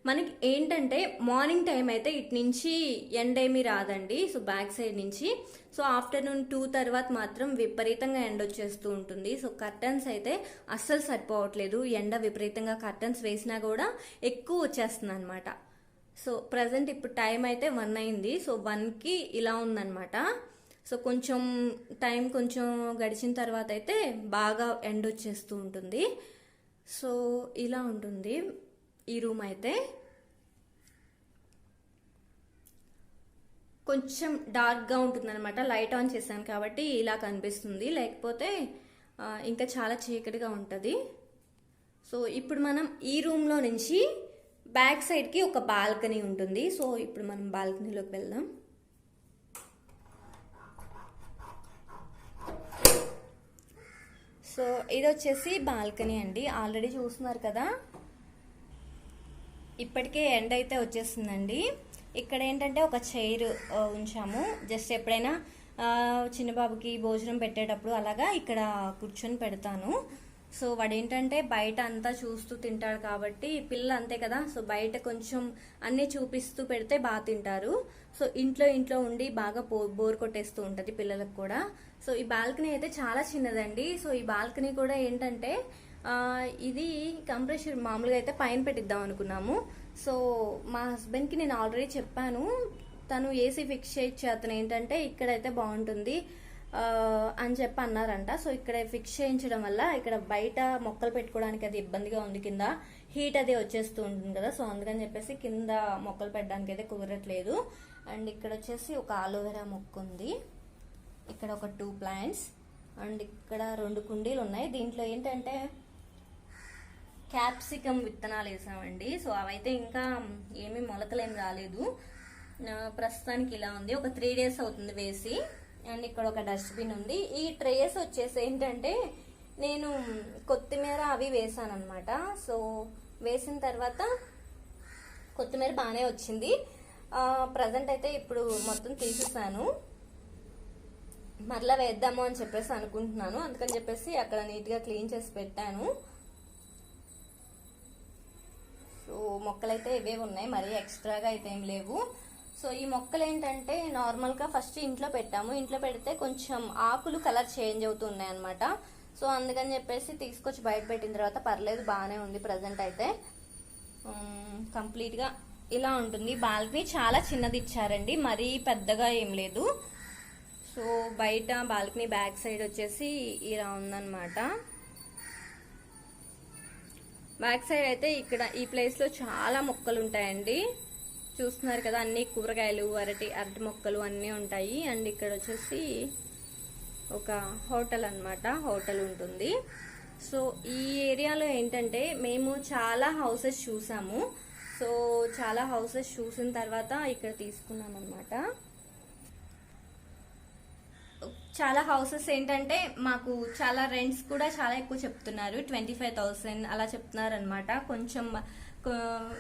మనకి ఏంటంటే మార్నింగ్ టైం అయితే ఇటు నుంచి ఎండ ఏమీ రాదండి, సో బ్యాక్ సైడ్ నుంచి. సో ఆఫ్టర్నూన్ 2 తర్వాత మాత్రం విపరీతంగా ఎండ వచ్చేస్తూ ఉంటుంది. సో కర్టన్స్ అయితే అస్సలు సరిపోవట్లేదు, ఎండ విపరీతంగా కర్టన్స్ వేసినా కూడా ఎక్కువ వచ్చేస్తుంది అనమాట. సో ప్రజెంట్ ఇప్పుడు టైం అయితే 1 అయింది, సో 1కి ఇలా ఉందన్నమాట. సో కొంచెం టైం కొంచెం గడిచిన తర్వాత అయితే బాగా ఎండ వచ్చేస్తూ ఉంటుంది. సో ఇలా ఉంటుంది ఈ రూమ్ అయితే. కొంచెం డార్క్గా ఉంటుంది అనమాట, లైట్ ఆన్ చేశాను కాబట్టి ఇలా కనిపిస్తుంది, లేకపోతే ఇంకా చాలా చీకటిగా ఉంటుంది. సో ఇప్పుడు మనం ఈ రూమ్లో నుంచి బ్యాక్ సైడ్కి ఒక బాల్కనీ ఉంటుంది. సో ఇప్పుడు మనం బాల్కనీలోకి వెళ్దాం. సో ఇది వచ్చేసి బాల్కనీ అండి, ఆల్రెడీ చూస్తున్నారు కదా. ఇప్పటికే ఎండ అయితే వచ్చేస్తుందండి. ఇక్కడ ఏంటంటే ఒక చైర్ ఉంచాము, జస్ట్ ఎప్పుడైనా చిన్న బాబుకి భోజనం పెట్టేటప్పుడు అలాగా ఇక్కడ కూర్చొని పెడతాను. సో వాడు ఏంటంటే బయట అంతా చూస్తూ తింటాడు కాబట్టి, పిల్లలు అంతే కదా, సో బయట కొంచెం అన్నీ చూపిస్తూ పెడితే బాగా తింటారు. సో ఇంట్లో ఉండి బాగా బోర్ కొట్టేస్తూ ఉంటుంది పిల్లలకు కూడా. సో ఈ బాల్కనీ అయితే చాలా చిన్నదండి. సో ఈ బాల్కనీ కూడా ఏంటంటే ఇది కంప్రెషర్ మామూలుగా అయితే పైన పెట్టిద్దాం అనుకున్నాము. సో మా హస్బెండ్కి నేను ఆల్రెడీ చెప్పాను, తను ఏసీ ఫిక్స్ చేయొచ్చు, అతను ఏంటంటే ఇక్కడైతే బాగుంటుంది అని చెప్పి అన్నారంట. సో ఇక్కడ ఫిక్స్ చేయించడం వల్ల ఇక్కడ బయట మొక్కలు పెట్టుకోవడానికి అది ఇబ్బందిగా ఉంది, కింద హీట్ అది వచ్చేస్తూ ఉంటుంది కదా. సో అందుకని చెప్పేసి కింద మొక్కలు పెట్టడానికి అయితే కుదరట్లేదు. అండ్ ఇక్కడ వచ్చేసి ఒక ఆలోవెరా మొక్క ఉంది, ఇక్కడ ఒక 2 ప్లాంట్స్, అండ్ ఇక్కడ 2 కుండీలు ఉన్నాయి. దీంట్లో ఏంటంటే క్యాప్సికమ్ విత్తనాలు వేసామండి. సో అవైతే ఇంకా ఏమీ మొలకలేం రాలేదు, ప్రస్తుతానికి ఇలా ఉంది. ఒక 3 days అవుతుంది వేసి. అండ్ ఇక్కడ ఒక డస్ట్బిన్ ఉంది. ఈ ట్రేస్ వచ్చేసి ఏంటంటే నేను కొత్తిమీర అవి వేసాను అనమాట. సో వేసిన తర్వాత కొత్తిమీర బాగానే వచ్చింది. ప్రజెంట్ అయితే ఇప్పుడు మొత్తం తీసేసాను, మరలా వేద్దాము అని చెప్పేసి అనుకుంటున్నాను. అందుకని చెప్పేసి అక్కడ నీట్గా క్లీన్ చేసి పెట్టాను. సో మొక్కలైతే ఇవే ఉన్నాయి, మరీ ఎక్స్ట్రాగా అయితే ఏం లేవు. సో ఈ మొక్కలు ఏంటంటే నార్మల్గా ఫస్ట్ ఇంట్లో పెట్టాము, ఇంట్లో పెడితే కొంచెం ఆకులు కలర్ చేంజ్ అవుతున్నాయి అనమాట. సో అందుకని చెప్పేసి తీసుకొచ్చి బయట పెట్టిన తర్వాత పర్లేదు, బాగానే ఉంది ప్రజెంట్ అయితే. కంప్లీట్గా ఇలా ఉంటుంది. బాల్కనీ చాలా చిన్నది ఇచ్చారండి, మరీ పెద్దగా ఏం లేదు. సో బయట బాల్కనీ బ్యాక్ సైడ్ వచ్చేసి ఇలా ఉందన్నమాట. బ్యాక్ సైడ్ అయితే ఇక్కడ ఈ ప్లేస్లో చాలా మొక్కలు ఉంటాయండి, చూస్తున్నారు కదా, అన్ని కూరగాయలు అరటి మొక్కలు అన్నీ ఉంటాయి. అండ్ ఇక్కడ వచ్చేసి ఒక హోటల్ అన్నమాట, హోటల్ ఉంటుంది. సో ఈ ఏరియాలో ఏంటంటే మేము చాలా హౌసెస్ చూసాము. సో చాలా హౌసెస్ చూసిన తర్వాత ఇక్కడ తీసుకున్నాం అన్నమాట. చాలా హౌసెస్ ఏంటంటే మాకు చాలా రెంట్స్ కూడా చాలా ఎక్కువ చెప్తున్నారు, 25,000 అలా చెప్తున్నారు అనమాట. కొంచెం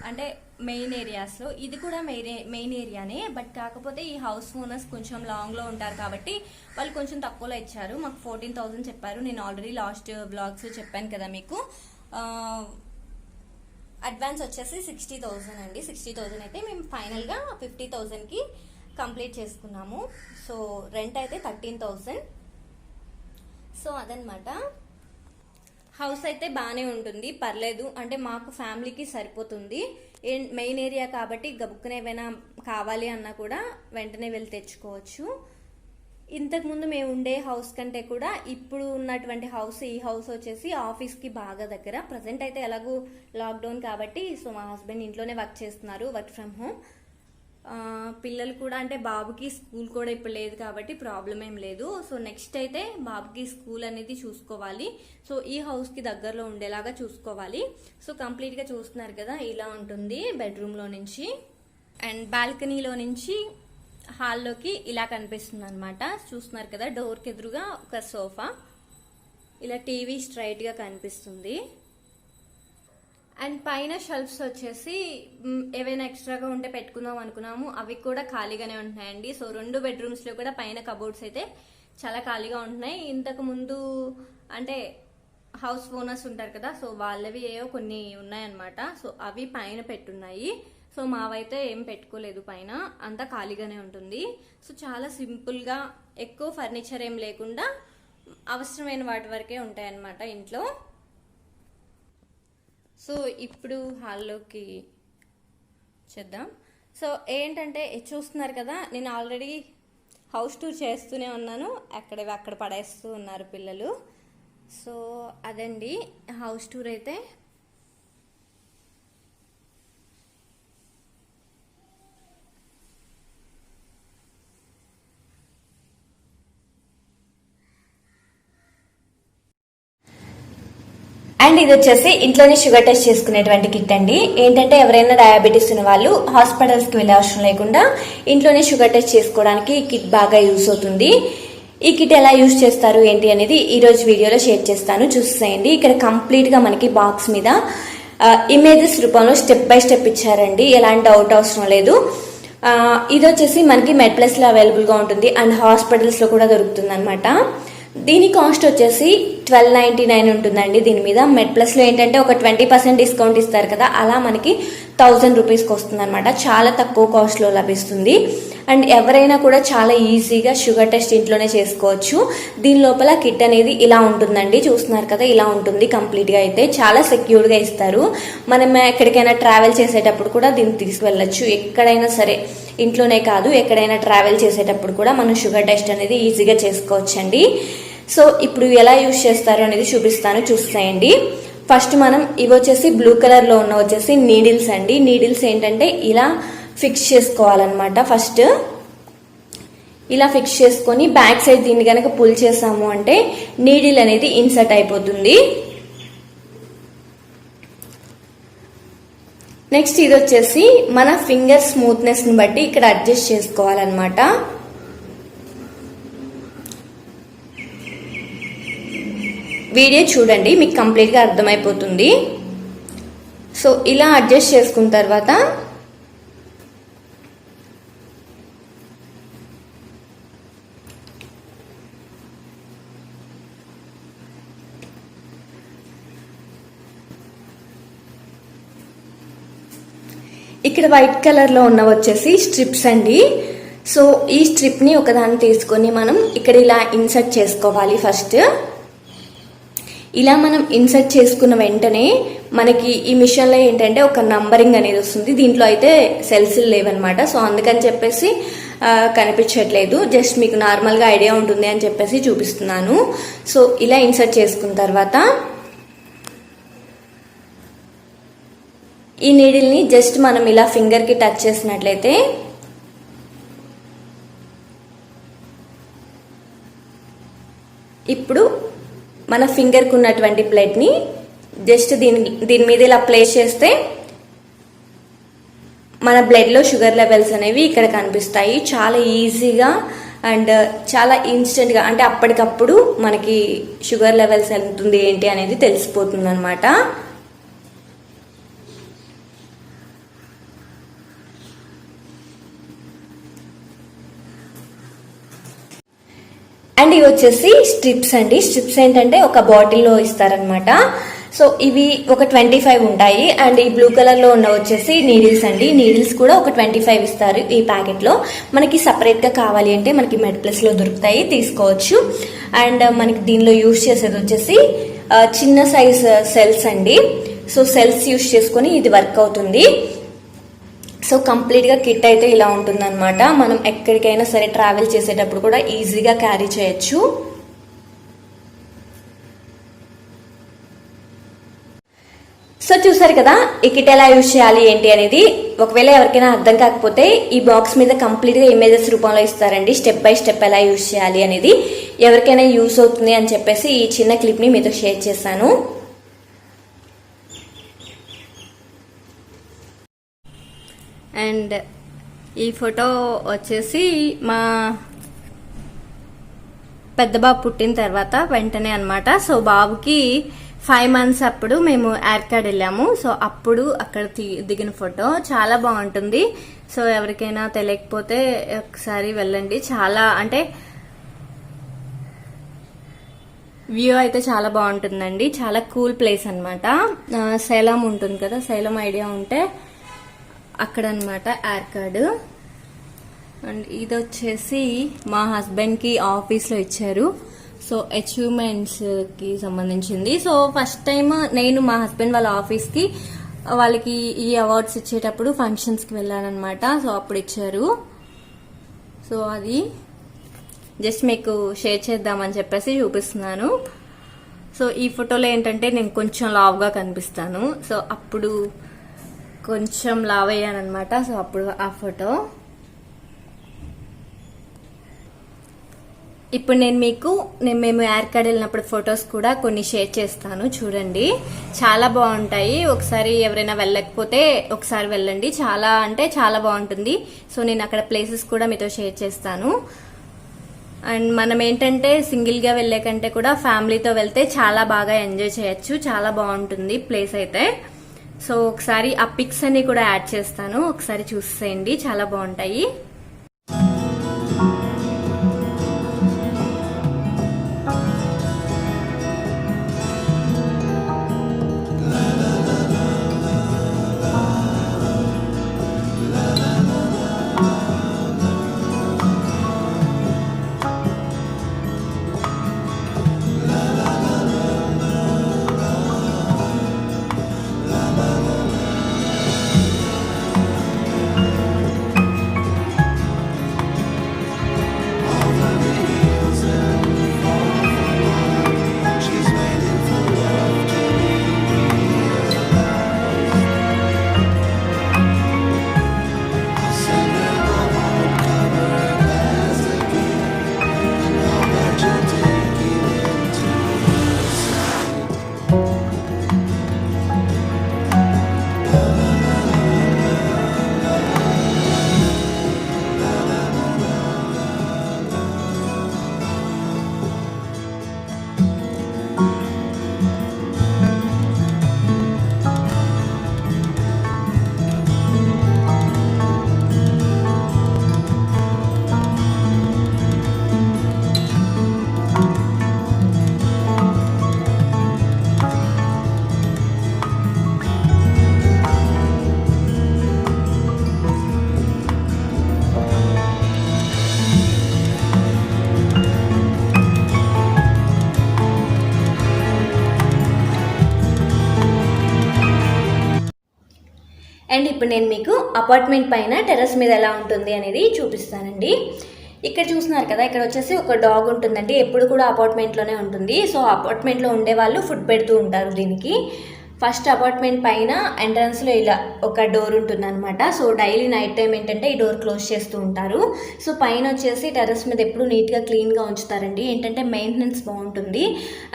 అంటే మెయిన్ ఏరియాస్లో, ఇది కూడా మెయిన్ ఏరియానే. బట్ కాకపోతే ఈ హౌస్ ఓనర్స్ కొంచెం లాంగ్లో ఉంటారు కాబట్టి వాళ్ళు కొంచెం తక్కువలో ఇచ్చారు. మాకు 14,000 చెప్పారు. నేను ఆల్రెడీ లాస్ట్ బ్లాగ్స్లో చెప్పాను కదా మీకు. అడ్వాన్స్ వచ్చేసి 60,000 అండి. 60,000 అయితే మేము ఫైనల్గా 50,000కి కంప్లీట్ చేసుకున్నాము. సో రెంట్ అయితే 13,000. సో అదనమాట. హౌస్ అయితే బాగానే ఉంటుంది, పర్లేదు. అంటే మాకు ఫ్యామిలీకి సరిపోతుంది. మెయిన్ ఏరియా కాబట్టి గబుక్కున ఏమైనా కావాలి అన్నా కూడా వెంటనే వెళ్ళి తెచ్చుకోవచ్చు. ఇంతకుముందు మేము ఉండే హౌస్ కంటే కూడా ఇప్పుడు ఉన్నటువంటి ఈ హౌస్ వచ్చేసి ఆఫీస్కి బాగా దగ్గర. ప్రజెంట్ అయితే ఎలాగూ లాక్డౌన్ కాబట్టి సో మా హస్బెండ్ ఇంట్లోనే వర్క్ చేస్తున్నారు, వర్క్ ఫ్రమ్ హోమ్. పిల్లలు కూడా అంటే బాబుకి స్కూల్ కూడా ఇప్పుడు లేదు కాబట్టి ప్రాబ్లం ఏం లేదు. సో నెక్స్ట్ అయితే బాబుకి స్కూల్ అనేది చూసుకోవాలి. సో ఈ హౌస్కి దగ్గరలో ఉండేలాగా చూసుకోవాలి. సో కంప్లీట్గా చూస్తున్నారు కదా, ఇలా ఉంటుంది బెడ్రూమ్లో నుంచి. అండ్ బాల్కనీలో నుంచి హాల్లోకి ఇలా కనిపిస్తుంది అనమాట. చూస్తున్నారు కదా, డోర్కి ఎదురుగా ఒక సోఫా, ఇలా టీవీ స్ట్రైట్గా కనిపిస్తుంది. అండ్ పైన షెల్ఫ్స్ వచ్చేసి ఏవైనా ఎక్స్ట్రాగా ఉంటే పెట్టుకుందాం అనుకున్నాము, అవి కూడా ఖాళీగానే ఉంటున్నాయండి. సో 2 బెడ్రూమ్స్లో కూడా పైన కబోర్డ్స్ అయితే చాలా ఖాళీగా ఉంటున్నాయి. ఇంతకు ముందు అంటే హౌస్ ఓనర్స్ ఉంటారు కదా, సో వాళ్ళవి ఏవో కొన్ని ఉన్నాయన్నమాట. సో అవి పైన పెట్టున్నాయి. సో మావైతే ఏం పెట్టుకోలేదు, పైన అంతా ఖాళీగానే ఉంటుంది. సో చాలా సింపుల్గా, ఎక్కువ ఫర్నిచర్ ఏం లేకుండా అవసరమైన వాటి వరకే ఉంటాయన్నమాట ఇంట్లో. సో ఇప్పుడు హాల్లోకి చేద్దాం. సో ఏంటంటే చూస్తున్నారు కదా, నేను ఆల్రెడీ హౌస్ టూర్ చేస్తూనే ఉన్నాను, అక్కడ పడేస్తూ ఉన్నారు పిల్లలు. సో అదండి హౌస్ టూర్ అయితే. అండ్ ఇది వచ్చేసి ఇంట్లోనే షుగర్ టెస్ట్ చేసుకునేటువంటి కిట్ అండి. ఏంటంటే ఎవరైనా డయాబెటీస్ ఉన్న వాళ్ళు హాస్పిటల్స్కి వెళ్ళే అవసరం లేకుండా ఇంట్లోనే షుగర్ టెస్ట్ చేసుకోవడానికి ఈ కిట్ బాగా యూస్ అవుతుంది. ఈ కిట్ ఎలా యూజ్ చేస్తారు ఏంటి అనేది ఈ రోజు వీడియోలో షేర్ చేస్తాను, చూసేయండి. ఇక్కడ కంప్లీట్ గా మనకి బాక్స్ మీద ఇమేజెస్ రూపంలో స్టెప్ బై స్టెప్ ఇచ్చారండి, ఎలాంటి డౌట్ అవసరం లేదు. ఇది వచ్చేసి మనకి మెడ్ప్లస్ లో అవైలబుల్ గా ఉంటుంది అండ్ హాస్పిటల్స్ లో కూడా దొరుకుతుంది అనమాట. దీని కాస్ట్ వచ్చేసి 1299 ఉంటుందండి. దీని మీద మెడ్ప్లస్ లో ఏంటంటే ఒక 20% డిస్కౌంట్ ఇస్తారు కదా, అలా మనకి 1000 రూపీస్కి వస్తుంది అనమాట. చాలా తక్కువ కాస్ట్ లో లభిస్తుంది. అండ్ ఎవరైనా కూడా చాలా ఈజీగా షుగర్ టెస్ట్ ఇంట్లోనే చేసుకోవచ్చు. దీని లోపల కిట్ అనేది ఇలా ఉంటుందండి, చూస్తున్నారు కదా, ఇలా ఉంటుంది కంప్లీట్ గా. అయితే చాలా సెక్యూర్ గా ఇస్తారు. మనం ఎక్కడికైనా ట్రావెల్ చేసేటప్పుడు కూడా దీన్ని తీసుకువెళ్ళచ్చు. ఎక్కడైనా సరే, ఇంట్లోనే కాదు ఎక్కడైనా ట్రావెల్ చేసేటప్పుడు కూడా మనం షుగర్ టెస్ట్ అనేది ఈజీగా చేసుకోవచ్చండి. సో ఇప్పుడు ఎలా యూజ్ చేస్తారు అనేది చూపిస్తాను, చూసేయండి. ఫస్ట్ మనం ఇవి వచ్చేసి బ్లూ కలర్ లో ఉన్న వచ్చేసి నీడిల్స్ అండి. నీడిల్స్ ఏంటంటే ఇలా ఫిక్స్ చేసుకోవాలన్నమాట. ఫస్ట్ ఇలా ఫిక్స్ చేసుకొని బ్యాక్ సైడ్ దీన్ని కనుక పుల్ చేసాము అంటే నీడిల్ అనేది ఇన్సర్ట్ అయిపోతుంది. నెక్స్ట్ ఇది వచ్చేసి మన ఫింగర్ స్మూత్నెస్ ని బట్టి ఇక్కడ అడ్జస్ట్ చేసుకోవాలన్నమాట. వీడియో చూడండి, మీకు కంప్లీట్ గా అర్థమైపోతుంది. సో ఇలా అడ్జస్ట్ చేసుకున్న తర్వాత ఇక్కడ వైట్ కలర్ లో ఉన్న వచ్చేసి స్ట్రిప్స్ అండి. సో ఈ స్ట్రిప్ ని ఒకదాన్ని తీసుకొని మనం ఇక్కడ ఇలా ఇన్సర్ట్ చేసుకోవాలి. ఫస్ట్ ఇలా మనం ఇన్సర్ట్ చేసుకున్న వెంటనే మనకి ఈ మిషన్ లో ఏంటంటే ఒక నంబరింగ్ అనేది వస్తుంది. దీంట్లో అయితే సెల్స్ లేవన్నమాట. సో అందుకని చెప్పేసి కనిపించట్లేదు, జస్ట్ మీకు నార్మల్ గా ఐడియా ఉంటుంది అని చెప్పేసి చూపిస్తున్నాను. సో ఇలా ఇన్సర్ట్ చేసుకున్న తర్వాత ఈ నీడిల్ ని జస్ట్ మనం ఇలా ఫింగర్ కి టచ్ చేసినట్లయితే ఇప్పుడు మన ఫింగర్ కు ఉన్నటువంటి ప్లేట్ ని జస్ట్ దీని మీద ఇలా ప్లేస్ చేస్తే మన బ్లడ్ లో షుగర్ లెవెల్స్ అనేవి ఇక్కడ కనిపిస్తాయి. చాలా ఈజీగా అండ్ చాలా ఇన్స్టెంట్ గా, అంటే అప్పటికప్పుడు మనకి షుగర్ లెవెల్స్ ఎంత ఉంది ఏంటి అనేది తెలిసిపోతుంది అనమాట. అండ్ ఇవి వచ్చేసి స్ట్రిప్స్ అండి. స్ట్రిప్స్ ఏంటంటే ఒక బాటిల్లో ఇస్తారనమాట. సో ఇవి ఒక 25 ఉంటాయి. అండ్ ఈ బ్లూ కలర్ లో ఉన్న వచ్చేసి నీడిల్స్ అండి. నీడిల్స్ కూడా ఒక 25 ఇస్తారు ఈ ప్యాకెట్ లో. మనకి సపరేట్ గా కావాలి అంటే మనకి మెడ్ప్లస్ లో దొరుకుతాయి, తీసుకోవచ్చు. అండ్ మనకి దీనిలో యూజ్ చేసేది వచ్చేసి చిన్న సైజ్ సెల్స్ అండి. సో సెల్స్ యూస్ చేసుకొని ఇది వర్క్ అవుతుంది. సో కంప్లీట్గా కిట్ అయితే ఇలా ఉంటుందన్నమాట. మనం ఎక్కడికైనా సరే ట్రావెల్ చేసేటప్పుడు కూడా ఈజీగా క్యారీ చేయొచ్చు. సో చూసారు కదా ఈ కిట్ ఎలా యూజ్ చేయాలి ఏంటి అనేది. ఒకవేళ ఎవరికైనా అర్థం కాకపోతే ఈ బాక్స్ మీద కంప్లీట్గా ఇమేజెస్ రూపంలో ఇస్తారండి, స్టెప్ బై స్టెప్ ఎలా యూజ్ చేయాలి అనేది. ఎవరికైనా యూజ్ అవుతుంది అని చెప్పేసి ఈ చిన్న క్లిప్ని మీతో షేర్ చేశాను. అండ్ ఈ ఫోటో వచ్చేసి మా పెద్ద బాబు పుట్టిన తర్వాత వెంటనే అనమాట. సో బాబుకి 5 months అప్పుడు మేము ఏర్కాడ్ వెళ్ళాము. సో అప్పుడు అక్కడ దిగిన ఫోటో చాలా బాగుంటుంది. సో ఎవరికైనా తెలియకపోతే ఒకసారి వెళ్ళండి. చాలా అంటే వ్యూ అయితే చాలా బాగుంటుందండి. చాలా కూల్ ప్లేస్ అనమాట. సేలం ఉంటుంది కదా, సేలం ఐడియా ఉంటే అక్కడ అనమాట ఏర్కాడ్. అండ్ ఇది వచ్చేసి మా హస్బెండ్కి ఆఫీస్లో ఇచ్చారు. సో అచీవ్మెంట్స్కి సంబంధించింది. సో ఫస్ట్ టైం నేను మా హస్బెండ్ వాళ్ళ ఆఫీస్కి వాళ్ళకి ఈ అవార్డ్స్ ఇచ్చేటప్పుడు ఫంక్షన్స్కి వెళ్ళానమాట. సో అప్పుడు ఇచ్చారు. సో అది జస్ట్ మీకు షేర్ చేద్దామని చెప్పేసి చూపిస్తున్నాను. సో ఈ ఫోటోలో ఏంటంటే నేను కొంచెం లావుగా కనిపిస్తాను. సో అప్పుడు కొంచెం లావ్ అయ్యానమాట. సో అప్పుడు ఆ ఫోటో. ఇప్పుడు మేము ఏర్కాడ్ వెళ్ళినప్పుడు ఫొటోస్ కూడా కొన్ని షేర్ చేస్తాను, చూడండి. చాలా బాగుంటాయి. ఒకసారి ఎవరైనా వెళ్ళకపోతే ఒకసారి వెళ్ళండి. చాలా అంటే చాలా బాగుంటుంది. సో నేను అక్కడ ప్లేసెస్ కూడా మీతో షేర్ చేస్తాను. అండ్ మనం ఏంటంటే సింగిల్గా వెళ్ళే కంటే కూడా ఫ్యామిలీతో వెళ్తే చాలా బాగా ఎంజాయ్ చేయొచ్చు. చాలా బాగుంటుంది ప్లేస్ అయితే. సో ఒకసారి ఆ పిక్స్ అన్ని కూడా యాడ్ చేస్తాను, ఒకసారి చూసేయండి. చాలా బాగుంటాయి. అండ్ ఇప్పుడు నేను మీకు అపార్ట్మెంట్ పైన టెర్రస్ మీద ఎలా ఉంటుంది అనేది చూపిస్తానండి. ఇక్కడ చూస్తున్నారు కదా, ఇక్కడ వచ్చేసి ఒక డాగ్ ఉంటుందండి. ఎప్పుడు కూడా అపార్ట్మెంట్లోనే ఉంటుంది. సో అపార్ట్మెంట్లో ఉండే వాళ్ళు ఫుడ్ పెడుతూ ఉంటారు దీనికి. ఫస్ట్ అపార్ట్మెంట్ పైన ఎంట్రన్స్లో ఇలా ఒక డోర్ ఉంటుందన్నమాట. సో డైలీ నైట్ టైం ఏంటంటే ఈ డోర్ క్లోజ్ చేస్తూ ఉంటారు. సో పైన వచ్చేసి టెర్రస్ మీద ఎప్పుడు నీట్గా క్లీన్గా ఉంచుతారండి. ఏంటంటే మెయింటెనెన్స్ బాగుంటుంది.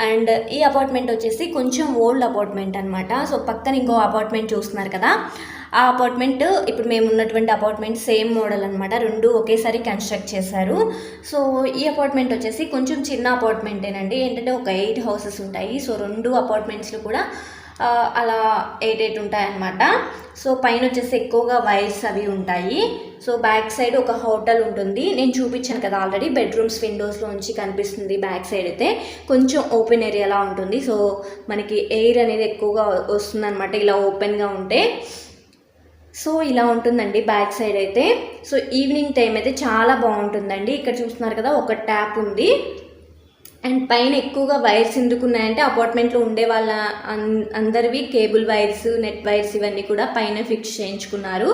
అండ్ ఈ అపార్ట్మెంట్ వచ్చేసి కొంచెం ఓల్డ్ అపార్ట్మెంట్ అనమాట. సో పక్కన ఇంకో అపార్ట్మెంట్ చూస్తున్నారు కదా, ఆ అపార్ట్మెంట్ ఇప్పుడు మేము ఉన్నటువంటి అపార్ట్మెంట్ సేమ్ మోడల్ అనమాట. రెండు ఒకేసారి కన్స్ట్రక్ట్ చేశారు. సో ఈ అపార్ట్మెంట్ వచ్చేసి కొంచెం చిన్న అపార్ట్మెంటేనండి. ఏంటంటే ఒక 8 houses ఉంటాయి. సో 2 అపార్ట్మెంట్స్లో కూడా అలా 8 ఉంటాయన్నమాట. సో పైన వచ్చేసి ఎక్కువగా వైర్స్ అవి ఉంటాయి. సో బ్యాక్ సైడ్ ఒక హోటల్ ఉంటుంది. నేను చూపించాను కదా ఆల్రెడీ, బెడ్రూమ్స్ విండోస్లో నుంచి కనిపిస్తుంది. బ్యాక్ సైడ్ అయితే కొంచెం ఓపెన్ ఏరియాలా ఉంటుంది. సో మనకి ఎయిర్ అనేది ఎక్కువగా వస్తుంది అనమాట ఇలా ఓపెన్గా ఉంటే. సో ఇలా ఉంటుందండి బ్యాక్ సైడ్ అయితే. సో ఈవినింగ్ టైం అయితే చాలా బాగుంటుందండి. ఇక్కడ చూస్తున్నారు కదా, ఒక ట్యాప్ ఉంది. అండ్ పైన ఎక్కువగా వైర్స్ ఎందుకున్నాయంటే అపార్ట్మెంట్లో ఉండే వాళ్ళ అందరివి కేబుల్ వైర్స్, నెట్ వైర్స్ ఇవన్నీ కూడా పైన ఫిక్స్ చేయించుకున్నారు.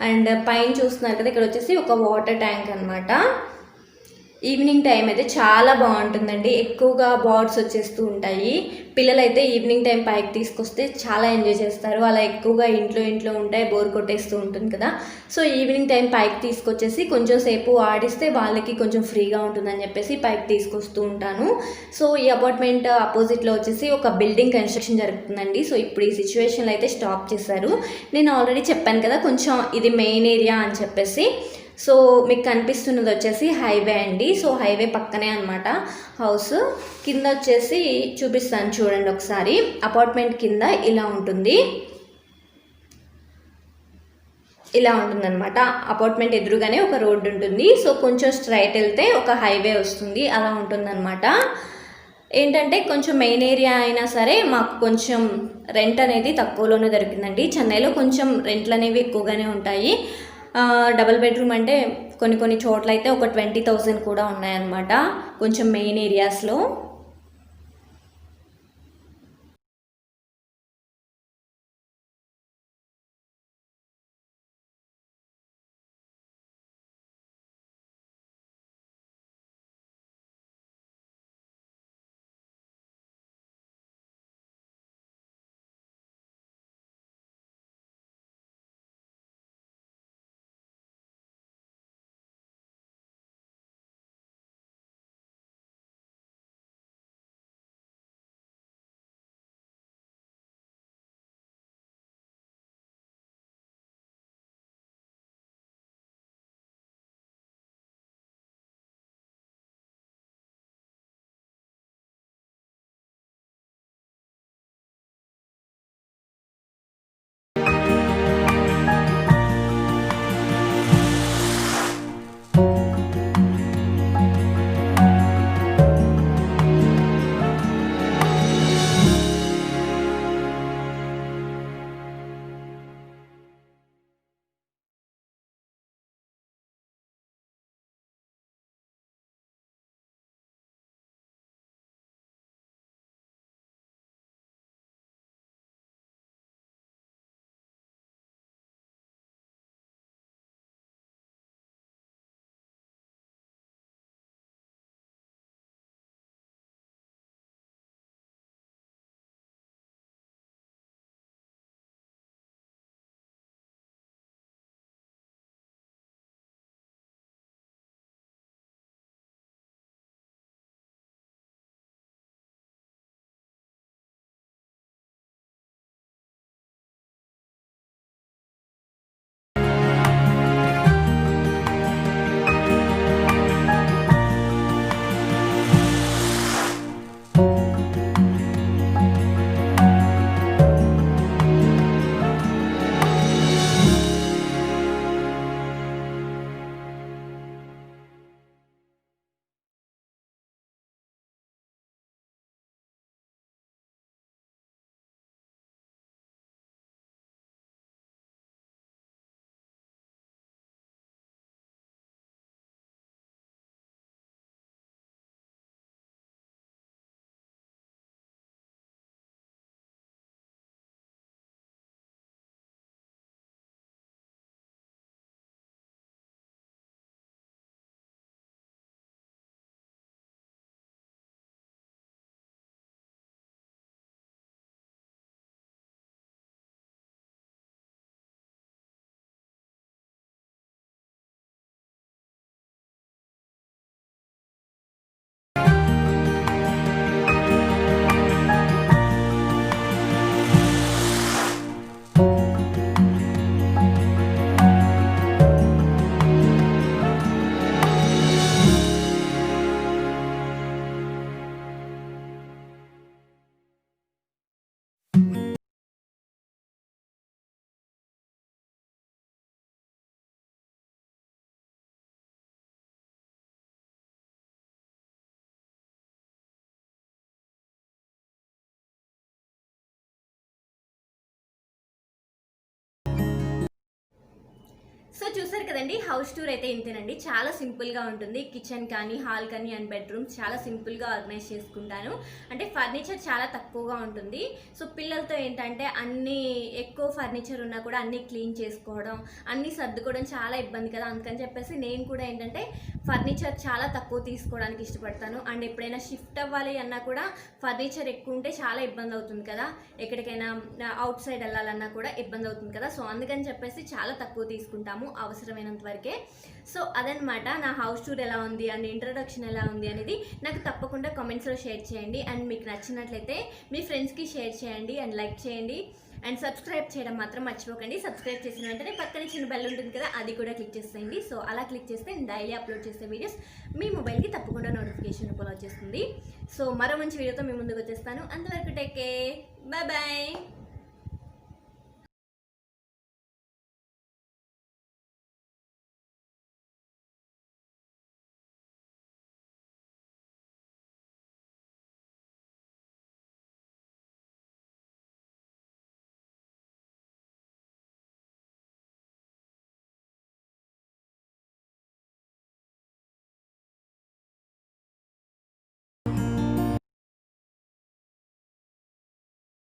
అండ్ పైన చూస్తున్నారు కదా, ఇక్కడ వచ్చేసి ఒక వాటర్ ట్యాంక్ అనమాట. ఈవినింగ్ టైం అయితే చాలా బాగుంటుందండి, ఎక్కువగా బర్డ్స్ వచ్చేస్తూ ఉంటాయి. పిల్లలైతే ఈవినింగ్ టైం పైకి తీసుకొస్తే చాలా ఎంజాయ్ చేస్తారు. అలా ఎక్కువగా ఇంట్లో ఉంటే బోర్ కొట్టేస్తూ ఉంటుంది కదా. సో ఈవినింగ్ టైం పైకి తీసుకొచ్చేసి కొంచెం సేపు ఆడిస్తే వాళ్ళకి కొంచెం ఫ్రీగా ఉంటుందని చెప్పేసి పైకి తీసుకొస్తూ ఉంటాను. సో ఈ అపార్ట్మెంట్ అపోజిట్లో వచ్చేసి ఒక బిల్డింగ్ కన్స్ట్రక్షన్ జరుగుతుందండి. సో ఇప్పుడు ఈ సిచ్యువేషన్లో అయితే స్టాప్ చేశారు. నేను ఆల్రెడీ చెప్పాను కదా కొంచెం ఇది మెయిన్ ఏరియా అని చెప్పేసి. సో మీకు కనిపిస్తున్నది వచ్చేసి హైవే అండి. సో హైవే పక్కనే అనమాట హౌస్. కింద వచ్చేసి చూపిస్తాను చూడండి ఒకసారి. అపార్ట్మెంట్ కింద ఇలా ఉంటుంది, ఇలా ఉంటుందన్నమాట. అపార్ట్మెంట్ ఎదురుగానే ఒక రోడ్డు ఉంటుంది. సో కొంచెం స్ట్రైట్ వెళ్తే ఒక హైవే వస్తుంది, అలా ఉంటుందన్నమాట. ఏంటంటే కొంచెం మెయిన్ ఏరియా అయినా సరే మాకు కొంచెం రెంట్ అనేది తక్కువలోనే దొరికిందండి. చెన్నైలో కొంచెం రెంట్లు అనేవి ఎక్కువగానే ఉంటాయి. డబుల్ బెడ్రూమ్ అంటే కొన్ని చోట్ల అయితే ఒక 20,000 కూడా ఉన్నాయన్నమాట కొంచెం మెయిన్ ఏరియాస్లో. సో చూసారు కదండి, హౌస్ టూర్ అయితే ఇంతేనండి. చాలా సింపుల్గా ఉంటుంది. కిచెన్ కానీ, హాల్ కానీ అండ్ బెడ్రూమ్స్ చాలా సింపుల్గా ఆర్గనైజ్ చేసుకుంటాను. అంటే ఫర్నిచర్ చాలా తక్కువగా ఉంటుంది. సో పిల్లలతో ఏంటంటే అన్నీ ఎక్కువ ఫర్నిచర్ ఉన్నా కూడా అన్నీ క్లీన్ చేసుకోవడం, అన్నీ సర్దుకోవడం చాలా ఇబ్బంది కదా. అందుకని చెప్పేసి నేను కూడా ఏంటంటే ఫర్నిచర్ చాలా తక్కువ తీసుకోవడానికి ఇష్టపడతాను. అండ్ ఎప్పుడైనా షిఫ్ట్ అవ్వాలి అన్నా కూడా ఫర్నిచర్ ఎక్కువ ఉంటే చాలా ఇబ్బంది అవుతుంది కదా. ఎక్కడికైనా అవుట్ సైడ్ వెళ్ళాలన్నా కూడా ఇబ్బంది అవుతుంది కదా. సో అందుకని చెప్పేసి చాలా తక్కువ తీసుకుంటాము అవసరమైనంత వరకే. సో అదనమాట నా హౌస్ టూర్ ఎలా ఉంది అండ్ ఇంట్రొడక్షన్ ఎలా ఉంది అనేది నాకు తప్పకుండా కామెంట్స్లో షేర్ చేయండి. అండ్ మీకు నచ్చినట్లయితే మీ ఫ్రెండ్స్కి షేర్ చేయండి అండ్ లైక్ చేయండి అండ్ సబ్స్క్రైబ్ చేయడం మాత్రం మర్చిపోకండి. సబ్స్క్రైబ్ చేసిన వెంటనే పక్కనే చిన్న బెల్ ఉంటుంది కదా, అది కూడా క్లిక్ చేసేయండి. సో అలా క్లిక్ చేస్తే నేను డైలీ అప్లోడ్ చేసే వీడియోస్ మీ మొబైల్కి తప్పకుండా నోటిఫికేషన్ రూపంలో వచ్చేస్తుంది. సో మరో మంచి వీడియోతో మీ ముందుకు వచ్చేస్తాను. అంతవరకు టేక్ కేర్, బాయ్ బాయ్.